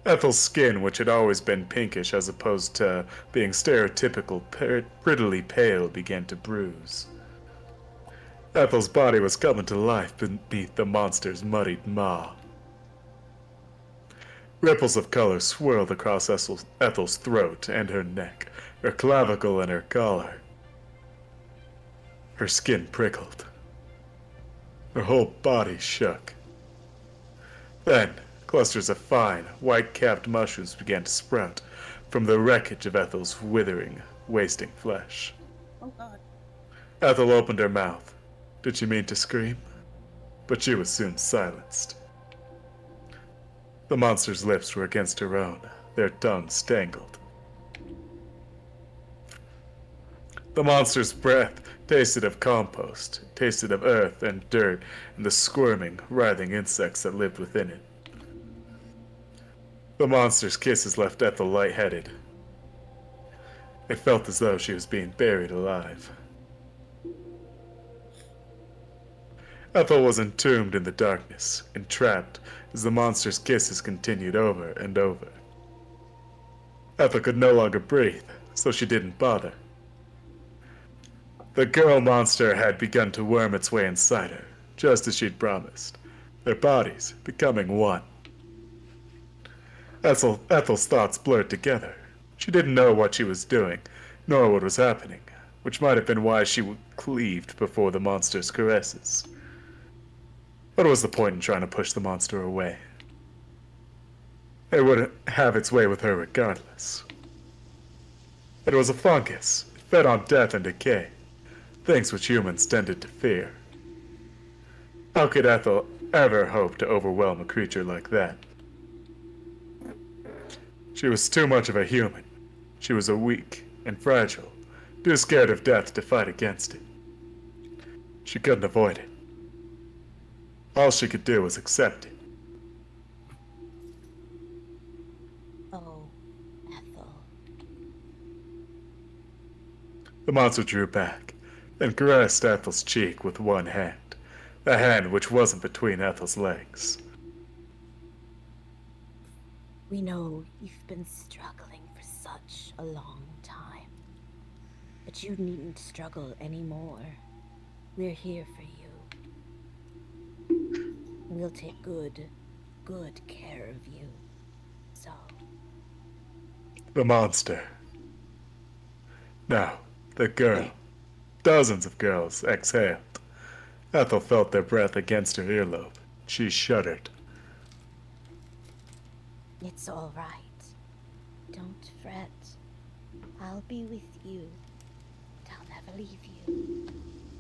Ethel's skin, which had always been pinkish as opposed to being stereotypical prettily pale, began to bruise. Ethel's body was coming to life beneath the monster's muddied maw. Ripples of color swirled across Ethel's throat and her neck, her clavicle and her collar. Her skin prickled. Her whole body shook. Then, clusters of fine, white-capped mushrooms began to sprout from the wreckage of Ethel's withering, wasting flesh. Oh god. Ethel opened her mouth. Did she mean to scream? But she was soon silenced. The monster's lips were against her own, their tongues tangled. The monster's breath tasted of compost, tasted of earth and dirt and the squirming, writhing insects that lived within it. The monster's kisses left Ethel lightheaded. It felt as though she was being buried alive. Ethel was entombed in the darkness, entrapped as the monster's kisses continued over and over. Ethel could no longer breathe, so she didn't bother. The girl monster had begun to worm its way inside her, just as she'd promised, their bodies becoming one. Ethel's thoughts blurred together. She didn't know what she was doing, nor what was happening, which might have been why she cleaved before the monster's caresses. What was the point in trying to push the monster away? It would have its way with her regardless. It was a fungus. It fed on death and decay, things which humans tended to fear. How could Ethel ever hope to overwhelm a creature like that? She was too much of a human. She was weak and fragile, too scared of death to fight against it. She couldn't avoid it. All she could do was accept it. Oh, Ethel. The monster drew back, then caressed Ethel's cheek with one hand, the hand which wasn't between Ethel's legs. We know you've been struggling for such a long time. But you needn't struggle anymore. We're here for you. We'll take good care of you. So, The monster. Now, the girl. Dozens of girls exhaled. Ethel felt their breath against her earlobe. She shuddered. it's all right. Don't fret. I'll be with you. I'll never leave you.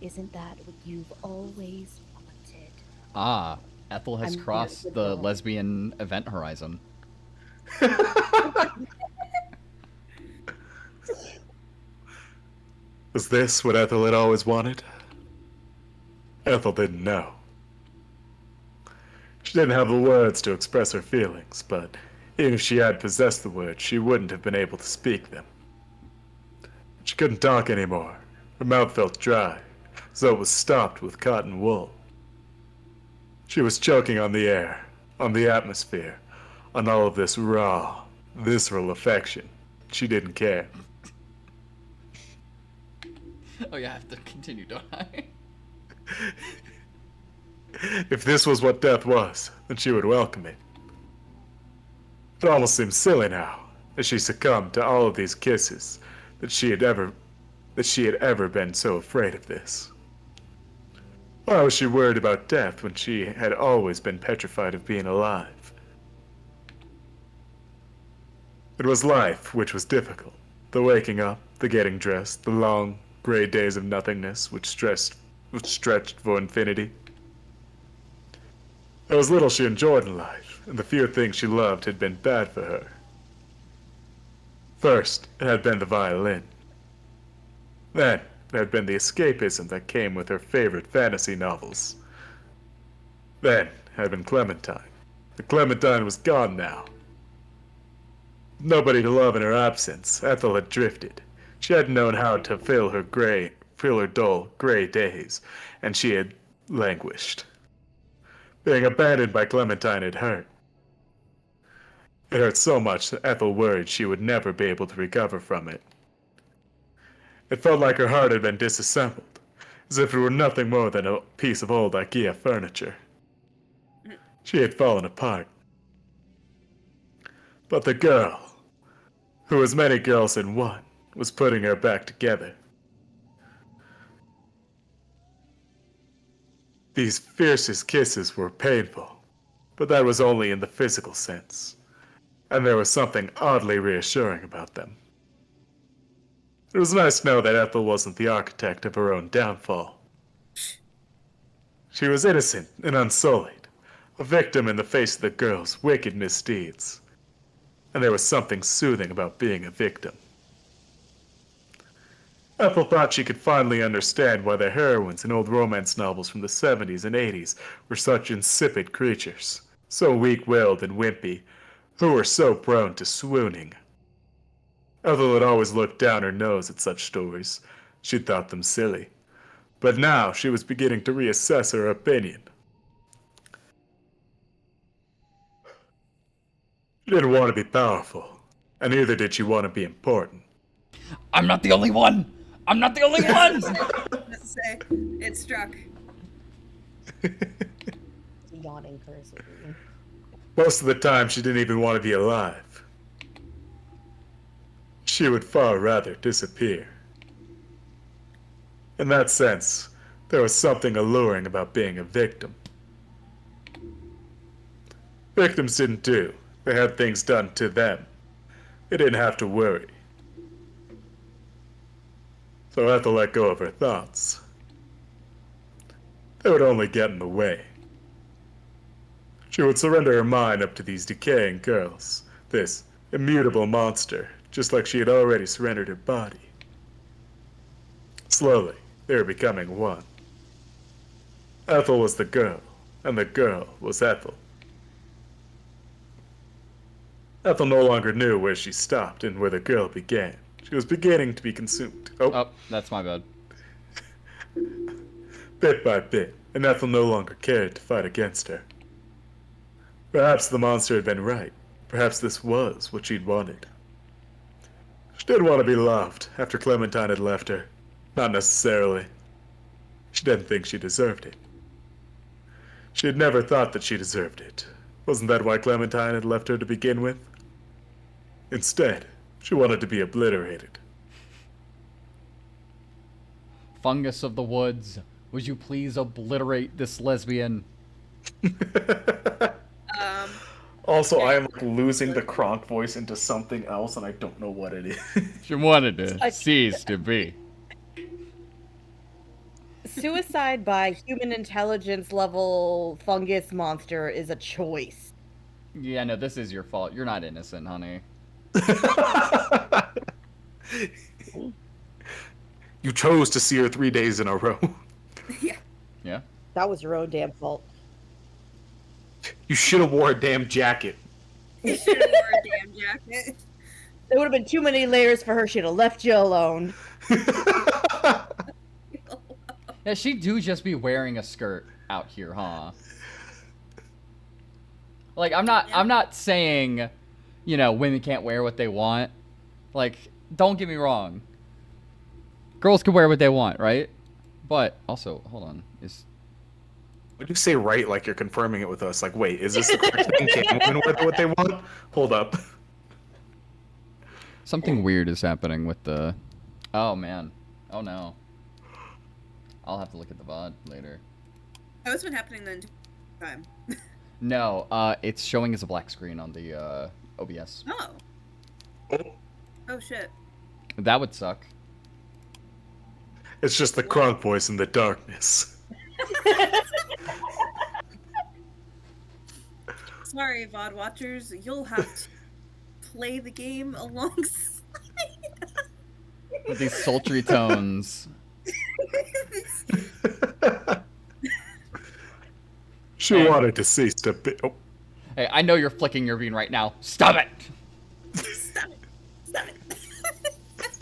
Isn't that what you've always wanted? Ah, Ethel has I'm crossed here the with her. lesbian event horizon. Was this what Ethel had always wanted? Ethel didn't know. She didn't have the words to express her feelings, but even if she had possessed the words, she wouldn't have been able to speak them. She couldn't talk anymore. Her mouth felt dry, as though it was stopped with cotton wool. She was choking on the air, on the atmosphere, on all of this raw, visceral affection. She didn't care. Oh yeah, I have to continue, don't I? If this was what death was, then she would welcome it. It almost seemed silly now, as she succumbed to all of these kisses, that she had ever been so afraid of this. Why was she worried about death when she had always been petrified of being alive? It was life which was difficult. The waking up, the getting dressed, the long, gray days of nothingness which stretched for infinity. There was little she enjoyed in life, and the few things she loved had been bad for her. First, it had been the violin. Then, it had been the escapism that came with her favorite fantasy novels. Then, it had been Clementine. But Clementine was gone now. Nobody to love in her absence, Ethel had drifted. She hadn't known how to fill her dull, gray days, and she had languished. Being abandoned by Clementine had hurt. It hurt so much that Ethel worried she would never be able to recover from it. It felt like her heart had been disassembled, as if it were nothing more than a piece of old IKEA furniture. She had fallen apart. But the girl, who was many girls in one, was putting her back together. These fiercest kisses were painful, but that was only in the physical sense, and there was something oddly reassuring about them. It was nice to know that Ethel wasn't the architect of her own downfall. She was innocent and unsullied, a victim in the face of the girl's wicked misdeeds, and there was something soothing about being a victim. Ethel thought she could finally understand why the heroines in old romance novels from the 70s and 80s were such insipid creatures, so weak-willed and wimpy, who were so prone to swooning. Ethel had always looked down her nose at such stories. She thought them silly. But now she was beginning to reassess her opinion. She didn't want to be powerful, and neither did she want to be important. I'm not the only one! I'm not the only one! Let's say it struck. Yawning cursorily. Most of the time, she didn't even want to be alive. She would far rather disappear. In that sense, there was something alluring about being a victim. Victims didn't do. They had things done to them. They didn't have to worry. So Ethel let go of her thoughts. They would only get in the way. She would surrender her mind up to these decaying girls, this immutable monster, just like she had already surrendered her body. Slowly, they were becoming one. Ethel was the girl, and the girl was Ethel. Ethel no longer knew where she stopped and where the girl began. She was beginning to be consumed. Oh, that's my bad. Bit by bit, and Ethel no longer cared to fight against her. Perhaps the monster had been right. Perhaps this was what she'd wanted. She did want to be loved after Clementine had left her. Not necessarily. She didn't think she deserved it. She had never thought that she deserved it. Wasn't that why Clementine had left her to begin with? Instead, she wanted to be obliterated. Fungus of the woods, would you please obliterate this lesbian? Also, I am losing the Kronk voice into something else, and I don't know what it is. She wanted to cease to be. Suicide by human intelligence level fungus monster is a choice. Yeah, no, this is your fault. You're not innocent, honey. You chose to see her 3 days in a row. Yeah. Yeah? That was your own damn fault. You should have wore a damn jacket. You should have wore a damn jacket. There would have been too many layers for her. She'd have left you alone. Yeah, she do just be wearing a skirt out here, huh? Like, I'm not saying, you know, women can't wear what they want. Like, don't get me wrong. Girls can wear what they want, right? But also, hold on, When you say right, like you're confirming it with us, like, wait, is this the correct thing? Can women wear what they want? Hold up. something weird is happening with the... Oh, man. Oh, no. I'll have to look at the VOD later. Oh, what's been happening then? Time. No, it's showing as a black screen on the OBS. Oh. Oh shit. That would suck. It's just the Kronk voice in the darkness. Sorry, VOD watchers. You'll have to play the game alongside. With these sultry tones. She wanted to cease to be. Oh. Hey, I know you're flicking your bean right now. Stop it! Stop it. Stop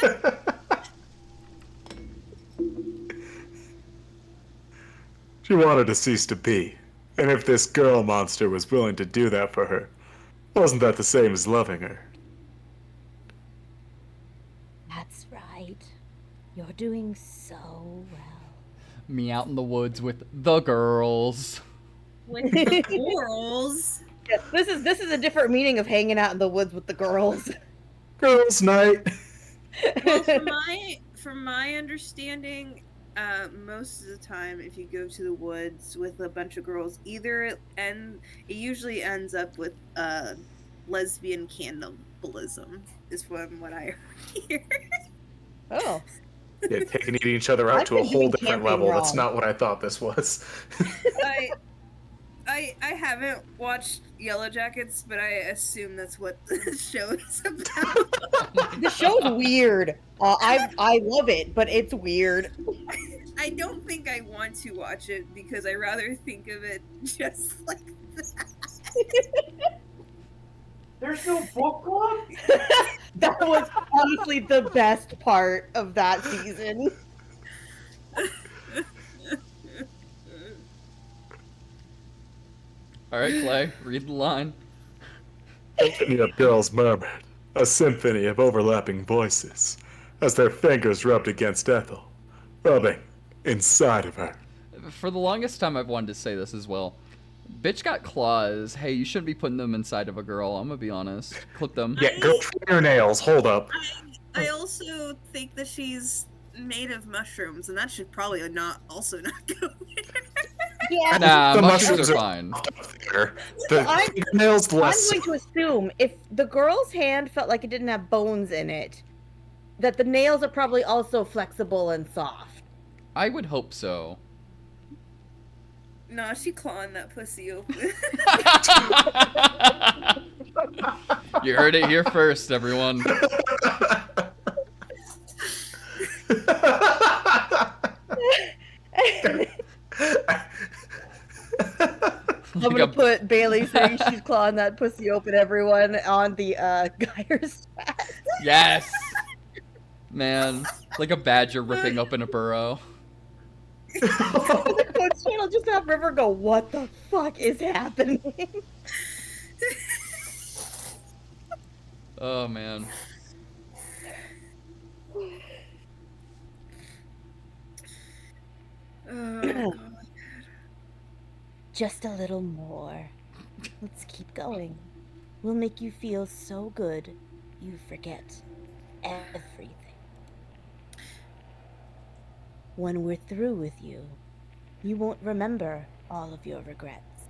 it. She wanted to cease to be. And if this girl monster was willing to do that for her, wasn't that the same as loving her? That's right. You're doing so well. Me out in the woods with the girls. With the girls. Yeah, this is a different meaning of hanging out in the woods with the girls. Girls' night. Well, from my understanding, most of the time, if you go to the woods with a bunch of girls, it usually ends up with lesbian cannibalism, is from what I hear. Oh. Yeah, taking eating each other out I've to a been whole doing different camping level. That's wrong. not what I thought this was. I haven't watched Yellow Jackets, but I assume that's what the show is about. The show's weird. I love it, but it's weird. I don't think I want to watch it because I rather think of it just like that. There's no book club? That was honestly the best part of that season. Alright, Clay, read the line. Symphony of girls murmured, a symphony of overlapping voices, as their fingers rubbed against Ethel, rubbing inside of her. For the longest time, I've wanted to say this as well. Bitch got claws. Hey, you shouldn't be putting them inside of a girl. I'm gonna be honest. Clip them. Yeah, go trim your nails. Hold up. I also think that she's made of mushrooms, and that should probably not go there. Yeah. Nah, The mushrooms mushrooms are are- fine. The I'm- fingernails less. I'm going to assume if the girl's hand felt like it didn't have bones in it, that the nails are probably also flexible and soft. I would hope so. Nah, she clawing that pussy open. You heard it here first, everyone. I'm gonna put Bailey saying she's clawing that pussy open, everyone, on the Geyer's chat. Yes! Man, like a badger ripping open a burrow. The coach channel just have River go, what the fuck is happening? Oh, man. Oh, God. Just a little more. Let's keep going. We'll make you feel so good, you forget everything. When we're through with you, you won't remember all of your regrets.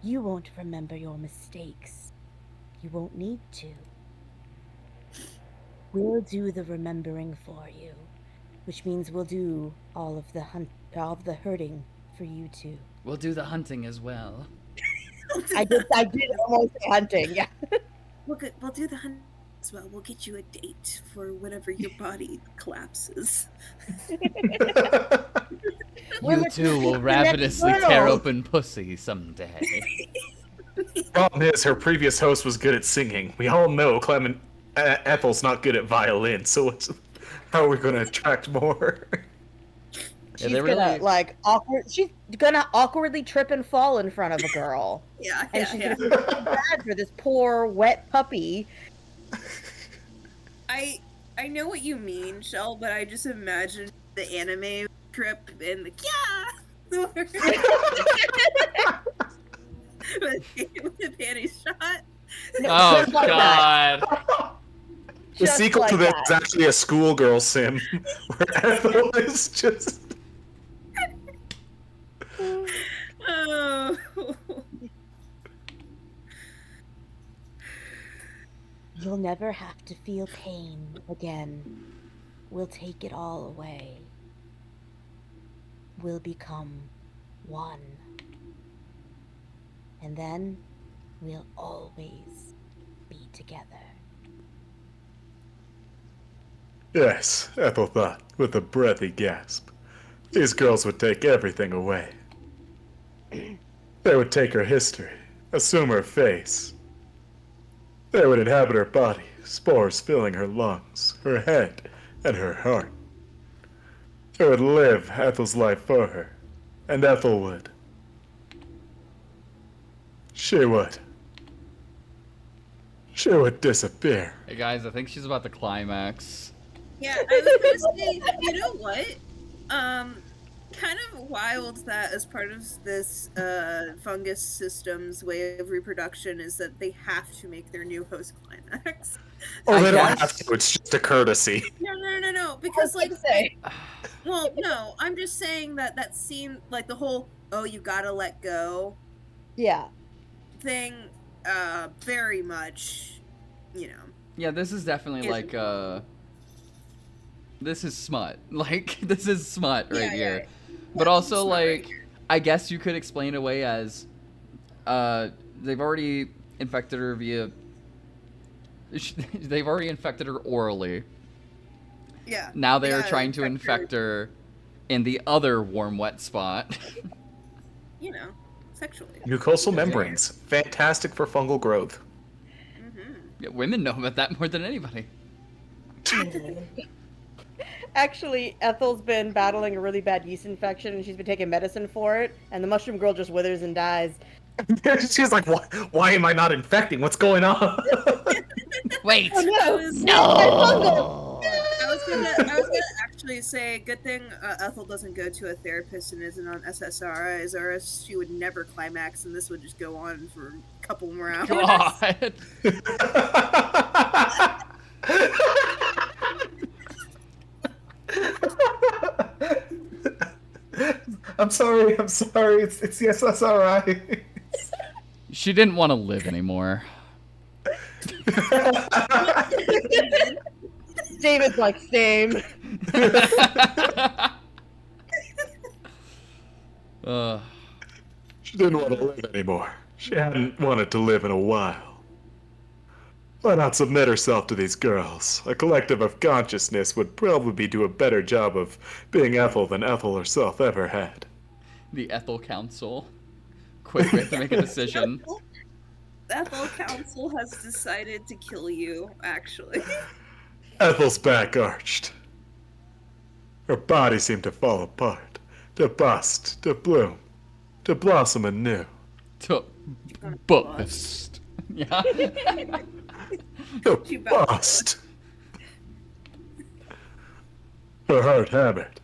You won't remember your mistakes. You won't need to. We'll do the remembering for you, which means we'll do all of the hurting for you too. We'll do the hunting as well. I did almost say hunting, yeah. We'll do the hunt as well. We'll get you a date for whenever your body collapses. You too will ravenously tear open pussy someday. Problem is, her previous host was good at singing. We all know Ethel's not good at violin, so how are we going to attract more? She's she's gonna awkwardly trip and fall in front of a girl. And she's gonna feel so bad for this poor wet puppy. I know what you mean, Shell, but I just imagine the anime trip and the with the panty shot. Oh God. The Just sequel like to this that. is actually a schoolgirl sim, where Ethel is just... Oh. You'll never have to feel pain again. We'll take it all away. We'll become one. And then we'll always be together. Yes, Ethel thought, with a breathy gasp. These girls would take everything away. They would take her history, assume her face. They would inhabit her body, spores filling her lungs, her head, and her heart. They would live Ethel's life for her, and Ethel would. She would disappear. Hey guys, I think she's about to climax. Yeah, I was gonna say, you know what? Kind of wild that as part of this fungus system's way of reproduction is that they have to make their new host climax. Oh, they I don't guess. have to, it's just a courtesy. No, because well, no, I'm just saying that scene, like the whole "oh, you gotta let go" Yeah. thing, very much, Yeah, this is definitely like this is smut. Like this is smut right here. But also like I guess you could explain it away as they've already infected her they've already infected her orally. Yeah. Now they are trying to infect her in the other warm wet spot. Sexually. Mucosal membranes, fantastic for fungal growth. Yeah, women know about that more than anybody. Actually, Ethel's been battling a really bad yeast infection and she's been taking medicine for it, and the mushroom girl just withers and dies. She's like, why am I not infecting? What's going on? Wait. Oh, No. I was gonna actually say, good thing Ethel doesn't go to a therapist and isn't on SSRIs, or else she would never climax, and this would just go on for a couple more hours. God. I'm sorry. It's the SSRI. She didn't want to live anymore. David's like, same. She didn't want to live anymore. She hadn't wanted to live in a while. Why not submit herself to these girls? A collective of consciousness would probably do a better job of being Ethel than Ethel herself ever had. The Ethel Council. Quick, we have to make a decision. Ethel Council has decided to kill you, actually. Ethel's back arched. Her body seemed to fall apart, to bust, to bloom, to blossom anew. To bust. Yeah. To bust. Her heart hammered.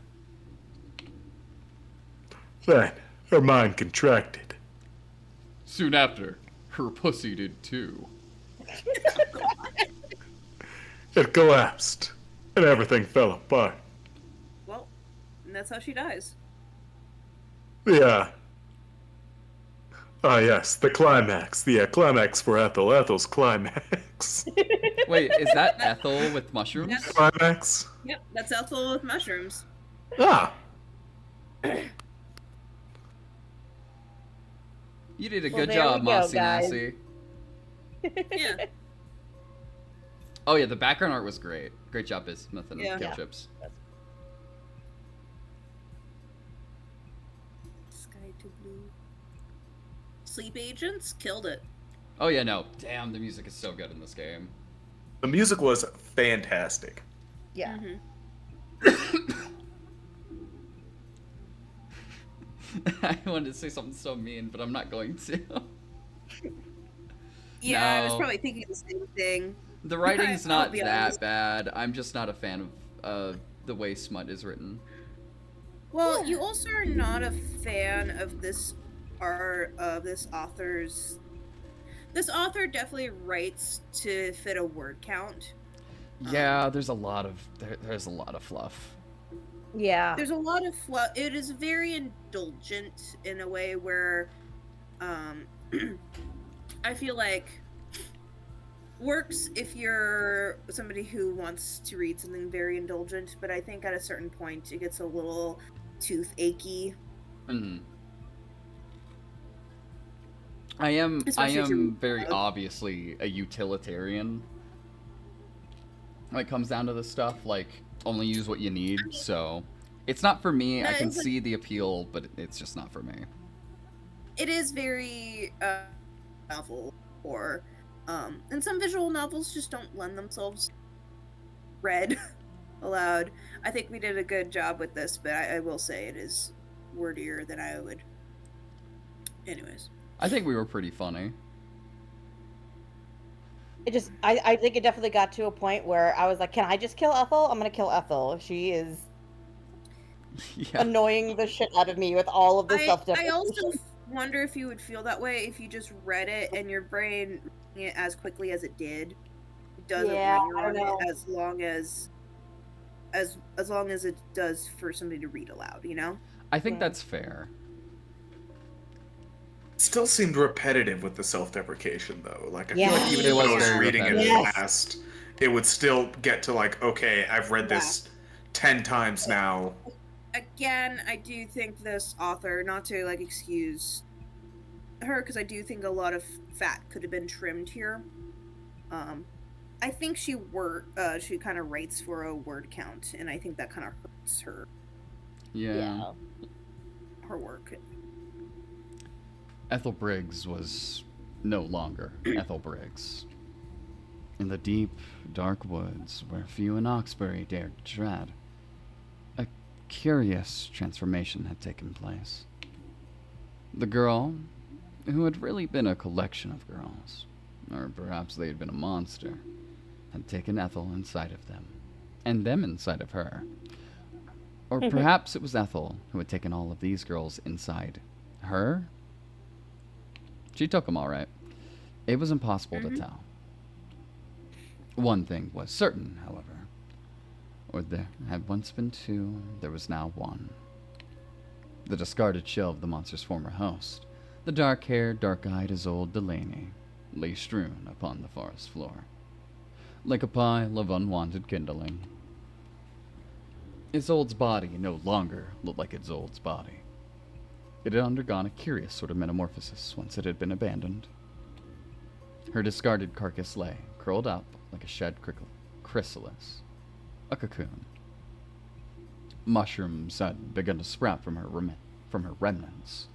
Then her mind contracted. Soon after, her pussy did too. It collapsed, and everything fell apart. Well, and that's how she dies. Yes, the climax. The climax for Ethel. Ethel's climax. Wait, is that Ethel with mushrooms? Yes. Climax? Yep, that's Ethel with mushrooms. Ah. You did a Well, good there job, we go, Mossy guys. Massey. Yeah. Oh yeah, the background art was great. Great job, Bismuth and Yeah. Kill Yeah. Chips. Sky to blue. Sleep Agents killed it. Oh yeah, no. Damn, the music is so good in this game. The music was fantastic. Yeah. I wanted to say something so mean, but I'm not going to. Yeah, I was No. probably thinking the same thing. The writing's I'll not be that honest. bad. I'm just not a fan of the way smut is written. Well, you also are not a fan of this art of this author's. This author definitely writes to fit a word count. Yeah, there's a lot of there's a lot of fluff. Yeah. There's a lot of fluff. It is very indulgent in a way where, I feel like works if you're somebody who wants to read something very indulgent. But I think at a certain point it gets a little toothache-y. Mm. I am Especially if you're very proud. obviously a utilitarian when it comes down to this stuff. Like, only use what you need. So it's not for me. I No, can it's like- see the appeal, but it's just not for me. It is very novel, or and some visual novels just don't lend themselves read aloud. I think we did a good job with this, but I will say it is wordier than I would. Anyways, I think we were pretty funny. It just, I think it definitely got to a point where I was like, can I just kill Ethel? I'm gonna kill Ethel. She is Yeah. annoying the shit out of me with all of the I self-deprecation. also wonder if you would feel that way if you just read it and your brain reading it as quickly as it did. It doesn't Yeah, linger I on don't know. it as long as it does for somebody to read aloud. You know. I think that's fair. It still seemed repetitive with the self-deprecation, though. Like, I feel Yeah. like even It if was I was very reading it repetitive. fast, it would still get to, like, okay, I've read this 10 times now. Again, I do think this author, not to like excuse her, because I do think a lot of fat could have been trimmed here. I think she kind of writes for a word count, and I think that kind of hurts her Yeah. work. Ethel Briggs was no longer Ethel Briggs. In the deep, dark woods where few in Oxbury dared to tread, a curious transformation had taken place. The girl, who had really been a collection of girls, or perhaps they had been a monster, had taken Ethel inside of them, and them inside of her. Or perhaps it was Ethel who had taken all of these girls inside her? She took them all right. It was impossible to tell. One thing was certain, however. Or there had once been two, there was now one. The discarded shell of the monster's former host, the dark-haired, dark-eyed Isolde Delaney, lay strewn upon the forest floor, like a pile of unwanted kindling. Isolde's body no longer looked like Isolde's body. It had undergone a curious sort of metamorphosis once it had been abandoned. Her discarded carcass lay, curled up like a shed chrysalis, a cocoon. Mushrooms had begun to sprout from her remnants,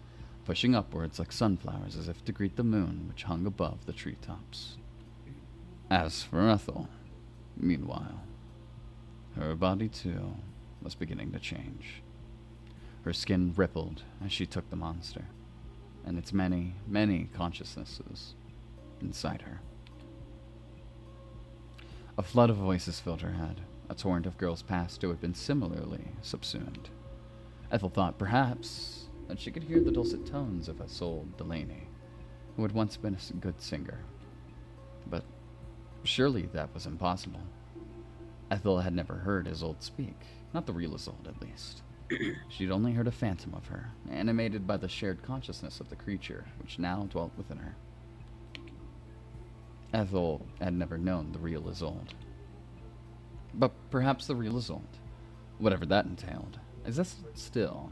pushing upwards like sunflowers as if to greet the moon which hung above the treetops. As for Ethel, meanwhile, her body too was beginning to change. Her skin rippled as she took the monster, and its many, many consciousnesses inside her. A flood of voices filled her head, a torrent of girls past who had been similarly subsumed. Ethel thought perhaps that she could hear the dulcet tones of Isolde Delaney, who had once been a good singer. But surely that was impossible. Ethel had never heard Isolde speak, not the real Isolde at least. She'd only heard a phantom of her, animated by the shared consciousness of the creature which now dwelt within her. Ethel had never known the real Isolde. But perhaps the real Isolde, whatever that entailed, existed still,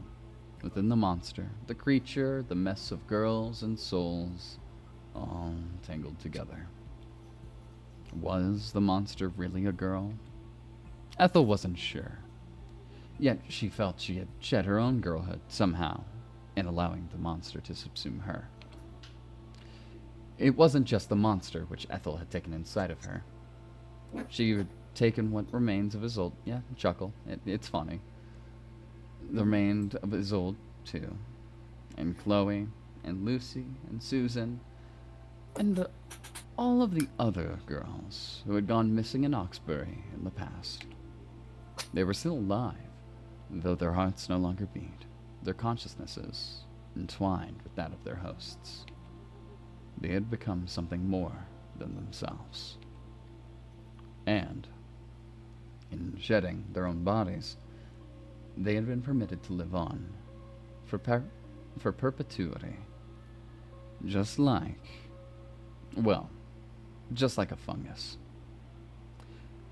within the monster, the creature, the mess of girls and souls, all tangled together. Was the monster really a girl? Ethel wasn't sure. Yet she felt she had shed her own girlhood somehow, in allowing the monster to subsume her. It wasn't just the monster which Ethel had taken inside of her. She had taken what remains of Isolde. Yeah, chuckle. It's funny. The remained of Isolde, too. And Chloe, and Lucy, and Susan, and all of the other girls who had gone missing in Oxbury in the past. They were still alive, though their hearts no longer beat, their consciousnesses entwined with that of their hosts. They had become something more than themselves. And, in shedding their own bodies, they had been permitted to live on, for perpetuity. Just like a fungus.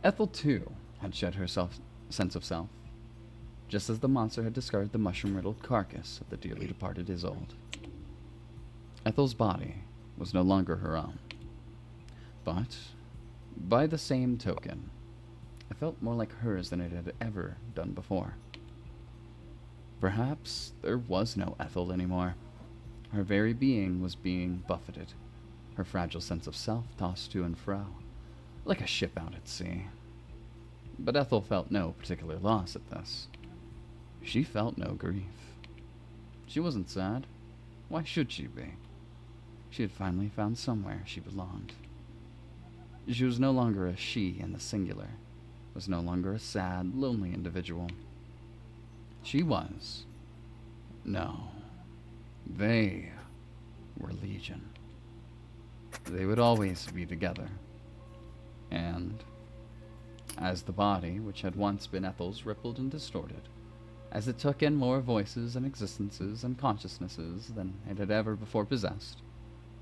Ethel, too, had shed her sense of self, just as the monster had discarded the mushroom-riddled carcass of the dearly departed Isolde. Ethel's body was no longer her own, but, by the same token, it felt more like hers than it had ever done before. Perhaps there was no Ethel anymore. Her very being was being buffeted, her fragile sense of self tossed to and fro, like a ship out at sea. But Ethel felt no particular loss at this. She felt no grief. She wasn't sad. Why should she be? She had finally found somewhere she belonged. She was no longer a she in the singular, was no longer a sad, lonely individual. She was. No. They were Legion. They would always be together. And, as the body, which had once been Ethel's, rippled and distorted, as it took in more voices and existences and consciousnesses than it had ever before possessed,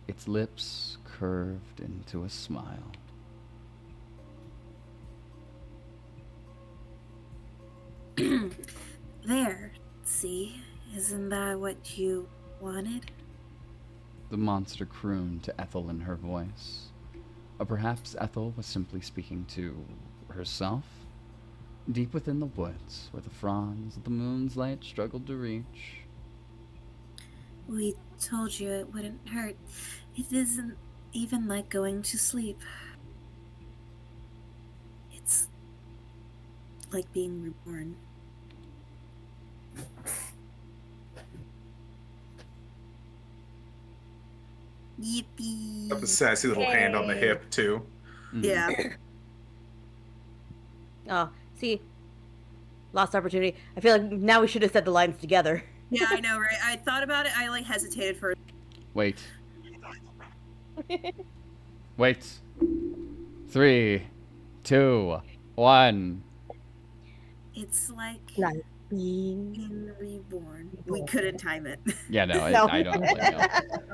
its lips curved into a smile. There, see? Isn't that what you wanted? The monster crooned to Ethel in her voice. Or perhaps Ethel was simply speaking to herself? Deep within the woods, where the fronds of the moon's light struggled to reach. We told you it wouldn't hurt. It isn't even like going to sleep. It's like being reborn. Yippee! Got the sassy little hand on the hip, too. Yeah. Oh, see, lost opportunity. I feel like now we should have said the lines together. Yeah, I know, right? I thought about it. I hesitated for. Wait. Wait. 3, 2, 1. It's like being reborn. We couldn't time it. Yeah, no, No. I don't really know.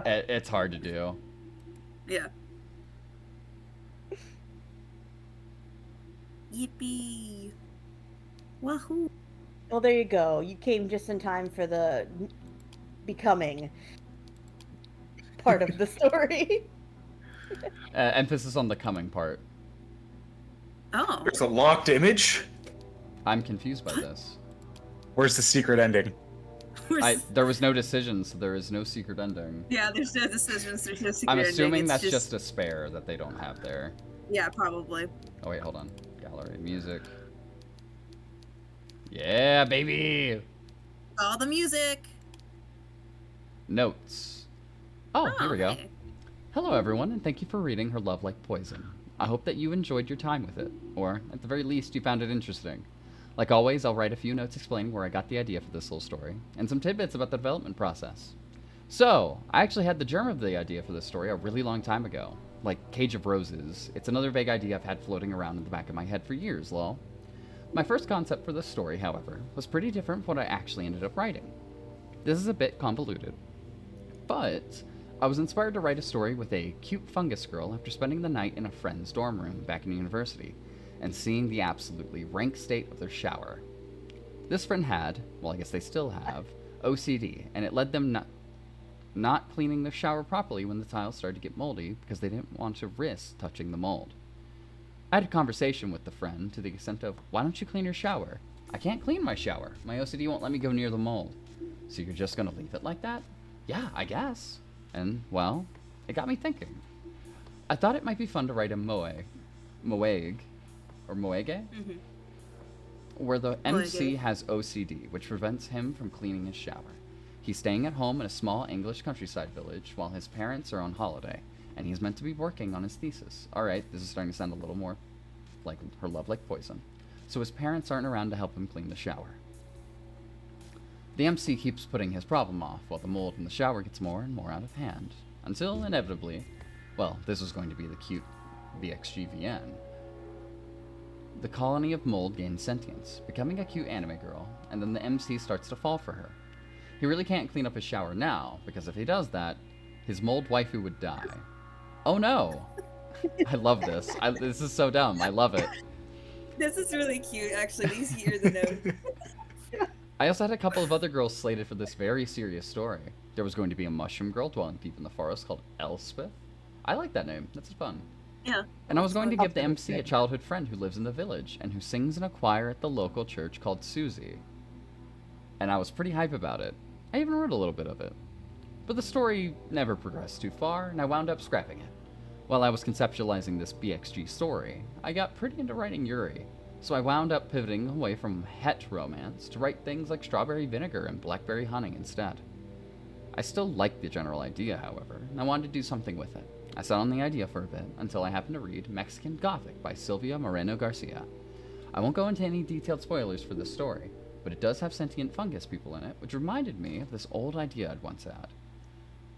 It's hard to do. Yeah. Yippee! Wahoo! Well, there you go. You came just in time for the becoming part of the story. Emphasis on the coming part. Oh. There's a locked image? I'm confused by this. Where's the secret ending? There was no decision, so there is no secret ending. Yeah, there's no decisions. There's no secret I'm ending. assuming It's that's just a spare that they don't have there. Yeah, probably. Oh wait, hold on. Gallery, music. Yeah, baby! All the music. Notes. Oh, here we go. Okay. Hello everyone, and thank you for reading Her Love Like Poison. I hope that you enjoyed your time with it, or at the very least you found it interesting. Like always, I'll write a few notes explaining where I got the idea for this little story, and some tidbits about the development process. So, I actually had the germ of the idea for this story a really long time ago. Like Cage of Roses, it's another vague idea I've had floating around in the back of my head for years, lol. My first concept for this story, however, was pretty different from what I actually ended up writing. This is a bit convoluted, but I was inspired to write a story with a cute fungus girl after spending the night in a friend's dorm room back in university, and seeing the absolutely rank state of their shower. This friend had, well I guess they still have, OCD, and it led them not cleaning their shower properly when the tiles started to get moldy because they didn't want to risk touching the mold. I had a conversation with the friend to the extent of, why don't you clean your shower? I can't clean my shower. My OCD won't let me go near the mold. So you're just gonna leave it like that? Yeah, I guess. And, well, it got me thinking. I thought it might be fun to write a moeg, where the MC has OCD, which prevents him from cleaning his shower. He's staying at home in a small English countryside village while his parents are on holiday, and he's meant to be working on his thesis. Alright, this is starting to sound a little more like Her Love Like Poison. So his parents aren't around to help him clean the shower. The MC keeps putting his problem off, while the mold in the shower gets more and more out of hand, until inevitably, well, this was going to be the cute BXGVN, the colony of mold gains sentience, becoming a cute anime girl, and then the MC starts to fall for her. He really can't clean up his shower now, because if he does that, his mold waifu would die. Oh no! I love this. This is so dumb. I love it. This is really cute, actually. These here are the notes. I also had a couple of other girls slated for this very serious story. There was going to be a mushroom girl dwelling deep in the forest called Elspeth. I like that name. That's fun. Yeah. And I was going to give the MC a childhood friend who lives in the village and who sings in a choir at the local church called Susie. And I was pretty hype about it. I even wrote a little bit of it. But the story never progressed too far, and I wound up scrapping it. While I was conceptualizing this BXG story, I got pretty into writing Yuri, so I wound up pivoting away from het romance to write things like strawberry vinegar and blackberry honey instead. I still liked the general idea, however, and I wanted to do something with it. I sat on the idea for a bit until I happened to read Mexican Gothic by Silvia Moreno Garcia. I won't go into any detailed spoilers for this story, but it does have sentient fungus people in it, which reminded me of this old idea I'd once had.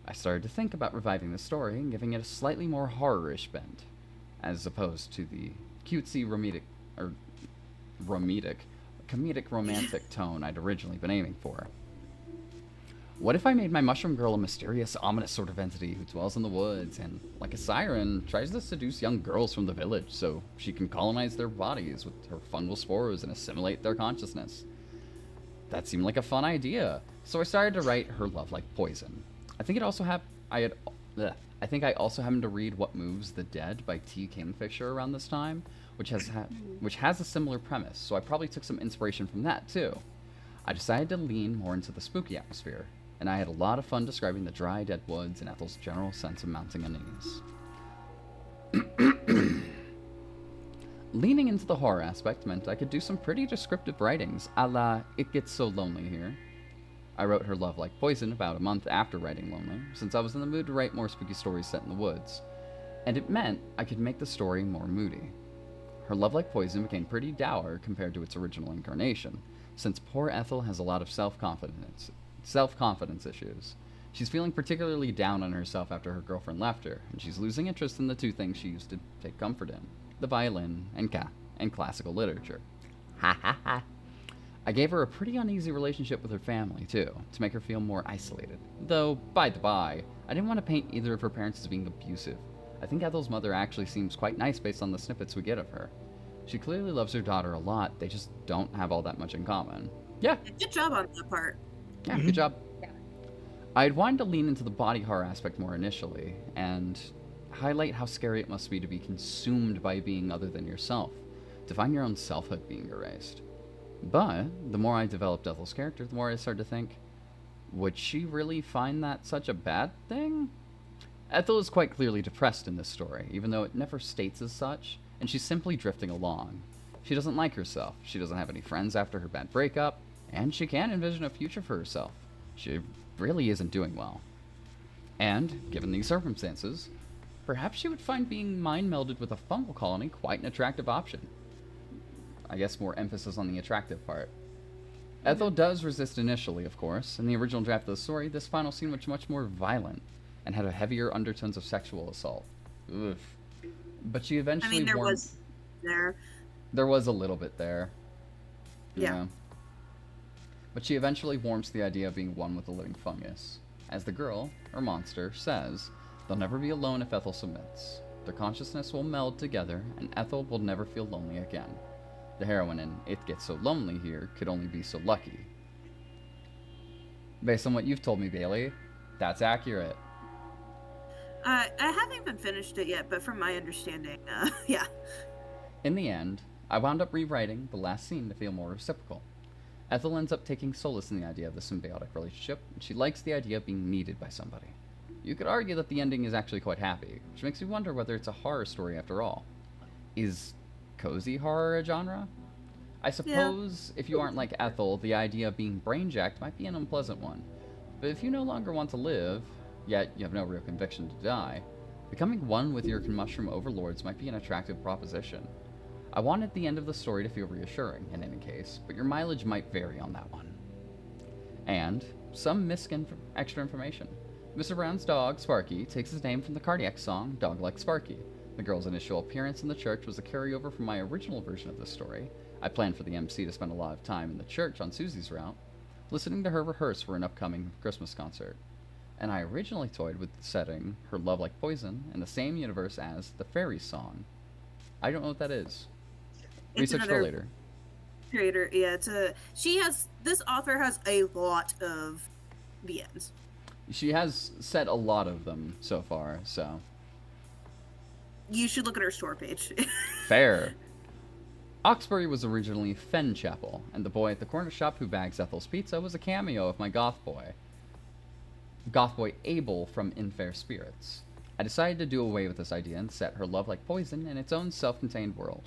I started to think about reviving the story and giving it a slightly more horror-ish bent, as opposed to the cutesy comedic romantic tone I'd originally been aiming for. What if I made my mushroom girl a mysterious, ominous sort of entity who dwells in the woods and, like a siren, tries to seduce young girls from the village so she can colonize their bodies with her fungal spores and assimilate their consciousness? That seemed like a fun idea, so I started to write Her Love Like Poison. I think I also happened to read What Moves the Dead by T. Kingfisher around this time, which has a similar premise, so I probably took some inspiration from that too. I decided to lean more into the spooky atmosphere, and I had a lot of fun describing the dry, dead woods and Ethel's general sense of mounting unease. Leaning into the horror aspect meant I could do some pretty descriptive writings, a la It Gets So Lonely Here. I wrote Her Love Like Poison about a month after writing Lonely, since I was in the mood to write more spooky stories set in the woods, and it meant I could make the story more moody. Her Love Like Poison became pretty dour compared to its original incarnation, since poor Ethel has a lot of self-confidence issues. She's feeling particularly down on herself after her girlfriend left her, and she's losing interest in the two things she used to take comfort in, the violin and classical literature. Ha ha ha. I gave her a pretty uneasy relationship with her family, too, to make her feel more isolated. Though, by the by, I didn't want to paint either of her parents as being abusive. I think Ethel's mother actually seems quite nice based on the snippets we get of her. She clearly loves her daughter a lot, they just don't have all that much in common. Yeah. Good job on that part. Yeah, good job. Yeah. I'd wanted to lean into the body horror aspect more initially, and highlight how scary it must be to be consumed by being other than yourself, to find your own selfhood being erased. But the more I developed Ethel's character, the more I started to think, would she really find that such a bad thing? Ethel is quite clearly depressed in this story, even though it never states as such, and she's simply drifting along. She doesn't like herself, she doesn't have any friends after her bad breakup, and she can't envision a future for herself. She really isn't doing well. And, given these circumstances, perhaps she would find being mind-melded with a fungal colony quite an attractive option. I guess more emphasis on the attractive part. Ethel does resist initially, of course. In the original draft of the story, this final scene was much more violent and had a heavier undertones of sexual assault. Oof. But she eventually there was a little bit there. Yeah. But she eventually warms to the idea of being one with the living fungus. As the girl, or monster, says, they'll never be alone if Ethel submits. Their consciousness will meld together, and Ethel will never feel lonely again. The heroine in It Gets So Lonely here could only be so lucky. Based on what you've told me, Bailey, that's accurate. I haven't even finished it yet, but from my understanding, yeah. In the end, I wound up rewriting the last scene to feel more reciprocal. Ethel ends up taking solace in the idea of the symbiotic relationship, and she likes the idea of being needed by somebody. You could argue that the ending is actually quite happy, which makes me wonder whether it's a horror story after all. Is cozy horror a genre? I suppose if you aren't like Ethel, the idea of being brainjacked might be an unpleasant one. But if you no longer want to live, yet you have no real conviction to die, becoming one with your mushroom overlords might be an attractive proposition. I wanted the end of the story to feel reassuring, in any case, but your mileage might vary on that one. And some extra information. Mr. Brown's dog, Sparky, takes his name from the Cardiac song, Dog Like Sparky. The girl's initial appearance in the church was a carryover from my original version of the story. I planned for the MC to spend a lot of time in the church on Susie's route, listening to her rehearse for an upcoming Christmas concert. And I originally toyed with setting her Love Like Poison in the same universe as the Fairy song. I don't know what that is. Research for later. Creator, yeah, this author has a lot of VNs. She has said a lot of them so far, so. You should look at her store page. Fair. Oxbury was originally Fen Chapel, and the boy at the corner shop who bags Ethel's pizza was a cameo of my goth boy Abel from In Fair Spirits. I decided to do away with this idea and set her Love Like Poison in its own self-contained world.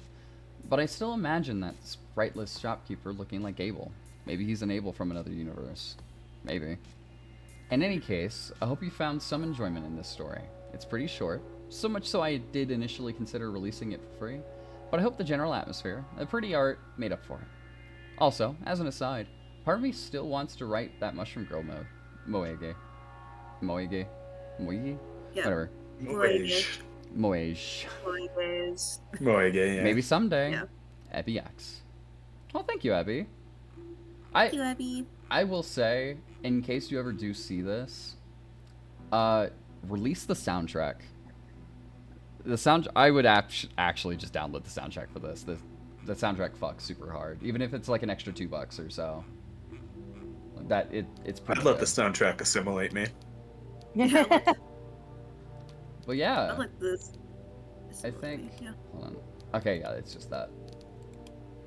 But I still imagine that spriteless shopkeeper looking like Abel. Maybe he's an Abel from another universe. Maybe. In any case, I hope you found some enjoyment in this story. It's pretty short, so much so I did initially consider releasing it for free, but I hope the general atmosphere, the pretty art, made up for it. Also, as an aside, part of me still wants to write that Mushroom Girl Moege? Yeah. Whatever. Moege. Yeah. Maybe someday. Yeah. Abby X. Well, thank you, Abby. Thank you, Abby. I will say, in case you ever do see this, release the soundtrack. I would actually just download the soundtrack for this. The soundtrack fucks super hard, even if it's like an extra $2 or so. It's pretty I'd let the soundtrack assimilate me. But yeah. I like this. I think. Yeah. Hold on. Okay, yeah, it's just that.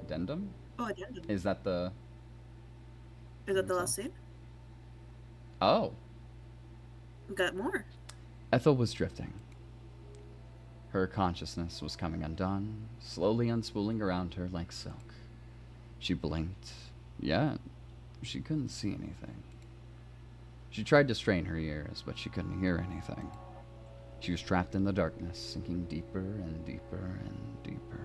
Addendum? Oh, addendum. Is that the last scene? Oh. We got more. Ethel was drifting. Her consciousness was coming undone, slowly unspooling around her like silk. She blinked, yet she couldn't see anything. She tried to strain her ears, but she couldn't hear anything. She was trapped in the darkness, sinking deeper and deeper and deeper.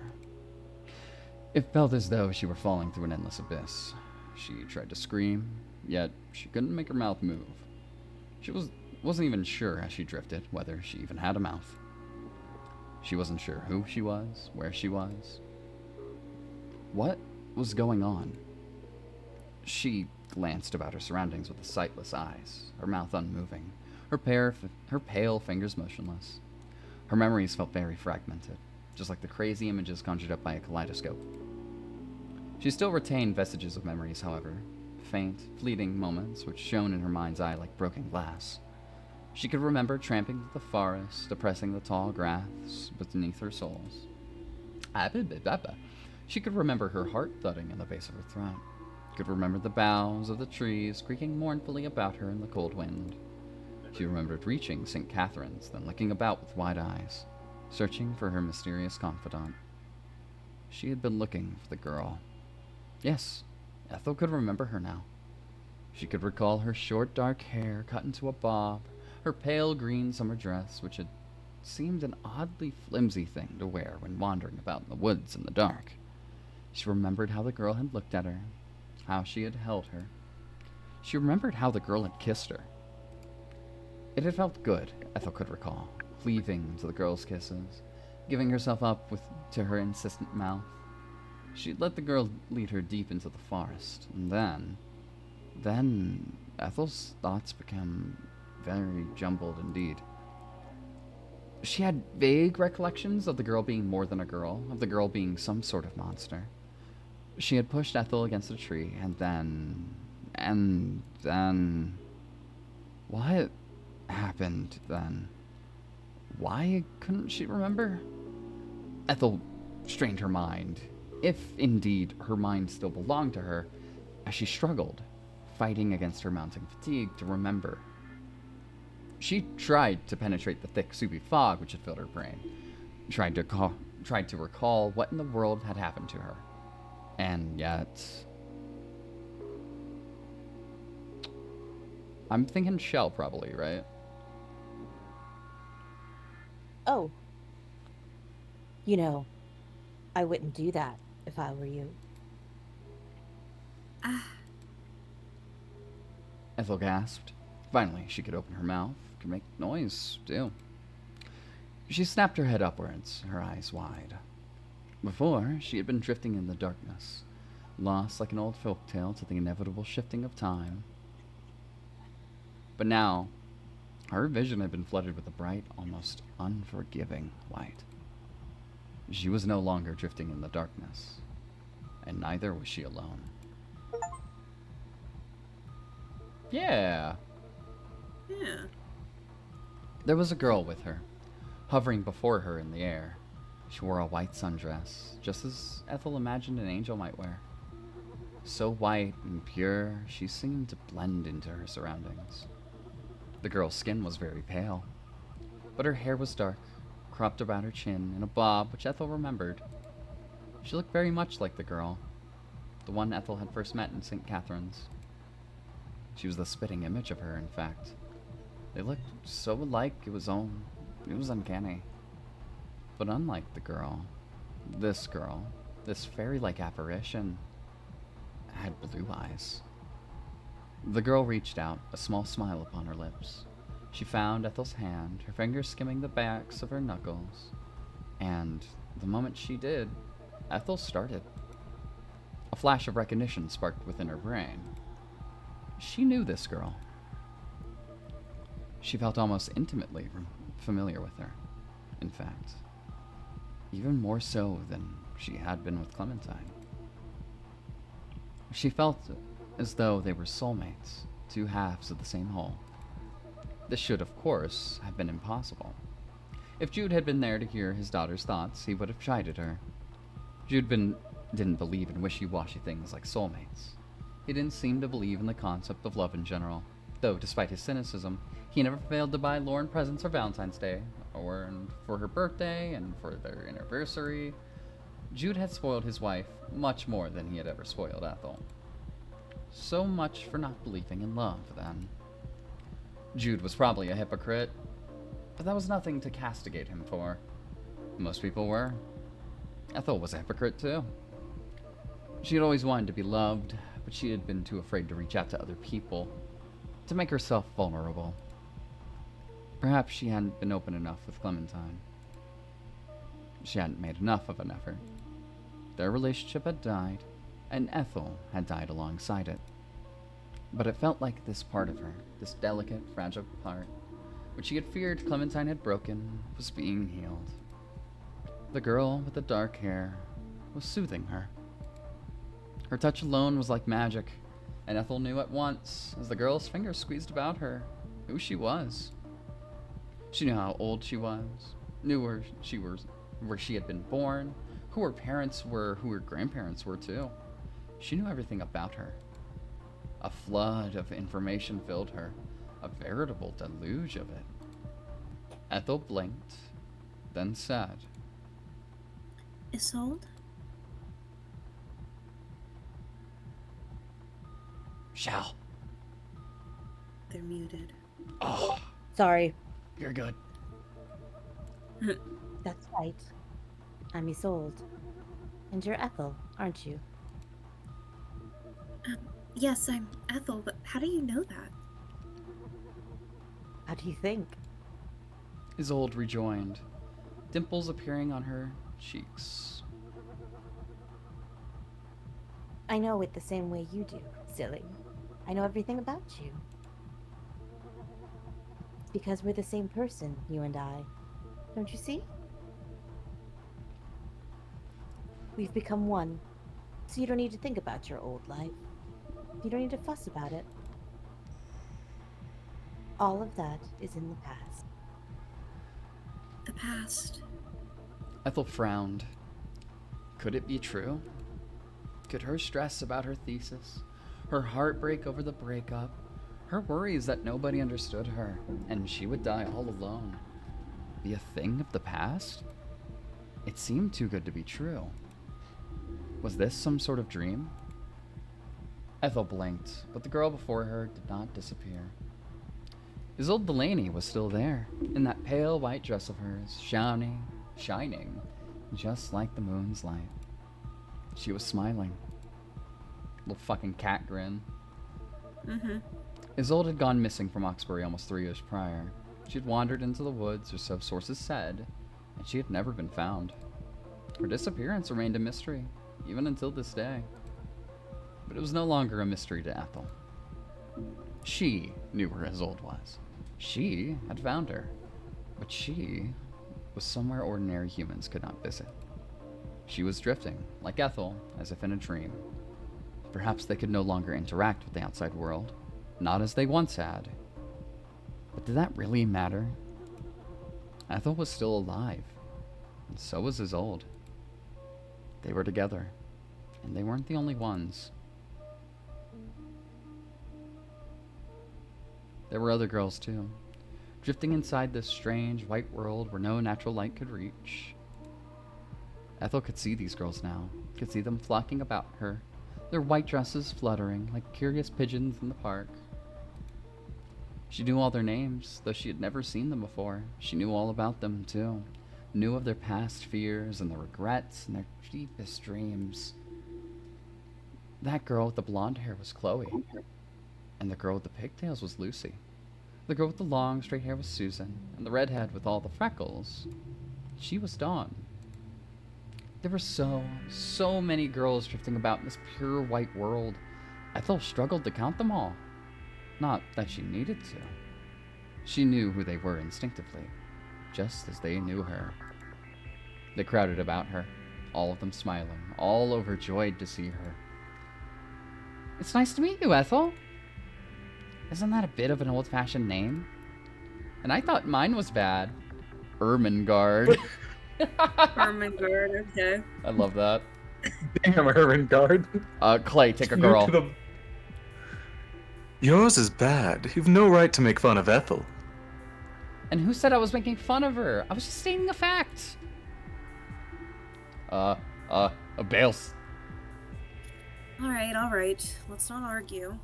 It felt as though she were falling through an endless abyss. She tried to scream, yet she couldn't make her mouth move. She wasn't even sure as she drifted whether she even had a mouth. She wasn't sure who she was, where she was. What was going on? She glanced about her surroundings with sightless eyes, her mouth unmoving, her pale fingers motionless. Her memories felt very fragmented, just like the crazy images conjured up by a kaleidoscope. She still retained vestiges of memories, however, faint, fleeting moments which shone in her mind's eye like broken glass. She could remember tramping through the forest, depressing the tall grass beneath her soles. She could remember her heart thudding in the base of her throat. Could remember the boughs of the trees creaking mournfully about her in the cold wind. She remembered reaching St. Catherine's, then looking about with wide eyes, searching for her mysterious confidant. She had been looking for the girl. Yes, Ethel could remember her now. She could recall her short dark hair cut into a bob, her pale green summer dress, which had seemed an oddly flimsy thing to wear when wandering about in the woods in the dark. She remembered how the girl had looked at her, how she had held her. She remembered how the girl had kissed her. It had felt good, Ethel could recall, cleaving to the girl's kisses, giving herself up to her insistent mouth. She'd let the girl lead her deep into the forest, and then Ethel's thoughts became very jumbled indeed. She had vague recollections of the girl being more than a girl, of the girl being some sort of monster. She had pushed Ethel against a tree, and then... What happened then? Why couldn't she remember? Ethel strained her mind, if indeed her mind still belonged to her, as she struggled, fighting against her mounting fatigue to remember. She tried to penetrate the thick, soupy fog which had filled her brain, tried to recall what in the world had happened to her. And yet... I'm thinking Shell, probably, right? Oh. You know, I wouldn't do that if I were you. Ethel gasped. Finally, she could open her mouth, could make noise, too. She snapped her head upwards, her eyes wide. Before, she had been drifting in the darkness, lost like an old folk tale to the inevitable shifting of time. But now, her vision had been flooded with a bright, almost unforgiving light. She was no longer drifting in the darkness, and neither was she alone. Yeah. There was a girl with her, hovering before her in the air. She wore a white sundress, just as Ethel imagined an angel might wear. So white and pure, she seemed to blend into her surroundings. The girl's skin was very pale, but her hair was dark, cropped about her chin in a bob which Ethel remembered. She looked very much like the girl, the one Ethel had first met in St. Catherine's. She was the spitting image of her, in fact. They looked so alike it was uncanny. But unlike the girl, this fairy-like apparition, had blue eyes. The girl reached out, a small smile upon her lips. She found Ethel's hand, her fingers skimming the backs of her knuckles. And the moment she did, Ethel started. A flash of recognition sparked within her brain. She knew this girl. She felt almost intimately familiar with her. In fact, even more so than she had been with Clementine. She felt as though they were soulmates, two halves of the same whole. This should, of course, have been impossible. If Jude had been there to hear his daughter's thoughts, he would have chided her. Jude didn't believe in wishy-washy things like soulmates. He didn't seem to believe in the concept of love in general, though despite his cynicism, he never failed to buy Lauren presents for Valentine's Day, or for her birthday, and for their anniversary. Jude had spoiled his wife much more than he had ever spoiled Ethel. So much for not believing in love, then. Jude was probably a hypocrite, but that was nothing to castigate him for. Most people were. Ethel was a hypocrite, too. She had always wanted to be loved, but she had been too afraid to reach out to other people, to make herself vulnerable. Perhaps she hadn't been open enough with Clementine. She hadn't made enough of an effort. Their relationship had died, and Ethel had died alongside it. But it felt like this part of her, this delicate, fragile part, which she had feared Clementine had broken, was being healed. The girl with the dark hair was soothing her. Her touch alone was like magic, and Ethel knew at once, as the girl's fingers squeezed about her, who she was. She knew how old she was, knew where she had been born, who her parents were, who her grandparents were too. She knew everything about her. A flood of information filled her, a veritable deluge of it. Ethel blinked, then said, Isolde? Shall. They're muted. Oh, Sorry. you're good. That's right. I'm Isolde. And you're Ethel, aren't you? Yes, I'm Ethel, but how do you know that? How do you think? Isolde rejoined, dimples appearing on her cheeks. I know it the same way you do, silly. I know everything about you. It's because we're the same person, you and I. Don't you see? We've become one, so you don't need to think about your old life. You don't need to fuss about it. All of that is in the past. The past. Ethel frowned. Could it be true? Could her stress about her thesis, her heartbreak over the breakup, her worries that nobody understood her, and she would die all alone, be a thing of the past? It seemed too good to be true. Was this some sort of dream? Ethel blinked, but the girl before her did not disappear. Isolde Delaney was still there, in that pale white dress of hers, shining, just like the moon's light. She was smiling. Little fucking cat grin. Mm-hmm. Isolde had gone missing from Oxbury almost 3 years prior. She had wandered into the woods, or so sources said, and she had never been found. Her disappearance remained a mystery, even until this day. But it was no longer a mystery to Ethel. She knew where Isolde was. She had found her. But she was somewhere ordinary humans could not visit. She was drifting, like Ethel, as if in a dream. Perhaps they could no longer interact with the outside world, not as they once had. But did that really matter? Ethel was still alive, and so was Isolde. They were together, and they weren't the only ones. There were other girls too, drifting inside this strange white world where no natural light could reach. Ethel could see these girls now, could see them flocking about her, their white dresses fluttering like curious pigeons in the park. She knew all their names, though she had never seen them before. She knew all about them too, knew of their past fears and their regrets and their deepest dreams. That girl with the blonde hair was Chloe, and the girl with the pigtails was Lucy. The girl with the long, straight hair was Susan, and the redhead with all the freckles, she was Dawn. There were so many girls drifting about in this pure white world. Ethel struggled to count them all. Not that she needed to. She knew who they were instinctively, just as they knew her. They crowded about her, all of them smiling, all overjoyed to see her. "It's nice to meet you, Ethel. Isn't that a bit of an old-fashioned name? And I thought mine was bad. Ermengarde." Ermengarde, okay. I love that. Damn, Ermengarde. Clay, take a girl. Yours is bad. You've no right to make fun of Ethel. And who said I was making fun of her? I was just stating a fact. Bales. All right. Let's not argue.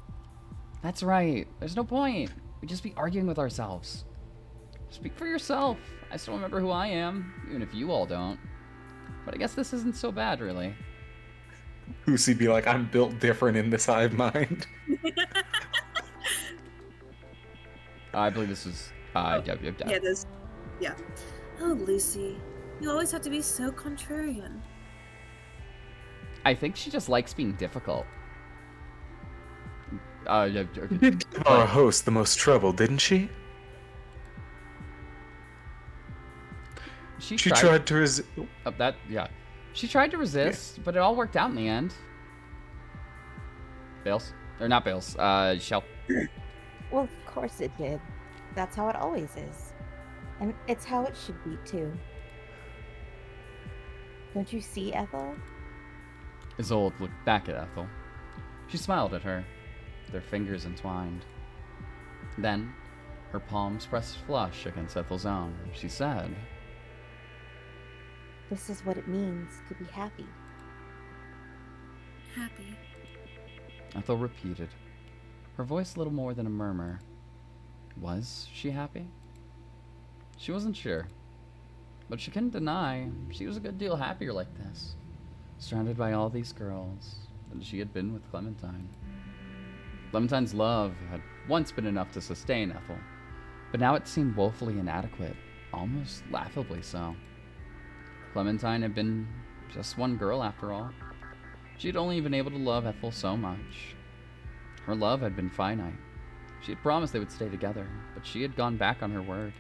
That's right. There's no point. We'd just be arguing with ourselves. Speak for yourself. I still remember who I am, even if you all don't. But I guess this isn't so bad, really. Lucy be like, I'm built different in this hive mind. I believe this is Yeah, this. Yeah. Oh, Lucy, you always have to be so contrarian. I think she just likes being difficult. She did give our host the most trouble, didn't she? She tried to resist. She tried to resist, but it all worked out in the end. Bales? Or not Bales, Shell. Well, of course it did. That's how it always is. And it's how it should be, too. Don't you see, Ethel? Isolde looked back at Ethel. She smiled at her, their fingers entwined. Then, her palms pressed flush against Ethel's own. She said, "This is what it means to be happy." Happy. Ethel repeated, her voice little more than a murmur. Was she happy? She wasn't sure, but she couldn't deny she was a good deal happier like this. surrounded by all these girls, and she had been with Clementine. Clementine's love had once been enough to sustain Ethel, but now it seemed woefully inadequate, almost laughably so. Clementine had been just one girl after all. She had only been able to love Ethel so much. Her love had been finite. She had promised they would stay together, but she had gone back on her word.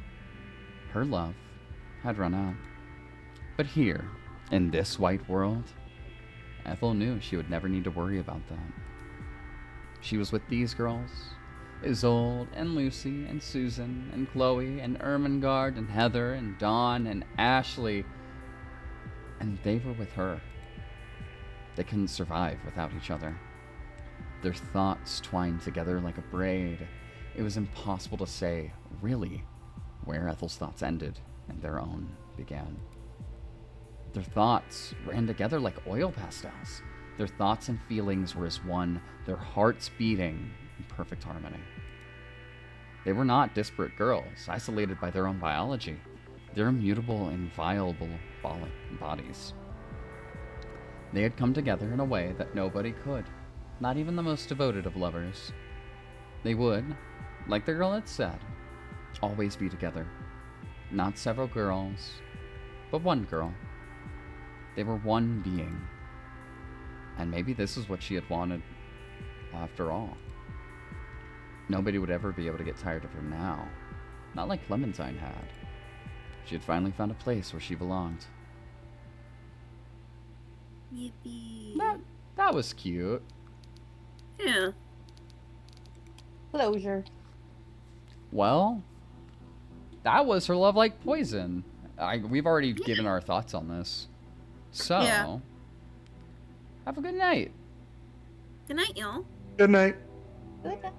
Her love had run out. But here, in this white world, Ethel knew she would never need to worry about that. She was with these girls, Isolde and Lucy and Susan and Chloe and Ermengarde and Heather and Dawn and Ashley, and they were with her. They couldn't survive without each other. Their thoughts twined together like a braid. It was impossible to say, really, where Ethel's thoughts ended and their own began. Their thoughts ran together like oil pastels. Their thoughts and feelings were as one, their hearts beating in perfect harmony. They were not disparate girls, isolated by their own biology. They're immutable, inviolable bodies. They had come together in a way that nobody could, not even the most devoted of lovers. They would, like the girl had said, always be together. Not several girls, but one girl. They were one being. And maybe this is what she had wanted after all. Nobody would ever be able to get tired of her now. Not like Clementine had. She had finally found a place where she belonged. Yippee. That was cute. Yeah. Closure. Well, that was her love like poison. We've already given our thoughts on this. So, have a good night. Good night, y'all. Good night. Good night.